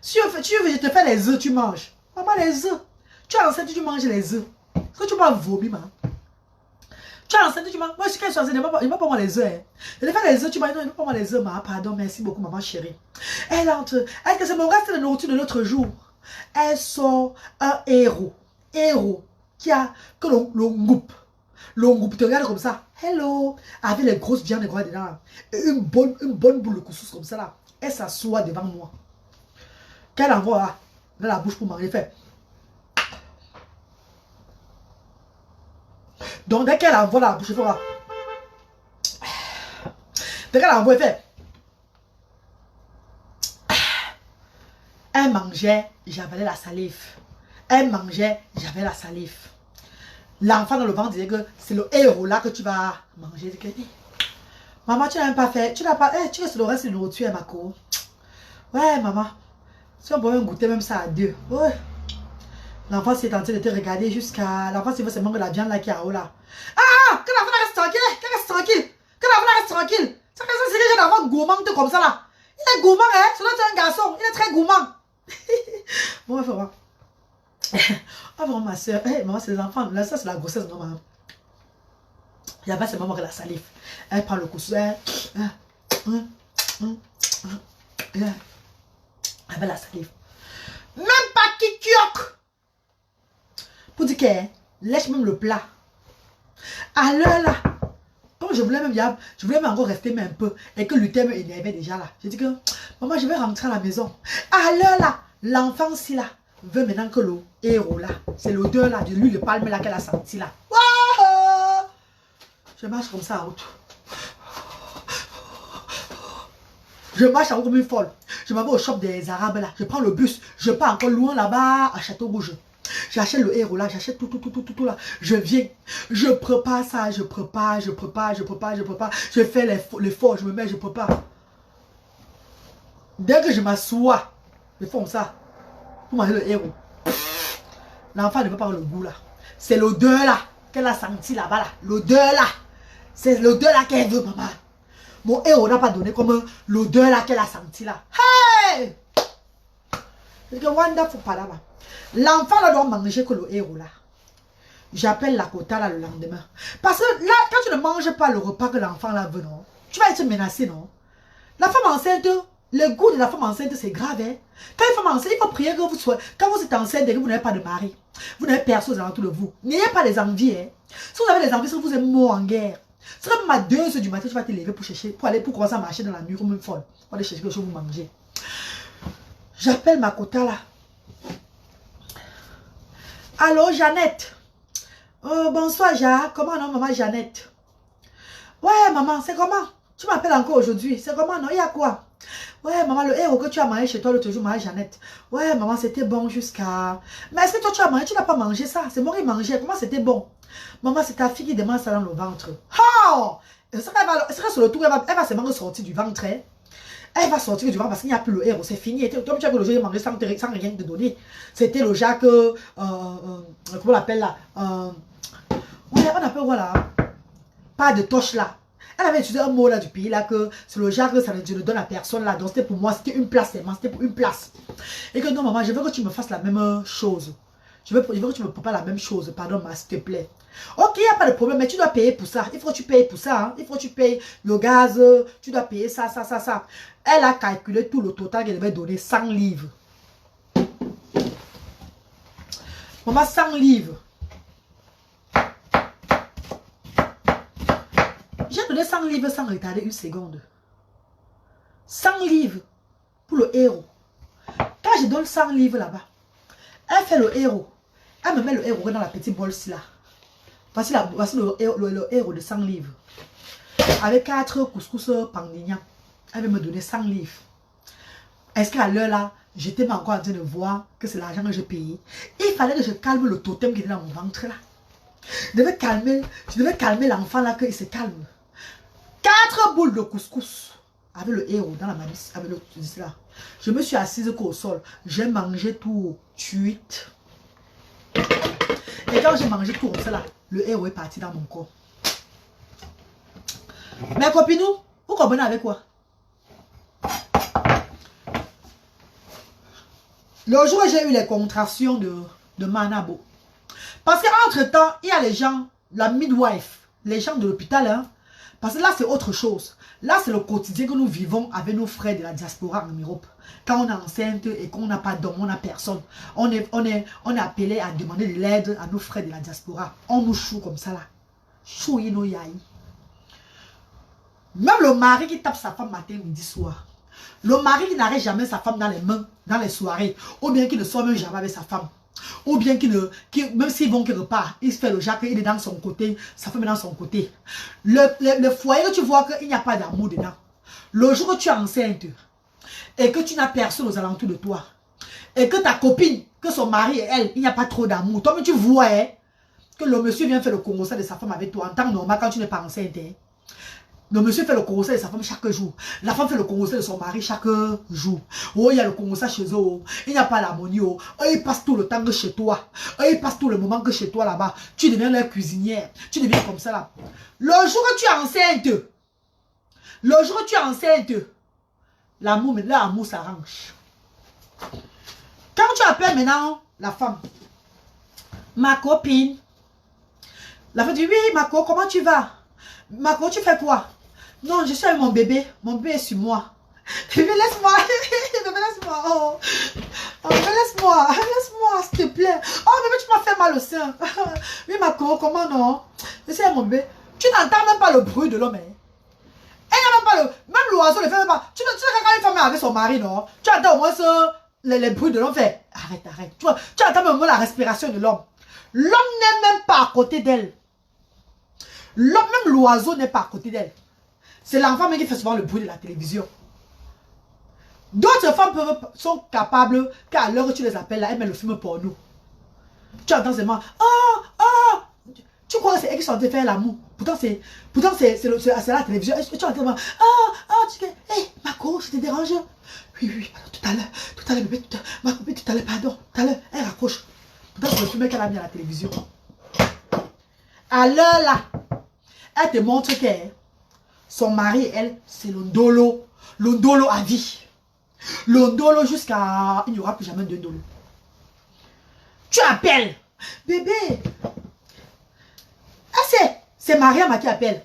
Si tu veux, je te fais les œufs, tu manges. Maman, les œufs. Tu es enceinte, tu manges les œufs. Est-ce que tu m'as vomi, maman? Tu es enceinte, tu manges. Moi, je suis enceinte, il ne va pas moi les œufs. Hein. Je te fais les œufs, tu manges. Il ne va pas moi les œufs, maman. Pardon, merci beaucoup, maman chérie. Elle entre. Est-ce que c'est mon reste de nourriture de l'autre jour? Elle sort un héros. Que l'on groupe te regarde comme ça. Hello. Avec les grosses viandes dedans. Et une bonne boule de couscous comme ça là. Elle s'assoit devant moi. Qu'elle envoie dans la bouche pour manger. Fait. Donc dès qu'elle envoie dans la bouche, il faut là. Dès qu'elle envoie, elle fait. Elle mangeait, j'avais la salive. Elle mangeait, j'avais la salive. L'enfant dans le ventre disait que c'est le héros là que tu vas manger. Maman, tu n'as même pas fait. Tu n'as pas. Tu restes le reste de nourriture, ma co. Ouais, maman. Si on pouvait goûter même ça à deux. Ouais. L'enfant s'est tenté de te regarder jusqu'à. L'enfant s'est fait seulement que la viande là qui est à haut là. Ah! Que l'enfant reste tranquille! Que reste tranquille! Que l'enfant reste tranquille! C'est que c'est que j'ai un enfant gourmand comme ça là. Il est gourmand, hein? C'est un garçon. Il est très gourmand. Bon, il faut voir. Oh, vraiment, ma soeur. Hey, maman, c'est les enfants. Là, ça, c'est la grossesse, non, maman. Il y a pas seulement que la salive. Elle prend le couscous. Elle avait la salive. Même pas kikioc. Pour dire qu'elle lèche même le plat. À l'heure là, comme je voulais même encore rester même un peu. Et que l'utère me énervait déjà là. J'ai dit que, maman, je vais rentrer à la maison. À l'heure là, l'enfant si là, veut maintenant que le héros là, c'est l'odeur là, de l'huile de palme là qu'elle a senti là. Wow! Je marche comme ça en route. Je marche en route comme une folle. Je m'en vais au shop des Arabes là. Je prends le bus. Je pars encore loin là-bas à Château Rouge. J'achète le héros là, j'achète tout là. Je viens, je prépare ça, je prépare. Je fais l'effort, je me mets, je prépare. Dès que je m'assois, je fais comme ça. Pour manger le héros. L'enfant ne veut pas avoir le goût là. C'est l'odeur là qu'elle a senti là-bas là. L'odeur là. C'est l'odeur là qu'elle veut, maman. Mon héros n'a pas donné comme l'odeur là qu'elle a senti là. Hey! C'est que wonderful pas là-bas. L'enfant là doit manger que le héros là. J'appelle la quota là le lendemain. Parce que là, quand tu ne manges pas le repas que l'enfant là veut, non, tu vas être menacé, non? La femme enceinte, le goût de la femme enceinte, c'est grave. Hein? Quand une femme enceinte, il faut prier que vous soyez. Quand vous êtes enceinte et que vous n'avez pas de mari, vous n'avez personne aux alentours de vous. N'ayez pas des envies. Hein? Si vous avez des envies, c'est que vous êtes mort en guerre. C'est comme à 2 h du matin, tu vas te lever pour chercher, pour aller pour commencer à marcher dans la nuit comme une folle. Pour aller chercher quelque chose pour manger. J'appelle ma quota là. Allô, Jeannette. Oh, bonsoir, Jacques. Comment non, maman Jeannette? Ouais, maman, c'est comment? Tu m'appelles encore aujourd'hui. C'est comment, non? Il y a quoi? Ouais, maman, le héros que tu as mangé chez toi l'autre jour, maman Jeannette. Ouais, maman, c'était bon jusqu'à... Mais est-ce que toi, tu as mangé? Tu n'as pas mangé ça? C'est moi qui mangeais. Comment c'était bon? Maman, c'est ta fille qui demande ça dans le ventre. Oh! C'est sur le tour, elle va seulement sortir du ventre. Hein? Elle va sortir du ventre parce qu'il n'y a plus le héros. C'est fini. Toi, tu as que le jour, il mangeait sans rien te donner. C'était le Jacques... comment on l'appelle là? On appelle voilà. Pas de torche là. Elle avait utilisé un mot là du pays là que c'est le genre que ça ne donne à personne là. Donc c'était pour moi, c'était une place seulement, c'était pour une place. Et que non maman, je veux que tu me fasses la même chose. Je veux que tu me prépares la même chose. Pardon ma, s'il te plaît. Ok, il n'y a pas de problème, mais tu dois payer pour ça. Il faut que tu payes pour ça. Hein. Il faut que tu payes le gaz. Tu dois payer ça. Elle a calculé tout le total qu'elle devait donner 100 livres. Maman, 100 livres. J'ai donné 100 livres sans retarder une seconde. 100 livres pour le héros. Quand je donne 100 livres là-bas, elle fait le héros. Elle me met le héros dans la petite bolle-ci là. Voici le héros de 100 livres. Avec 4 couscous pandignan. Elle veut me donner 100 livres. Est-ce qu'à l'heure là, j'étais encore en train de voir que c'est l'argent que j'ai payé. Il fallait que je calme le totem qui était dans mon ventre là. Je devais calmer l'enfant là, qu'il se calme. 4 boules de couscous avec le héros dans la malice, avec le là. Je me suis assise au sol. J'ai mangé tout tuite. Et quand j'ai mangé tout comme ça là, le héros est parti dans mon corps. Mes copines, vous comprenez avec quoi? Le jour où j'ai eu les contractions de Manabo. Parce qu'entre-temps, il y a les gens, la midwife, les gens de l'hôpital, hein. Parce que là, c'est autre chose. Là, c'est le quotidien que nous vivons avec nos frères de la diaspora en Europe. Quand on est enceinte et qu'on n'a pas d'homme, on n'a personne. On est appelé à demander de l'aide à nos frères de la diaspora. On nous choue comme ça là. Chouille nos yaï. Même le mari qui tape sa femme matin, midi, soir. Le mari qui n'arrête jamais sa femme dans les mains, dans les soirées. Ou bien qui ne sort même jamais avec sa femme. Ou bien même s'ils vont quelque part, il se fait le Jacques, il est dans son côté, sa femme est dans son côté. Le foyer que tu vois qu'il n'y a pas d'amour dedans. Le jour où tu es enceinte et que tu n'as personne aux alentours de toi, et que ta copine, que son mari et elle, il n'y a pas trop d'amour. Toi, mais tu vois hein, que le monsieur vient faire le congossat de sa femme avec toi en temps normal quand tu n'es pas enceinte. Hein. Le monsieur fait le congossat de sa femme chaque jour. La femme fait le congossat de son mari chaque jour. Oh, il y a le congossat chez eux. Oh. Il n'y a pas l'harmonie. Oh. Ils passent tout le temps que chez toi. Ils passent tout le moment que chez toi là-bas. Tu deviens leur cuisinière. Tu deviens comme ça là. Le jour où tu es enceinte, l'amour s'arrange. Quand tu appelles maintenant la femme, ma copine, la femme dit oui, Marco, comment tu vas? Marco, tu fais quoi? Non, je suis avec mon bébé. Mon bébé est sur moi. Bébé, laisse-moi. Bébé, laisse-moi. Oh. Oh, bébé, laisse-moi. Laisse-moi, s'il te plaît. Oh, bébé, tu m'as fait mal au sein. Oui, Marco, comment non? Je suis avec mon bébé. Tu n'entends même pas le bruit de l'homme. Hein? Même l'oiseau ne fait même pas. Tu sais quand une femme est avec son mari, non? Tu entends au moins les bruits de l'homme fait. Arrête. Tu entends même la respiration de l'homme. L'homme n'est même pas à côté d'elle. L'homme, même l'oiseau n'est pas à côté d'elle. C'est l'enfant qui fait souvent le bruit de la télévision. D'autres femmes sont capables, qu'à l'heure où tu les appelles, là, elles mettent le film pour nous. Tu entends seulement, tu crois que c'est elle qui sont en train de faire l'amour. Pourtant, c'est la télévision. Tu entends seulement, tu dis, hé, Marco, je te dérange. Oui, tout à l'heure, bébé, ma copine, tout à l'heure, pardon, tout à l'heure, elle raccroche. Pourtant, c'est le film qu'elle a mis à la télévision. À l'heure là, elle te montre que son mari et elle, c'est l'ondolo. L'ondolo à vie. L'ondolo jusqu'à... Il n'y aura plus jamais de ndolo. Tu appelles. Bébé, C'est Mariam qui appelle.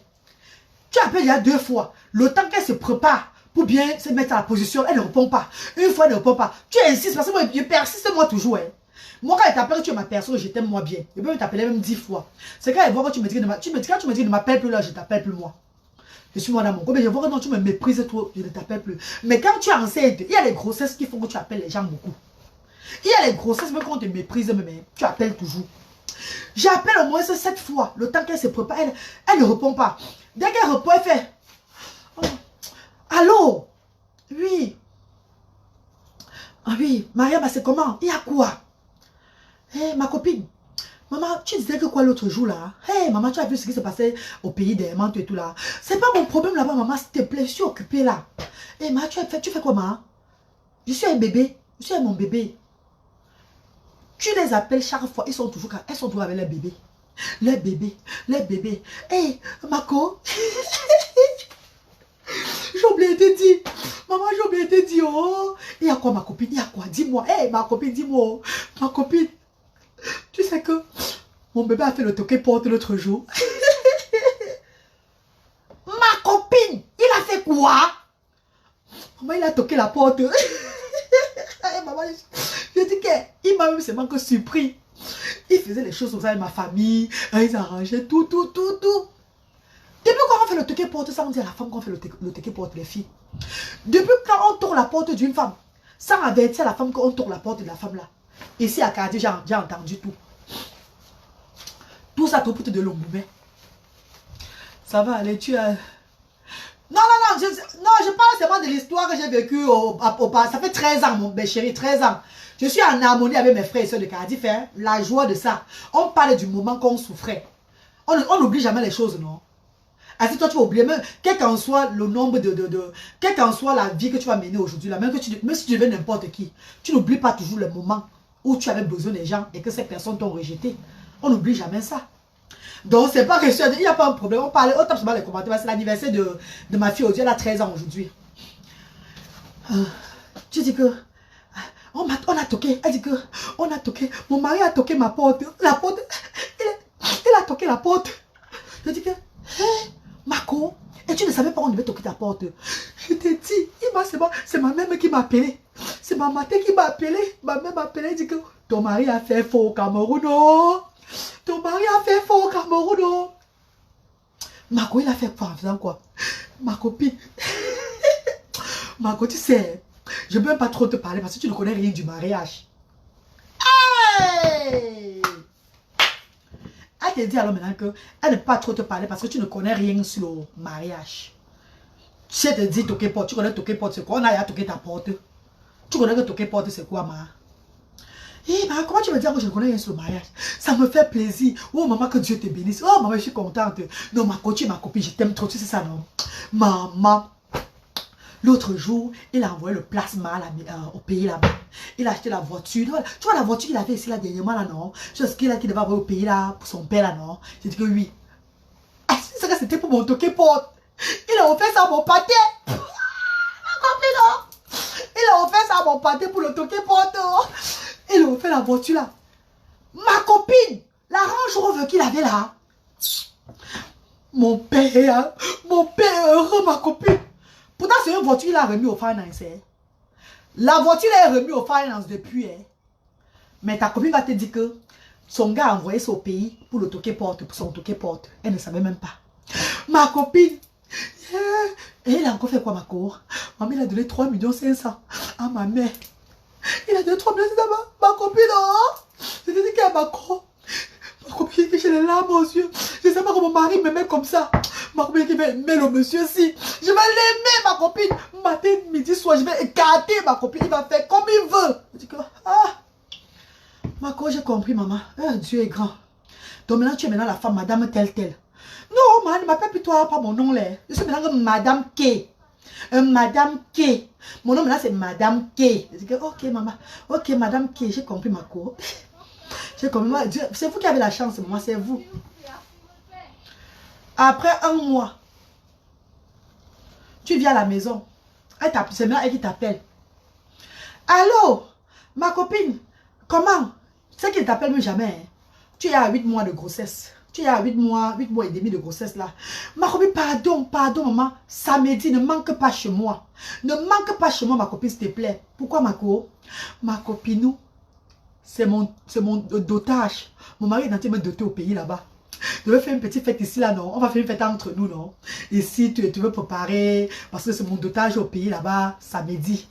Tu appelles il y a 2 fois. Le temps qu'elle se prépare pour bien se mettre à la position, elle ne répond pas. Une fois, elle ne répond pas. Tu insistes parce que moi, je persiste moi toujours. Hein. Moi, quand elle t'appelle, tu es ma personne, je t'aime moi bien. Je peux t'appeler même 10 fois. C'est quand elle voit que tu me dis que quand tu me dis que ne m'appelle plus là, je t'appelle plus moi. Je suis moi dans mon coin, mais je vois que non, tu me méprises trop, je ne t'appelle plus. Mais quand tu es enceinte, il y a les grossesses qui font que tu appelles les gens beaucoup. Il y a les grossesses, même quand on te méprise, mais tu appelles toujours. J'appelle au moins 7 fois. Le temps qu'elle se prépare, elle ne répond pas. Dès qu'elle répond, elle fait oh, allô? Oui. Ah oui, Mariam, c'est comment? Il y a quoi? Hé, ma copine. Maman, tu disais que quoi l'autre jour là? Hé, maman, tu as vu ce qui se passait au pays des mantes et tout là? C'est pas mon problème là-bas, maman, s'il te plaît, je suis occupée là. Hé, maman, tu fais quoi, maman? Je suis un bébé. Je suis mon bébé. Tu les appelles chaque fois, elles sont toujours avec leur bébé. Leur bébé, leur bébé. Hé, Marco. J'ai oublié de dire. Maman, j'ai oublié de dire. Oh. Il y a quoi, ma copine? Il y a quoi? Dis-moi. Hé, ma copine, dis-moi. Ma copine. Tu sais que mon bébé a fait le toqué porte l'autre jour. Ma copine, il a fait quoi? Maman, il a toqué la porte. Maman, je dis qu'il m'a même seulement que surpris. Il faisait les choses comme ça avec ma famille. Ils arrangeaient tout. Depuis quand on fait le toqué porte, ça on dit à la femme qu'on fait le toqué porte, les filles. Depuis quand on tourne la porte d'une femme, sans avertir à la femme qu'on tourne la porte de la femme là. Ici à Cardier, j'ai entendu tout. Tout ça, tout pour te de l'omboumé. Ça va aller, tu as... Non, je parle seulement de l'histoire que j'ai vécue au passé. Ça fait 13 ans, mon bel chéri, 13 ans. Je suis en harmonie avec mes frères et soeurs de Cardiff. Hein, la joie de ça. On parle du moment qu'on souffrait. On n'oublie jamais les choses, non? Ainsi, toi, tu vas oublier, même, quel qu'en soit le nombre quelle qu'en soit la vie que tu vas mener aujourd'hui, même si tu deviens n'importe qui, tu n'oublies pas toujours le moment où tu avais besoin des gens et que ces personnes t'ont rejeté. On n'oublie jamais ça. Donc, c'est pas que il n'y a pas un problème. On tape sur les commentaires. C'est l'anniversaire de ma fille aujourd'hui. Elle a 13 ans aujourd'hui. Tu dis que on a toqué. Elle dit que on a toqué. Mon mari a toqué ma porte. La porte. Il a toqué la porte. Je dis que hey, Marco, et tu ne savais pas qu'on devait toquer ta porte. Je t'ai dit, c'est ma mère qui m'a appelé. C'est ma matin qui m'a appelé. Ma mère m'a appelé. Elle dit que ton mari a fait faux au Cameroun. Oh. Ton mari a fait faux au Cameroun. Oh. Marco, il a fait quoi en faisant quoi? Ma copine. Marco, tu sais, je ne peux même pas trop te parler parce que tu ne connais rien du mariage. Hey! Elle te dit alors maintenant qu'elle ne peut pas trop te parler parce que tu ne connais rien sur le mariage. Si elle te dit toquer porte, tu connais toquer porte, c'est quoi? On a à toquer ta porte. Tu connais que toquer porte, c'est quoi, ma? Eh, bah, comment tu me dis que je ne connais rien sur le mariage? Ça me fait plaisir. Oh, maman, que Dieu te bénisse. Oh, maman, je suis contente. Non, ma copine, je t'aime trop. Tu sais ça, non? Maman, l'autre jour, il a envoyé le plasma au pays là-bas. Il a acheté la voiture. Tu vois la voiture qu'il avait ici, là, dernièrement, là, non? C'est ce qu'il devait avoir au pays, là, pour son père, là, non? J'ai dit que oui. Ah, c'est que c'était pour mon toqué porte. Il a offert ça à mon pâté. Ma copine, non? Il a offert ça à mon pâté pour le toqué porte. Il a offert la voiture là. Ma copine, la Range Rover qu'il avait là. Mon père est heureux, ma copine. Pourtant, c'est une voiture qu'il a remis au finance. Hein. La voiture est remise au finance depuis. Hein. Mais ta copine va te dire que son gars a envoyé ça au pays pour le toquer porte, pour son toquer porte. Elle ne savait même pas. Ma copine. Yeah. Et il a encore fait quoi, ma cour? Maman, il a donné 3 500 000 à ma mère. Il a donné 3 500 000 à ma copine. Oh. Je te dis qu'elle m'a ma copine qui j'ai les larmes aux yeux. Je ne sais pas comment mon mari me met comme ça. Ma copine qui met le monsieur si. Je vais l'aimer, ma copine. Matin, midi, soir, je vais écarter ma copine. Il va faire comme il veut. Je dis que, ah. Ma copine, j'ai compris, maman. Dieu est grand. Donc maintenant, tu es maintenant la femme, madame telle. Non, man, ne m'appelle plus toi, pas mon nom là. Je suis maintenant madame K. Madame K. Mon nom maintenant c'est madame K. Je dis que, ok, maman. Ok, madame K. J'ai compris ma cour. J'ai compris. C'est vous qui avez la chance, moi, c'est vous. Après 1 mois, tu viens à la maison. C'est maintenant elle qui t'appelle. Allô, ma copine, comment? C'est qu'elle t'appelle même jamais. Hein. Tu es à 8 mois de grossesse. Tu es à 8 mois et demi de grossesse là. Ma copine, pardon, maman. Samedi, ne manque pas chez moi. Ne manque pas chez moi, ma copine, s'il te plaît. Pourquoi, ma copine, nous, c'est mon dotage. Mon mari est en train de me doter au pays là-bas. Je vais faire une petite fête ici, là, non? On va faire une fête entre nous, non? Ici, tu veux préparer, parce que c'est mon dotage au pays là-bas, samedi.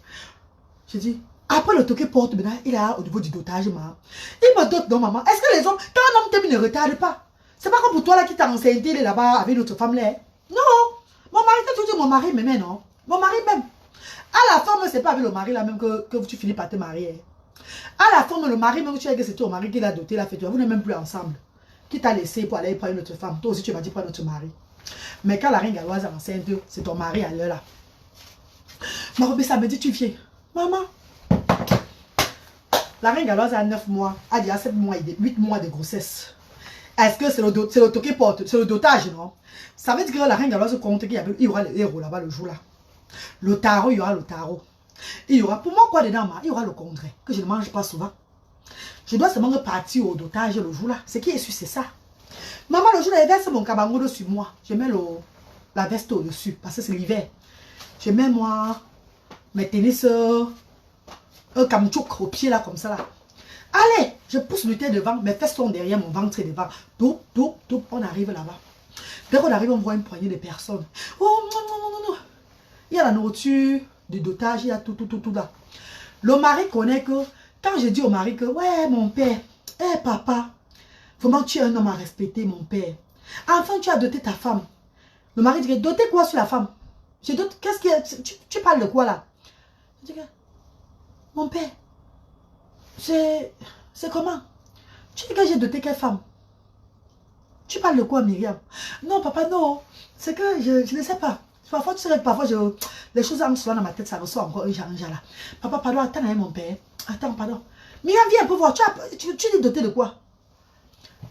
Je dis, après le toqué porte, maintenant, il est au niveau du dotage, maman. Il me dote, non, maman. Est-ce que les hommes, quand un homme t'aime, ne retarde pas? C'est pas comme pour toi là qui t'a enceinte, il est là-bas avec notre femme là. Non, mon mari, t'as toujours dit mon mari même, non? Mon mari même. À la fin, c'est pas avec le mari là même que tu finis par te marier. À la fin, le mari même, tu as que c'est ton mari qui l'a doté, l'a fait, vous n'êtes même plus ensemble. Qui t'a laissé pour aller prendre une autre femme. Toi aussi, tu m'as dit prendre notre mari. Mais quand la reine galloise est enceinte, c'est ton mari à l'heure là. Ma robe, ça me dit, tu viens. Maman. La reine galloise a 9 mois, a déjà 7 mois et 8 mois de grossesse. Est-ce que c'est le toqué porte, c'est le dotage, non? Ça veut dire que la reine galloise compte qu'il y aura le héros là-bas le jour là. Le tarot, il y aura le tarot. Il y aura, pour moi, quoi dedans, il y aura le contraire, que je ne mange pas souvent. Je dois seulement partir au dotage le jour là. Ce qui est sûr, c'est ça. Maman, le jour là, elle verse mon cabango dessus moi. Je mets la veste au-dessus, parce que c'est l'hiver. Je mets moi, mes tennis, un caoutchouc au pied là, comme ça là. Allez, je pousse le thé devant, mes fesses sont derrière, mon ventre est devant. Toup, toup, toup, on arrive là-bas. Dès qu'on arrive, on voit une poignée de personnes. Oh, non, non, non, non, non. Il y a la nourriture, du dotage, il y a tout là. Le mari connaît que, quand je dis au mari que, ouais, mon père, papa, vraiment tu es un homme à respecter, mon père. Enfin, tu as doté ta femme. Le mari dit, doté quoi sur la femme? Je dote, qu'est-ce que tu parles de quoi là? Je dis, mon père, c'est comment? Tu dis que j'ai doté quelle femme? Tu parles de quoi, Myriam? Non, papa, non. C'est que je ne sais pas. Parfois, tu sais que parfois, les choses entrent souvent dans ma tête, ça reçoit encore un genre là. Papa, pardon, attends, mon père. Attends, pardon. Myriam, viens un peu voir. Tu es doté de quoi?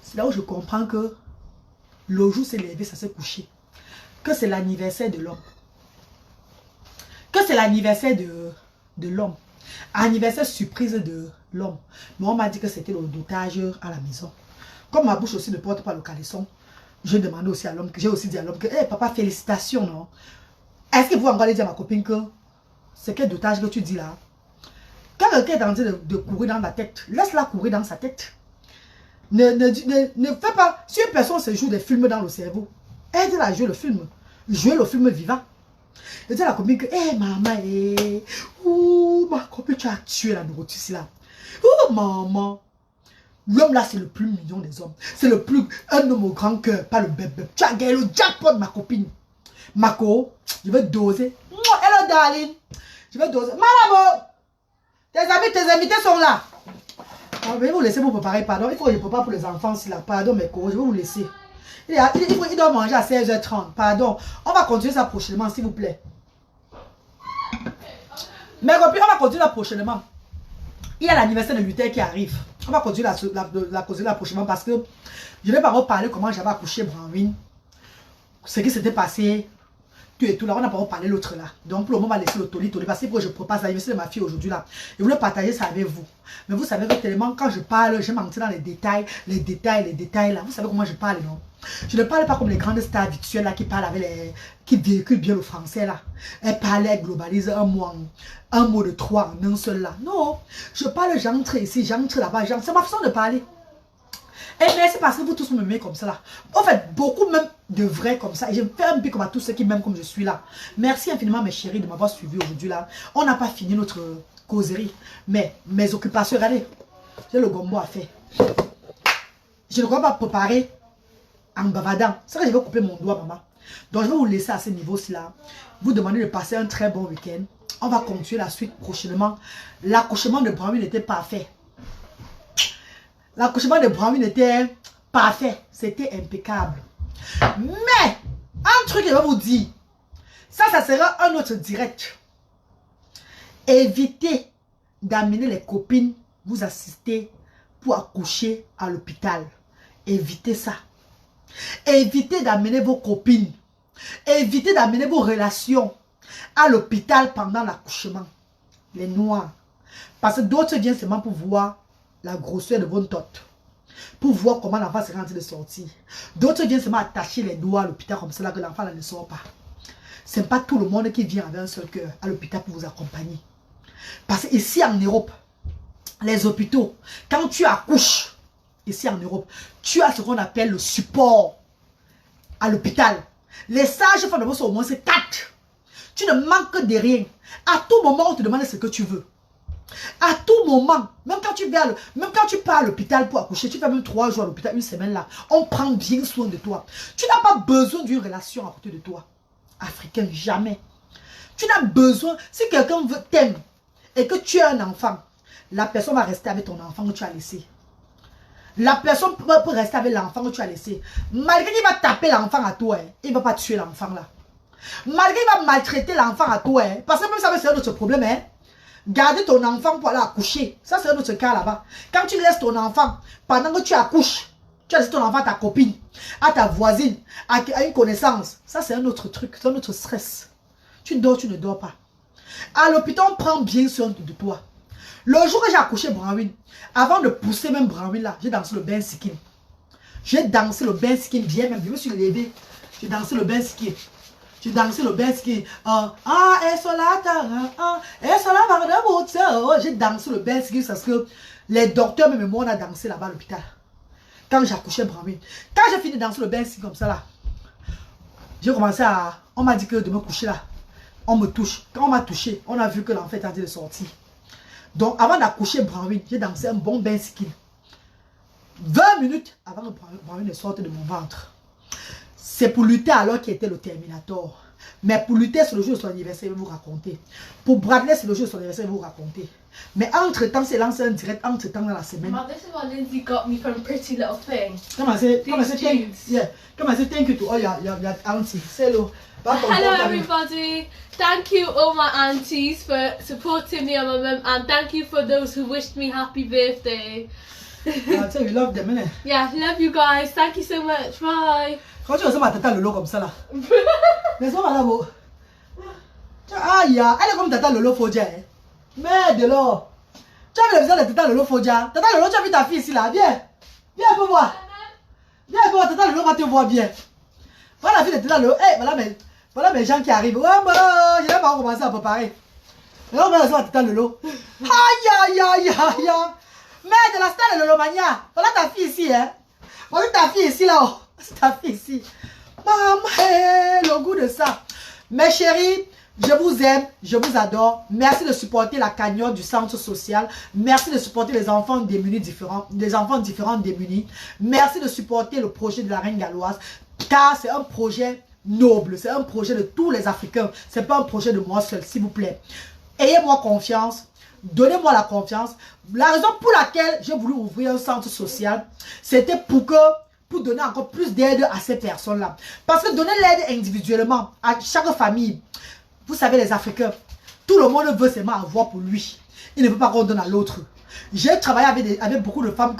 C'est là où je comprends que le jour s'est levé, ça s'est couché. Que c'est l'anniversaire de l'homme. Que c'est l'anniversaire de l'homme. Anniversaire surprise de l'homme. Mais on m'a dit que c'était le dotage à la maison. Comme ma bouche aussi ne porte pas le caleçon, je demandais aussi à l'homme, j'ai aussi dit à l'homme que, hey, papa, félicitations, non? Est-ce que vous encore aller dire à ma copine que c'est quel dotage que tu dis là? Quand quelqu'un est en train de courir dans la tête, laisse-la courir dans sa tête. Ne fais pas, si une personne se joue des films dans le cerveau, aide-la à jouer le film. Jouer le film vivant. Je dis à la copine que, hé maman, ouh, ma copine, tu as tué la nourriture là. Oh maman. L'homme là, c'est le plus mignon des hommes. C'est le plus, un homme au grand cœur, pas le bébé. Tu as gagné le jackpot, ma copine. Mako, je vais doser. Hello, darling. Je vais doser. Malabo, tes invités sont là. Je vais vous laisser pour préparer, pardon. Il faut que je prépare pour les enfants, si là. Pardon, mes co, je vais vous laisser. Il doit manger à 16h30. Pardon. On va continuer ça prochainement, s'il vous plaît. Mes copines, on va continuer ça prochainement. Il y a l'anniversaire de Luther qui arrive. On va continuer la causer là prochainement parce que je ne vais pas reparler comment j'avais accouché Branwin. Ce qui s'était passé. Tout et tout là. On n'a pas reparlé l'autre là. Donc pour le moment, on va laisser le toli parce que je prépare l'anniversaire de ma fille aujourd'hui là. Je voulais partager ça avec vous. Mais vous savez que tellement quand je parle, je m'entends dans les détails là. Vous savez comment je parle, non? Je ne parle pas comme les grandes stars virtuelles là qui parlent avec les. Qui véhiculent bien le français là. Elles parlent, elles globalisent un mot de trois en un seul là. Non. Je parle, j'entre ici, j'entre là-bas, c'est ma façon de parler. Et merci parce que vous tous m'aimez comme ça là. En fait, beaucoup même de vrais comme ça. Et je fais un peu comme à tous ceux qui m'aiment comme je suis là. Merci infiniment mes chéris de m'avoir suivi aujourd'hui là. On n'a pas fini notre causerie. Mais mes occupations, regardez. J'ai le gombo à faire. Je ne crois pas préparer en bavardant. C'est que je vais couper mon doigt, maman. Donc je vais vous laisser à ce niveau-ci là. Vous demandez de passer un très bon week-end. On va continuer la suite prochainement. L'accouchement de Branwin était parfait. L'accouchement de Branwin était parfait. C'était impeccable. Mais, un truc que je vais vous dire. Ça sera un autre direct. Évitez d'amener les copines vous assister pour accoucher à l'hôpital. Évitez ça. Évitez d'amener vos copines. Évitez d'amener vos relations à l'hôpital pendant l'accouchement. Les noirs. Parce que d'autres viennent seulement pour voir la grosseur de votre tote. pour voir comment l'enfant serait en train de sortir. D'autres viennent seulement attacher les doigts à l'hôpital comme ça, là, que l'enfant ne sort pas. Ce n'est pas tout le monde qui vient avec un seul cœur à l'hôpital pour vous accompagner. Parce qu'ici en Europe, les hôpitaux, quand tu accouches, ici en Europe, tu as ce qu'on appelle le support à l'hôpital. Les sages-femmes de au moins c'est 4. Tu ne manques de rien. À tout moment, on te demande ce que tu veux. À tout moment, même quand tu pars à l'hôpital pour accoucher, tu fais même 3 jours à l'hôpital, une semaine là, on prend bien soin de toi. Tu n'as pas besoin d'une relation à côté de toi. Africain, jamais. Tu n'as besoin, si quelqu'un t'aime et que tu as un enfant, la personne va rester avec ton enfant que tu as laissé. La personne peut rester avec l'enfant que tu as laissé. Malgré qu'il va taper l'enfant à toi, il ne va pas tuer l'enfant là. Malgré qu'il va maltraiter l'enfant à toi, parce que même ça c'est un autre problème. Garder ton enfant pour aller accoucher, ça c'est un autre cas là-bas. Quand tu laisses ton enfant, pendant que tu accouches, tu as laissé ton enfant à ta copine, à ta voisine, à une connaissance. Ça, c'est un autre truc, c'est un autre stress. Tu dors, tu ne dors pas. À l'hôpital, on prend bien soin de toi. Le jour que j'ai accouché Branwin, avant de pousser même Branwin là, j'ai dansé le bain skin. J'ai dansé le bain skin bien même. Je me suis levé. J'ai dansé le bain skin. J'ai dansé le bain skin. J'ai dansé le bain skin parce que les docteurs, même moi, on a dansé là-bas à l'hôpital. Quand j'ai accouché Branwin. Quand j'ai fini de danser le bain skin comme ça là, j'ai commencé à... On m'a dit que de me coucher là, on me touche. Quand on m'a touché, on a vu que l'enfant est en train de sortir. Donc avant d'accoucher Branwin, j'ai dansé un bon bain skin. 20 minutes avant que Branwin ne sorte de mon ventre. C'est pour lutter alors qu'il était le Terminator. Mais pour lutter, c'est le jour de son anniversaire, je vais vous raconter. Pour Bradley, c'est le jour de son anniversaire, je vais vous raconter. Mais entre-temps, c'est lancé un direct, entre-temps dans la semaine. Mom, this is what Lindsay got me from Pretty Little Thing. Come on, say thank you to all your aunties. Say hello. Hello everybody. Thank you all my aunties for supporting me and my mum, and thank you for those who wished me happy birthday. I tell you, we love them, innit? Yeah, love you guys. Thank you so much. Bye. Quand tu ressembles à Tata Lolo comme ça là. Laisse-moi là, beau. Aïe, elle est comme Tata Lolo Fodja. Merde de l'or. Tu as vu le visage de Tata Lolo Fodja? Tata Lolo, tu as vu ta fille ici là? Viens. Viens un peu voir. Viens un peu voir, Tata Lolo va te voir bien. Voilà la fille de Tata Lolo. Hey, voilà mes gens qui arrivent. Ouais, bon, je n'ai pas commencé à préparer. Alors, on va la Tata Lolo. Aïe, aïe, aïe, aïe. Merde, la star de Lolo Mania. Voilà ta fille ici, hein. Voilà ta fille ici là. Oh. C'est ta fille ici. Maman, le goût de ça. Mes chéris, je vous aime, je vous adore. Merci de supporter la cagnotte du centre social. Merci de supporter les enfants démunis différents, les enfants différents démunis. Merci de supporter le projet de la Reine Galloise. Car c'est un projet noble. C'est un projet de tous les Africains. Ce n'est pas un projet de moi seul, s'il vous plaît. Ayez-moi confiance. Donnez-moi la confiance. La raison pour laquelle j'ai voulu ouvrir un centre social, c'était pour donner encore plus d'aide à ces personnes-là. Parce que donner l'aide individuellement à chaque famille, vous savez les Africains, tout le monde veut seulement avoir pour lui. Il ne veut pas qu'on donne à l'autre. J'ai travaillé avec beaucoup de femmes,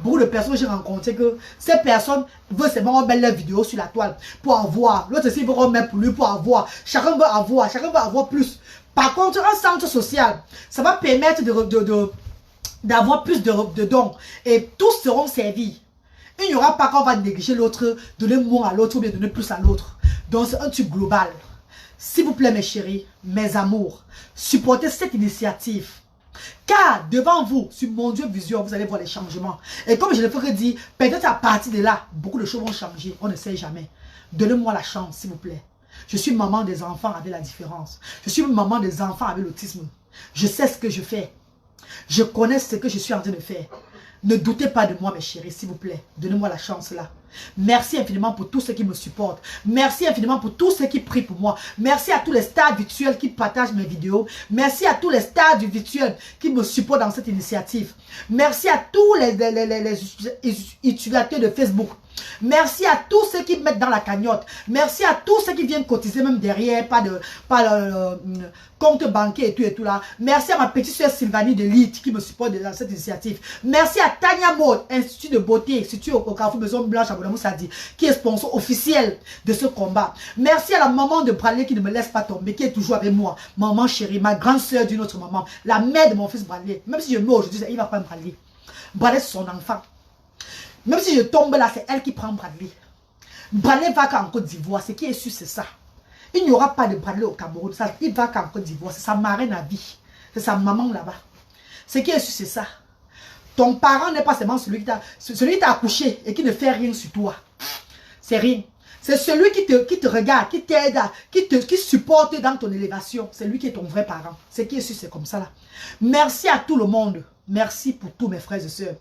beaucoup de personnes que j'ai rencontrées, que ces personnes veulent seulement mettre leurs vidéos sur la toile pour avoir. L'autre aussi veut qu'on mette pour lui pour avoir. Chacun veut avoir plus. Par contre, un centre social, ça va permettre d'avoir plus de dons. Et tous seront servis. Il n'y aura pas qu'on va négliger l'autre, donner moins à l'autre ou bien donner plus à l'autre. Donc c'est un truc global. S'il vous plaît mes chéris, mes amours, supportez cette initiative. Car devant vous, sur mon Dieu Vision, vous allez voir les changements. Et comme je le ferai dire, peut-être à partir de là, beaucoup de choses vont changer. On ne sait jamais. Donnez-moi la chance, s'il vous plaît. Je suis maman des enfants avec la différence. Je suis maman des enfants avec l'autisme. Je sais ce que je fais. Je connais ce que je suis en train de faire. Ne doutez pas de moi, mes chéris, s'il vous plaît. Donnez-moi la chance là. Merci infiniment pour tous ceux qui me supportent. Merci infiniment pour tous ceux qui prient pour moi. Merci à tous les stars virtuels qui partagent mes vidéos. Merci à tous les stars du virtuel qui me supportent dans cette initiative. Merci à tous les utilisateurs de Facebook. Merci à tous ceux qui mettent dans la cagnotte. Merci à tous ceux qui viennent cotiser même derrière, pas le compte bancaire et tout là. Merci à ma petite soeur Sylvanie de Lite qui me supporte dans cette initiative. Merci à Tania Maud, Institut de beauté, situé au Carrefour Maison Blanche à Bonamoussadi, qui est sponsor officiel de ce combat. Merci à la maman de Bradley qui ne me laisse pas tomber, qui est toujours avec moi. Maman chérie, ma grande soeur d'une autre maman, la mère de mon fils Bradley. Même si je meurs aujourd'hui, il va pas me Bradley. Bradley c'est son enfant. Même si je tombe là, c'est elle qui prend Bradley. Bradley va qu'en Côte d'Ivoire. Ce qui est sûr, c'est ça. Il n'y aura pas de Bradley au Cameroun. Ça, il va qu'en Côte d'Ivoire. C'est sa marraine à vie. C'est sa maman là-bas. Ce qui est sûr, c'est ça. Ton parent n'est pas seulement celui qui t'a accouché et qui ne fait rien sur toi. C'est rien. C'est celui qui te regarde, qui t'aide, qui supporte dans ton élévation. C'est lui qui est ton vrai parent. Ce qui est sûr, c'est comme ça là. Merci à tout le monde. Merci pour tous mes frères et sœurs.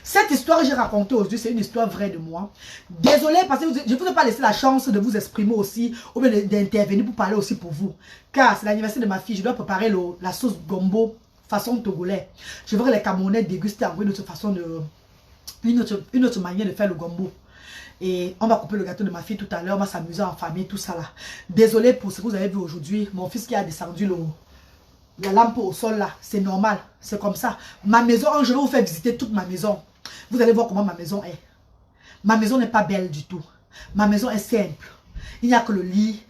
Cette histoire que j'ai racontée aujourd'hui, c'est une histoire vraie de moi. Désolé parce que je ne vous ai pas laissé la chance de vous exprimer aussi, ou bien d'intervenir pour parler aussi pour vous. Car c'est l'anniversaire de ma fille, je dois préparer la sauce gombo façon togolais. Je veux que les Camerounais dégustent une autre façon une autre manière de faire le gombo. Et on va couper le gâteau de ma fille tout à l'heure, on va s'amuser en famille, tout ça là. Désolé pour ce que vous avez vu aujourd'hui, mon fils qui a descendu la lampe au sol là, c'est normal, c'est comme ça. Ma maison, je vais vous faire visiter toute ma maison. Vous allez voir comment ma maison est. Ma maison n'est pas belle du tout. Ma maison est simple. Il n'y a que le lit,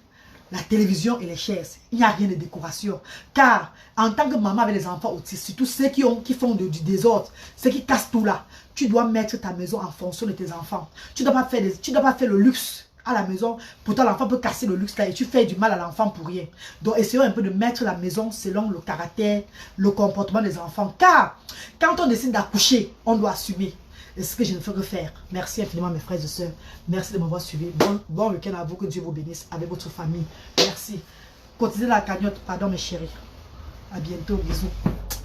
la télévision et les chaises. Il n'y a rien de décoration. Car en tant que maman avec les enfants autistes, surtout ceux qui font du désordre, ceux qui cassent tout là, tu dois mettre ta maison en fonction de tes enfants. Tu ne dois pas faire le luxe à la maison. Pourtant, l'enfant peut casser le luxe là et tu fais du mal à l'enfant pour rien. Donc, essayons un peu de mettre la maison selon le caractère, le comportement des enfants. Car quand on décide d'accoucher, on doit assumer. Et ce que je ne fais que faire. Merci infiniment mes frères et sœurs. Merci de m'avoir suivi. Bon week-end à vous. Que Dieu vous bénisse avec votre famille. Merci. Continuez la cagnotte. Pardon mes chéris. À bientôt. Bisous.